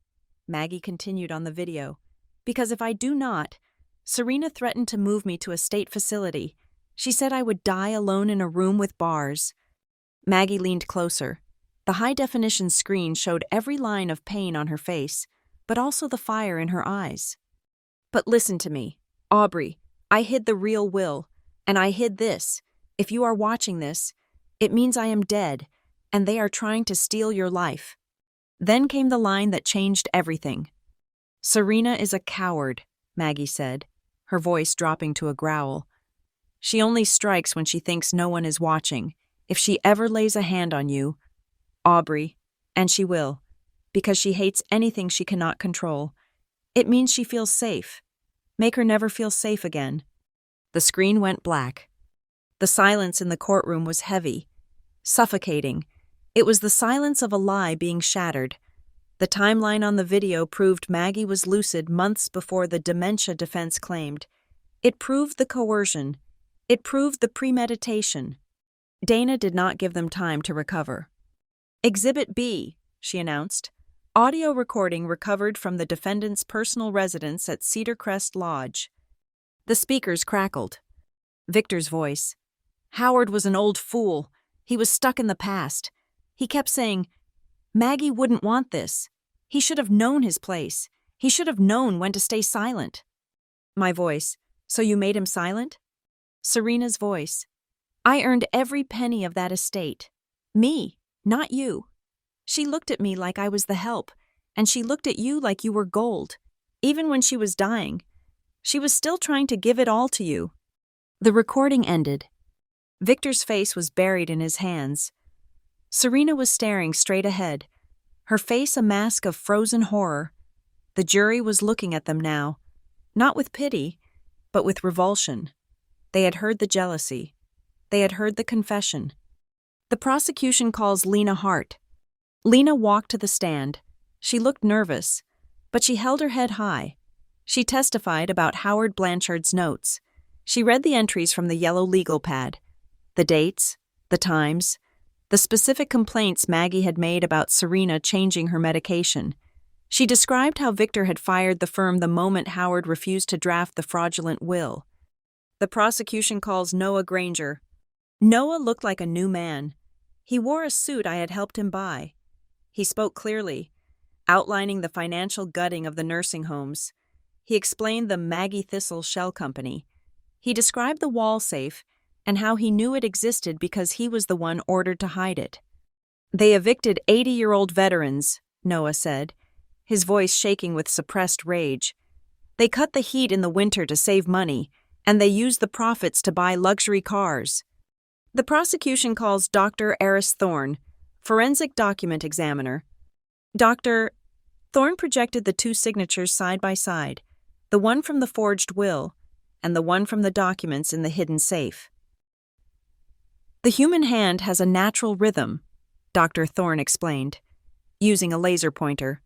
Maggie continued on the video, "because if I do not, Serena threatened to move me to a state facility. She said I would die alone in a room with bars." Maggie leaned closer. The high-definition screen showed every line of pain on her face, but also the fire in her eyes. "But listen to me, Aubrey, I hid the real will, and I hid this. If you are watching this, It means I am dead, and they are trying to steal your life." Then came the line that changed everything. "Serena is a coward," Maggie said, her voice dropping to a growl. "She only strikes when she thinks no one is watching. If she ever lays a hand on you, Aubrey, and she will, because she hates anything she cannot control, it means she feels safe. Make her never feel safe again." The screen went black. The silence in the courtroom was heavy, suffocating. It was the silence of a lie being shattered. The timeline on the video proved Maggie was lucid months before the dementia defense claimed. It proved the coercion. It proved the premeditation. Dana did not give them time to recover. "Exhibit B," she announced. "Audio recording recovered from the defendant's personal residence at Cedar Crest Lodge." The speakers crackled. Victor's voice. "Howard was an old fool. He was stuck in the past. He kept saying, 'Maggie wouldn't want this.' He should have known his place. He should have known when to stay silent." My voice. "So you made him silent?" Serena's voice. "I earned every penny of that estate. Me, not you. She looked at me like I was the help, and she looked at you like you were gold. Even when she was dying, she was still trying to give it all to you." The recording ended. Victor's face was buried in his hands. Serena was staring straight ahead, her face a mask of frozen horror. The jury was looking at them now, not with pity, but with revulsion. They had heard the jealousy. They had heard the confession. The prosecution calls Lena Hart. Lena walked to the stand. She looked nervous, but she held her head high. She testified about Howard Blanchard's notes. She read the entries from the yellow legal pad, the dates, the times, the specific complaints Maggie had made about Serena changing her medication. She described how Victor had fired the firm the moment Howard refused to draft the fraudulent will. The prosecution calls Noah Granger. Noah looked like a new man. He wore a suit I had helped him buy. He spoke clearly, outlining the financial gutting of the nursing homes. He explained the Maggie Thistle Shell Company. He described the wall safe and how he knew it existed because he was the one ordered to hide it. "They evicted 80-year-old veterans," Noah said, his voice shaking with suppressed rage. "They cut the heat in the winter to save money, and they used the profits to buy luxury cars." The prosecution calls Dr. Eris Thorne, forensic document examiner. Dr. Thorne projected the two signatures side by side, the one from the forged will and the one from the documents in the hidden safe. "The human hand has a natural rhythm," Dr. Thorne explained, using a laser pointer.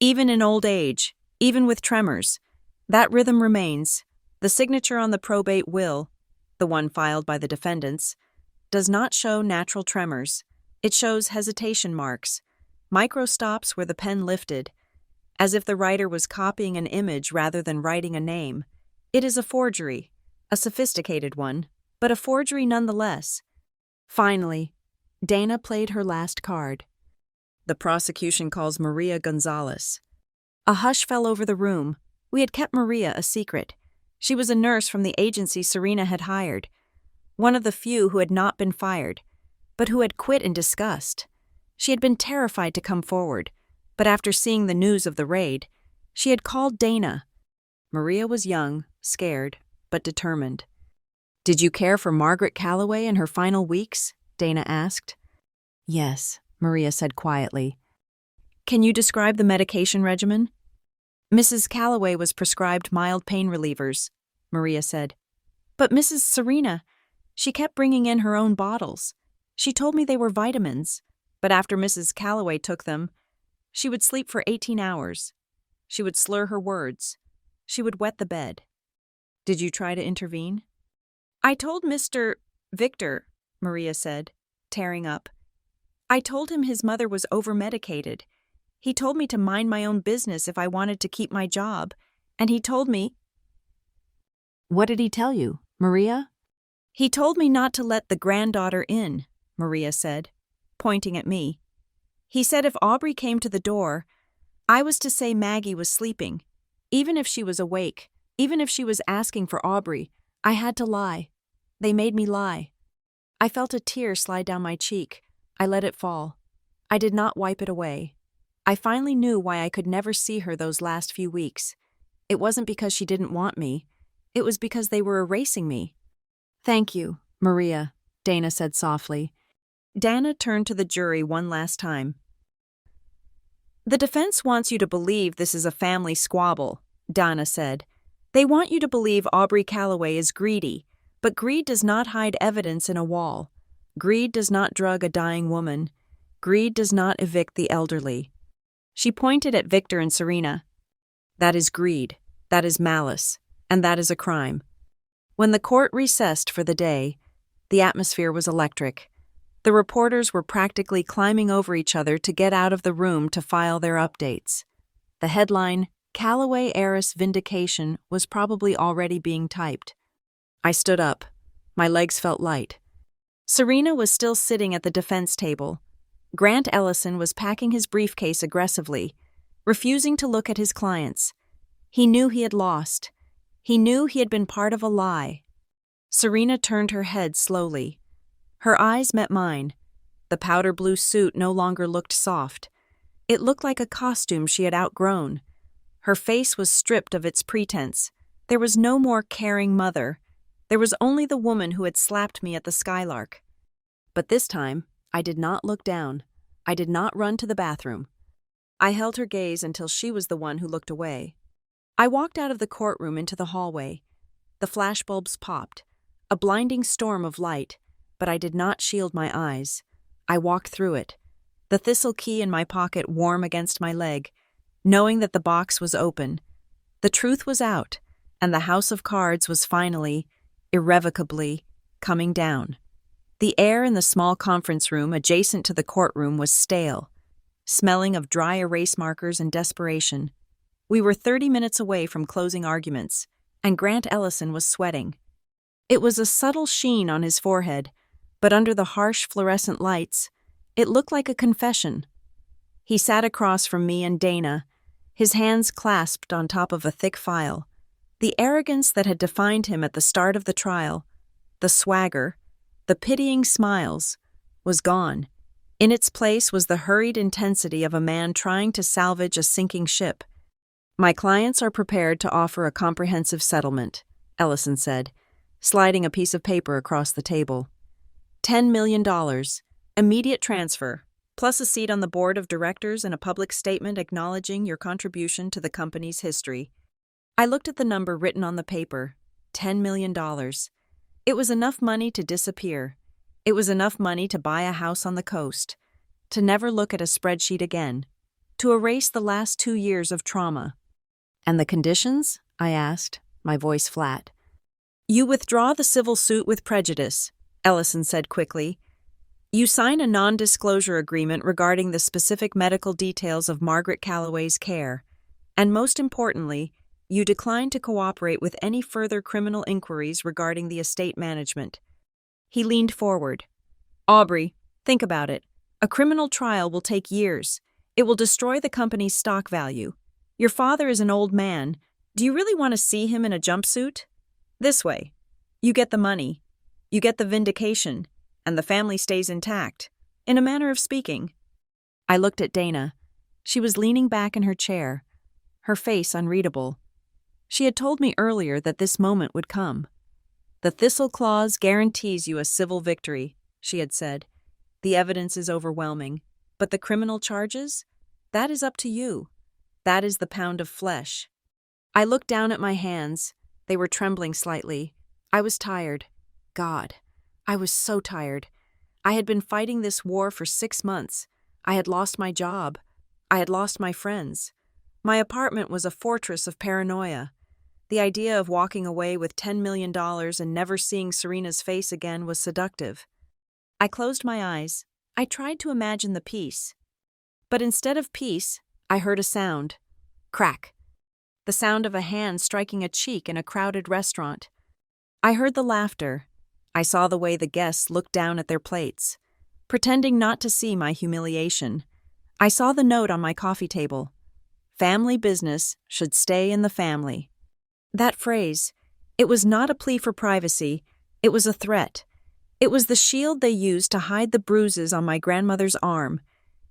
"Even in old age, even with tremors, that rhythm remains. The signature on the probate will, the one filed by the defendants, does not show natural tremors. It shows hesitation marks, microstops where the pen lifted, as if the writer was copying an image rather than writing a name. It is a forgery, a sophisticated one, but a forgery nonetheless." Finally, Dana played her last card. The prosecution calls Maria Gonzalez. A hush fell over the room. We had kept Maria a secret. She was a nurse from the agency Serena had hired, one of the few who had not been fired, but who had quit in disgust. She had been terrified to come forward, but after seeing the news of the raid, she had called Dana. Maria was young, scared, but determined. "Did you care for Margaret Calloway in her final weeks?" Dana asked. "Yes," Maria said quietly. "Can you describe the medication regimen?" "Mrs. Calloway was prescribed mild pain relievers," Maria said. "But Mrs. Serena, she kept bringing in her own bottles. She told me they were vitamins, but after Mrs. Calloway took them, she would sleep for 18 hours. She would slur her words. She would wet the bed." "Did you try to intervene?" "I told Mr. Victor," Maria said, tearing up. "I told him his mother was over-medicated. He told me to mind my own business if I wanted to keep my job, and he told me—" "What did he tell you, Maria?" "He told me not to let the granddaughter in," Maria said, pointing at me. "He said if Aubrey came to the door, I was to say Maggie was sleeping. Even if she was awake, even if she was asking for Aubrey, I had to lie. They made me lie." I felt a tear slide down my cheek. I let it fall. I did not wipe it away. I finally knew why I could never see her those last few weeks. It wasn't because she didn't want me. It was because they were erasing me. "Thank you, Maria," Dana said softly. Dana turned to the jury one last time. "The defense wants you to believe this is a family squabble," Dana said. "They want you to believe Aubrey Calloway is greedy, but greed does not hide evidence in a wall. Greed does not drug a dying woman. Greed does not evict the elderly." She pointed at Victor and Serena. "That is greed, that is malice, and that is a crime." When the court recessed for the day, the atmosphere was electric. The reporters were practically climbing over each other to get out of the room to file their updates. The headline, "Calloway Heiress Vindication," was probably already being typed. I stood up. My legs felt light. Serena was still sitting at the defense table. Grant Ellison was packing his briefcase aggressively, refusing to look at his clients. He knew he had lost. He knew he had been part of a lie. Serena turned her head slowly. Her eyes met mine. The powder blue suit no longer looked soft. It looked like a costume she had outgrown. Her face was stripped of its pretense. There was no more caring mother. There was only the woman who had slapped me at the Skylark. But this time, I did not look down. I did not run to the bathroom. I held her gaze until she was the one who looked away. I walked out of the courtroom into the hallway. The flashbulbs popped, a blinding storm of light, but I did not shield my eyes. I walked through it, the thistle key in my pocket warm against my leg, knowing that the box was open. The truth was out, and the house of cards was finally, irrevocably, coming down. The air in the small conference room adjacent to the courtroom was stale, smelling of dry erase markers and desperation. We were 30 minutes away from closing arguments, and Grant Ellison was sweating. It was a subtle sheen on his forehead, but under the harsh fluorescent lights, it looked like a confession. He sat across from me and Dana, his hands clasped on top of a thick file. The arrogance that had defined him at the start of the trial, the swagger, the pitying smiles, was gone. In its place was the hurried intensity of a man trying to salvage a sinking ship. "My clients are prepared to offer a comprehensive settlement," Ellison said, sliding a piece of paper across the table. $10 million, immediate transfer, plus a seat on the board of directors and a public statement acknowledging your contribution to the company's history. I looked at the number written on the paper, $10 million. It was enough money to disappear. It was enough money to buy a house on the coast, to never look at a spreadsheet again, to erase the last 2 years of trauma. "And the conditions?" I asked, my voice flat. "You withdraw the civil suit with prejudice," Ellison said quickly. "You sign a non-disclosure agreement regarding the specific medical details of Margaret Calloway's care. And most importantly, you decline to cooperate with any further criminal inquiries regarding the estate management." He leaned forward. "Aubrey, think about it. A criminal trial will take years. It will destroy the company's stock value. Your father is an old man. Do you really want to see him in a jumpsuit? This way. You get the money. You get the vindication, and the family stays intact, in a manner of speaking." I looked at Dana. She was leaning back in her chair, her face unreadable. She had told me earlier that this moment would come. "The Thistle Clause guarantees you a civil victory," she had said. "The evidence is overwhelming, but the criminal charges? That is up to you. That is the pound of flesh." I looked down at my hands. They were trembling slightly. I was tired. God, I was so tired. I had been fighting this war for 6 months. I had lost my job. I had lost my friends. My apartment was a fortress of paranoia. The idea of walking away with $10 million and never seeing Serena's face again was seductive. I closed my eyes. I tried to imagine the peace. But instead of peace, I heard a sound. Crack. The sound of a hand striking a cheek in a crowded restaurant. I heard the laughter. I saw the way the guests looked down at their plates, pretending not to see my humiliation. I saw the note on my coffee table. Family business should stay in the family. That phrase, it was not a plea for privacy, it was a threat. It was the shield they used to hide the bruises on my grandmother's arm.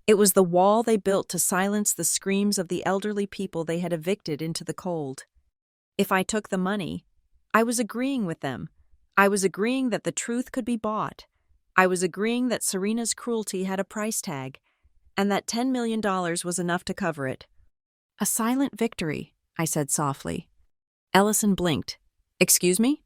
It was the wall they built to silence the screams of the elderly people they had evicted into the cold. If I took the money, I was agreeing with them. I was agreeing that the truth could be bought. I was agreeing that Serena's cruelty had a price tag, and that $10 million was enough to cover it. A silent victory, I said softly. Ellison blinked. Excuse me?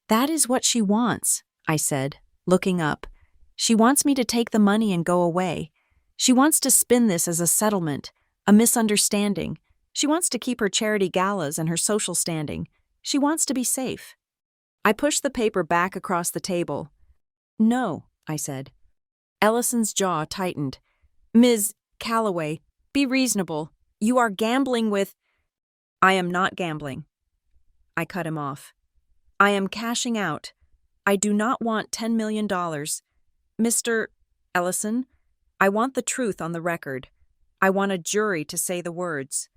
That is what she wants, I said, looking up. She wants me to take the money and go away. She wants to spin this as a settlement, a misunderstanding. She wants to keep her charity galas and her social standing. She wants to be safe. I pushed the paper back across the table. No, I said. Ellison's jaw tightened. Ms. Calloway, be reasonable. You are gambling with— I am not gambling. I cut him off. I am cashing out. I do not want $10 million. Mr. Ellison, I want the truth on the record. I want a jury to say the words.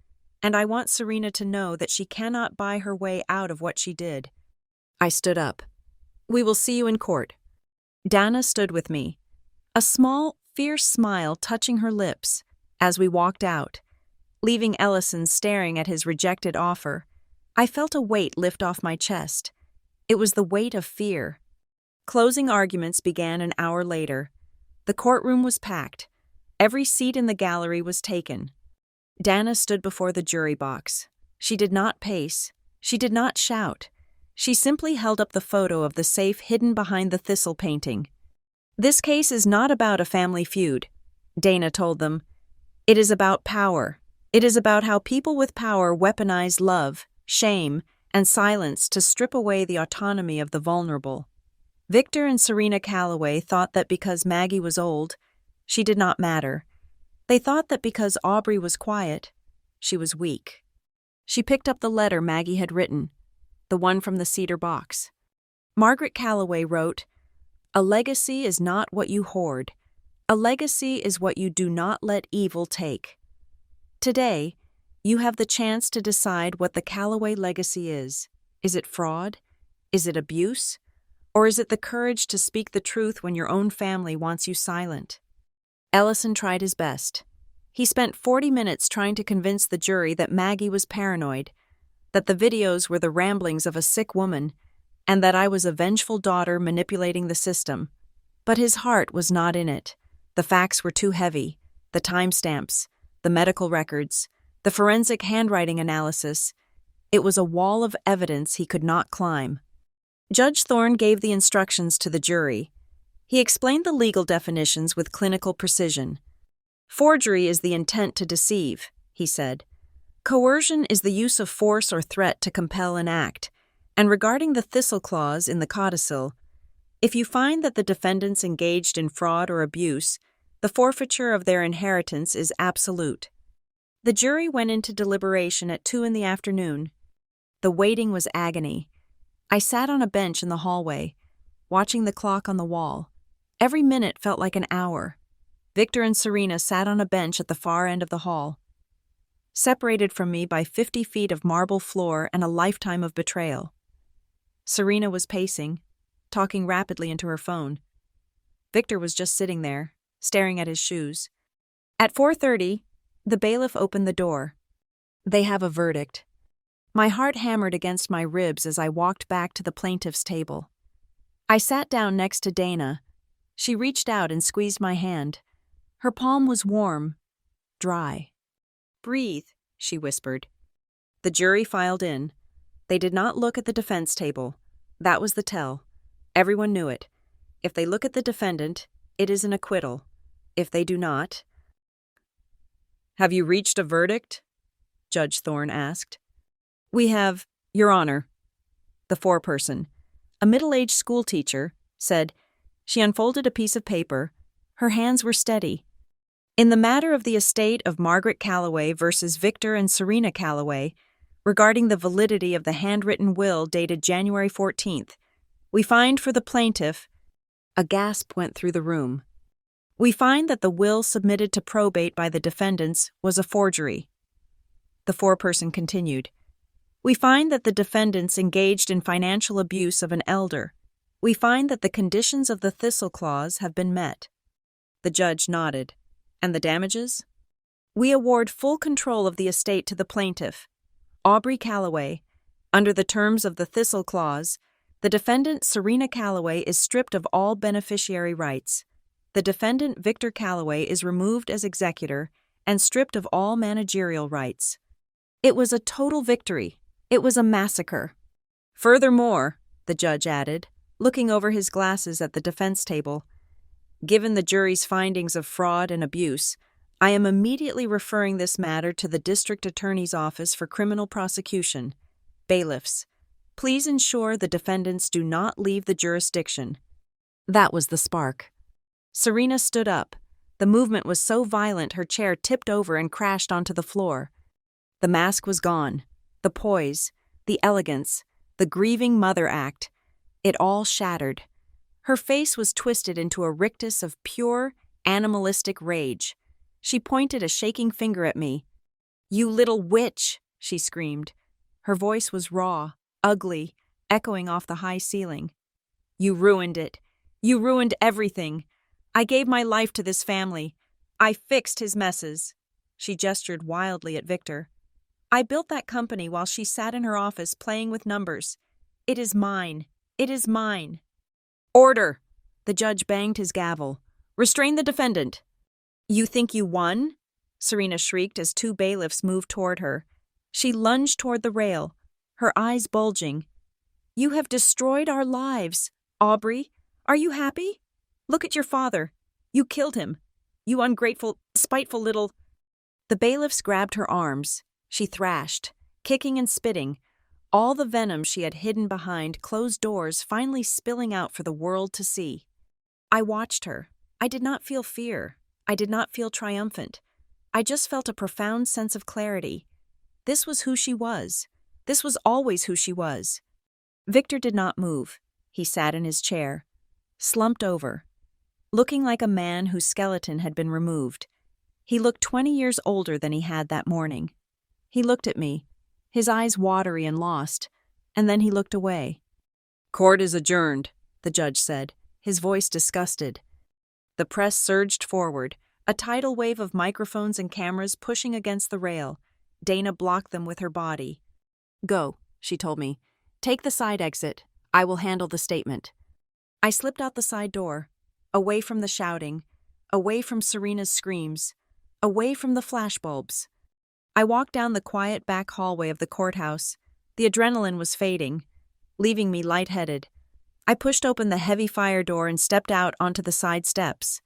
And I want Serena to know that she cannot buy her way out of what she did. I stood up. We will see you in court. Dana stood with me, a small, fierce smile touching her lips as we walked out, leaving Ellison staring at his rejected offer. I felt a weight lift off my chest. It was the weight of fear. Closing arguments began an hour later. The courtroom was packed. Every seat in the gallery was taken. Dana stood before the jury box. She did not pace. She did not shout. She simply held up the photo of the safe hidden behind the thistle painting. This case is not about a family feud, Dana told them. It is about power. It is about how people with power weaponize love, shame, and silence to strip away the autonomy of the vulnerable. Victor and Serena Calloway thought that because Maggie was old, she did not matter. They thought that because Aubrey was quiet, she was weak. She picked up the letter Maggie had written, the one from the cedar box. Margaret Calloway wrote, "A legacy is not what you hoard. A legacy is what you do not let evil take." Today, you have the chance to decide what the Calloway legacy is. Is it fraud? Is it abuse? Or is it the courage to speak the truth when your own family wants you silent? Ellison tried his best. He spent 40 minutes trying to convince the jury that Maggie was paranoid, that the videos were the ramblings of a sick woman, and that I was a vengeful daughter manipulating the system. But his heart was not in it. The facts were too heavy, the timestamps, the medical records, the forensic handwriting analysis. It was a wall of evidence he could not climb. Judge Thorne gave the instructions to the jury. He explained the legal definitions with clinical precision. Forgery is the intent to deceive, he said. Coercion is the use of force or threat to compel an act. And regarding the thistle clause in the codicil, if you find that the defendants engaged in fraud or abuse, the forfeiture of their inheritance is absolute. The jury went into deliberation at 2 p.m. The waiting was agony. I sat on a bench in the hallway, watching the clock on the wall. Every minute felt like an hour. Victor and Serena sat on a bench at the far end of the hall, separated from me by 50 feet of marble floor and a lifetime of betrayal. Serena was pacing, talking rapidly into her phone. Victor was just sitting there, staring at his shoes. At 4:30, the bailiff opened the door. They have a verdict. My heart hammered against my ribs as I walked back to the plaintiff's table. I sat down next to Dana. She reached out and squeezed my hand. Her palm was warm, dry. "Breathe," she whispered. The jury filed in. They did not look at the defense table. That was the tell. Everyone knew it. If they look at the defendant, it is an acquittal. If they do not— "Have you reached a verdict?" Judge Thorne asked. "We have, Your Honor." The foreperson, a middle-aged schoolteacher, said. She unfolded a piece of paper. Her hands were steady. In the matter of the estate of Margaret Calloway versus Victor and Serena Calloway, regarding the validity of the handwritten will dated January 14th, we find for the plaintiff— A gasp went through the room. "We find that the will submitted to probate by the defendants was a forgery." The foreperson continued. "We find that the defendants engaged in financial abuse of an elder. We find that the conditions of the Thistle Clause have been met. The judge nodded. And the damages? We award full control of the estate to the plaintiff, Aubrey Calloway. Under the terms of the Thistle Clause, the defendant, Serena Calloway, is stripped of all beneficiary rights. The defendant, Victor Calloway, is removed as executor and stripped of all managerial rights. It was a total victory. It was a massacre. Furthermore, the judge added, looking over his glasses at the defense table, given the jury's findings of fraud and abuse, I am immediately referring this matter to the District Attorney's Office for Criminal Prosecution. Bailiffs, please ensure the defendants do not leave the jurisdiction. That was the spark. Serena stood up. The movement was so violent her chair tipped over and crashed onto the floor. The mask was gone. The poise, the elegance, the grieving mother act. It all shattered. Her face was twisted into a rictus of pure, animalistic rage. She pointed a shaking finger at me. "You little witch!" she screamed. Her voice was raw, ugly, echoing off the high ceiling. "You ruined it. You ruined everything. I gave my life to this family. I fixed his messes." She gestured wildly at Victor. "I built that company while she sat in her office playing with numbers. It is mine. It is mine." "Order!" The judge banged his gavel. "Restrain the defendant." "You think you won?" Serena shrieked as two bailiffs moved toward her. She lunged toward the rail, her eyes bulging. "You have destroyed our lives. Aubrey, are you happy? Look at your father. You killed him. You ungrateful, spiteful little—" The bailiffs grabbed her arms. She thrashed, kicking and spitting, all the venom she had hidden behind closed doors finally spilling out for the world to see. I watched her. I did not feel fear. I did not feel triumphant. I just felt a profound sense of clarity. This was who she was. This was always who she was. Victor did not move. He sat in his chair, slumped over, looking like a man whose skeleton had been removed. He looked 20 years older than he had that morning. He looked at me, his eyes watery and lost, and then he looked away. "Court is adjourned," the judge said, his voice disgusted. The press surged forward, a tidal wave of microphones and cameras pushing against the rail. Dana blocked them with her body. "Go," she told me. "Take the side exit. I will handle the statement." I slipped out the side door, away from the shouting, away from Serena's screams, away from the flashbulbs. I walked down the quiet back hallway of the courthouse. The adrenaline was fading, leaving me lightheaded. I pushed open the heavy fire door and stepped out onto the side steps.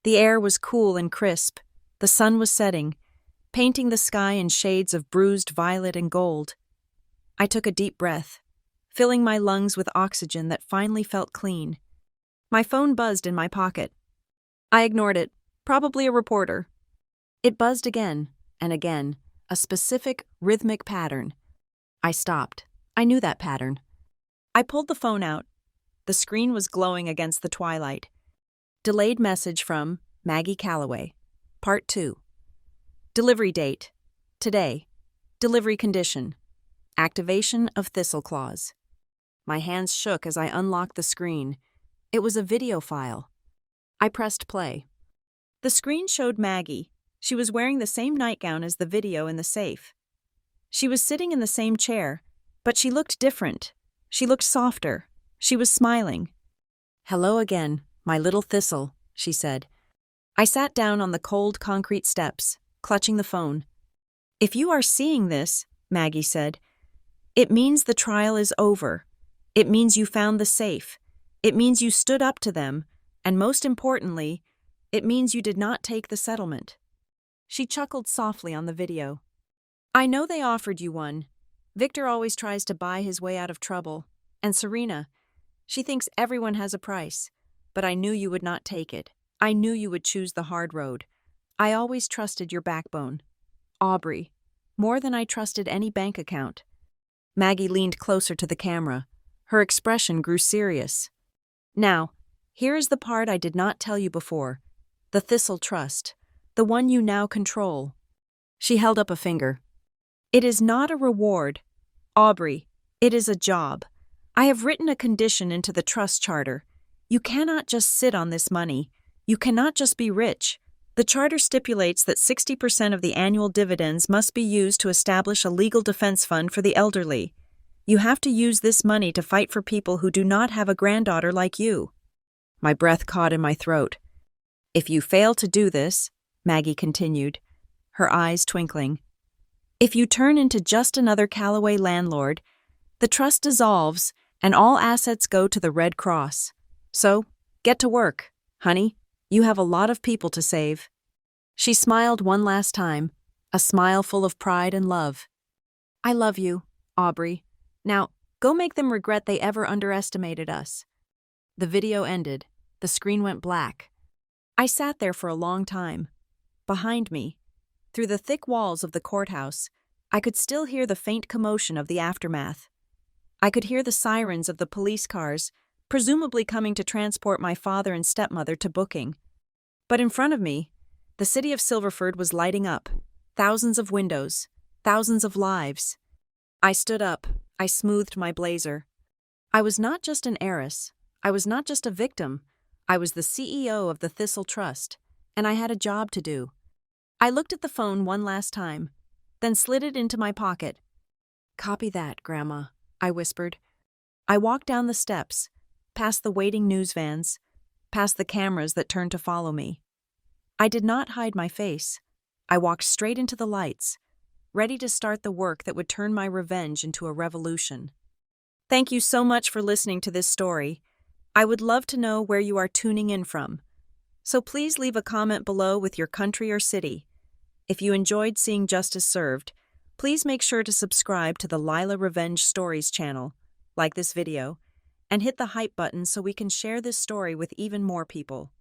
The air was cool and crisp. The sun was setting, painting the sky in shades of bruised violet and gold. I took a deep breath, filling my lungs with oxygen that finally felt clean. My phone buzzed in my pocket. I ignored it. Probably a reporter. It buzzed again and again, a specific, rhythmic pattern. I stopped. I knew that pattern. I pulled the phone out. The screen was glowing against the twilight. Delayed message from Maggie Calloway. Part 2. Delivery date. Today. Delivery condition. Activation of Thistle Clause. My hands shook as I unlocked the screen. It was a video file. I pressed play. The screen showed Maggie. She was wearing the same nightgown as the video in the safe. She was sitting in the same chair, but she looked different. She looked softer. She was smiling. "Hello again, my little Thistle," she said. I sat down on the cold concrete steps, clutching the phone. "If you are seeing this," Maggie said, "it means the trial is over. It means you found the safe. It means you stood up to them, and most importantly, it means you did not take the settlement." She chuckled softly on the video. "I know they offered you one. Victor always tries to buy his way out of trouble. And Serena, she thinks everyone has a price. But I knew you would not take it. I knew you would choose the hard road. I always trusted your backbone. Aubrey, more than I trusted any bank account." Maggie leaned closer to the camera. Her expression grew serious. "Now, here is the part I did not tell you before. The Thistle Trust, the one you now control." She held up a finger. "It is not a reward. Aubrey, it is a job. I have written a condition into the trust charter. You cannot just sit on this money. You cannot just be rich. The charter stipulates that 60% of the annual dividends must be used to establish a legal defense fund for the elderly. You have to use this money to fight for people who do not have a granddaughter like you. My breath caught in my throat. If you fail to do this, Maggie continued, her eyes twinkling, if you turn into just another Callaway landlord, the trust dissolves and all assets go to the Red Cross. So, get to work, honey. You have a lot of people to save. She smiled one last time, a smile full of pride and love. I love you, Aubrey. Now, go make them regret they ever underestimated us. The video ended. The screen went black. I sat there for a long time. Behind me, through the thick walls of the courthouse, I could still hear the faint commotion of the aftermath. I could hear the sirens of the police cars, presumably coming to transport my father and stepmother to booking. But in front of me, the city of Silverford was lighting up. Thousands of windows, thousands of lives. I stood up. I smoothed my blazer. I was not just an heiress. I was not just a victim. I was the CEO of the Thistle Trust, and I had a job to do. I looked at the phone one last time, then slid it into my pocket. Copy that, Grandma, I whispered. I walked down the steps, past the waiting news vans, past the cameras that turned to follow me. I did not hide my face. I walked straight into the lights, ready to start the work that would turn my revenge into a revolution. Thank you so much for listening to this story. I would love to know where you are tuning in from. So please leave a comment below with your country or city. If you enjoyed seeing justice served, please make sure to subscribe to the Lila Revenge Stories channel, like this video, and hit the hype button so we can share this story with even more people.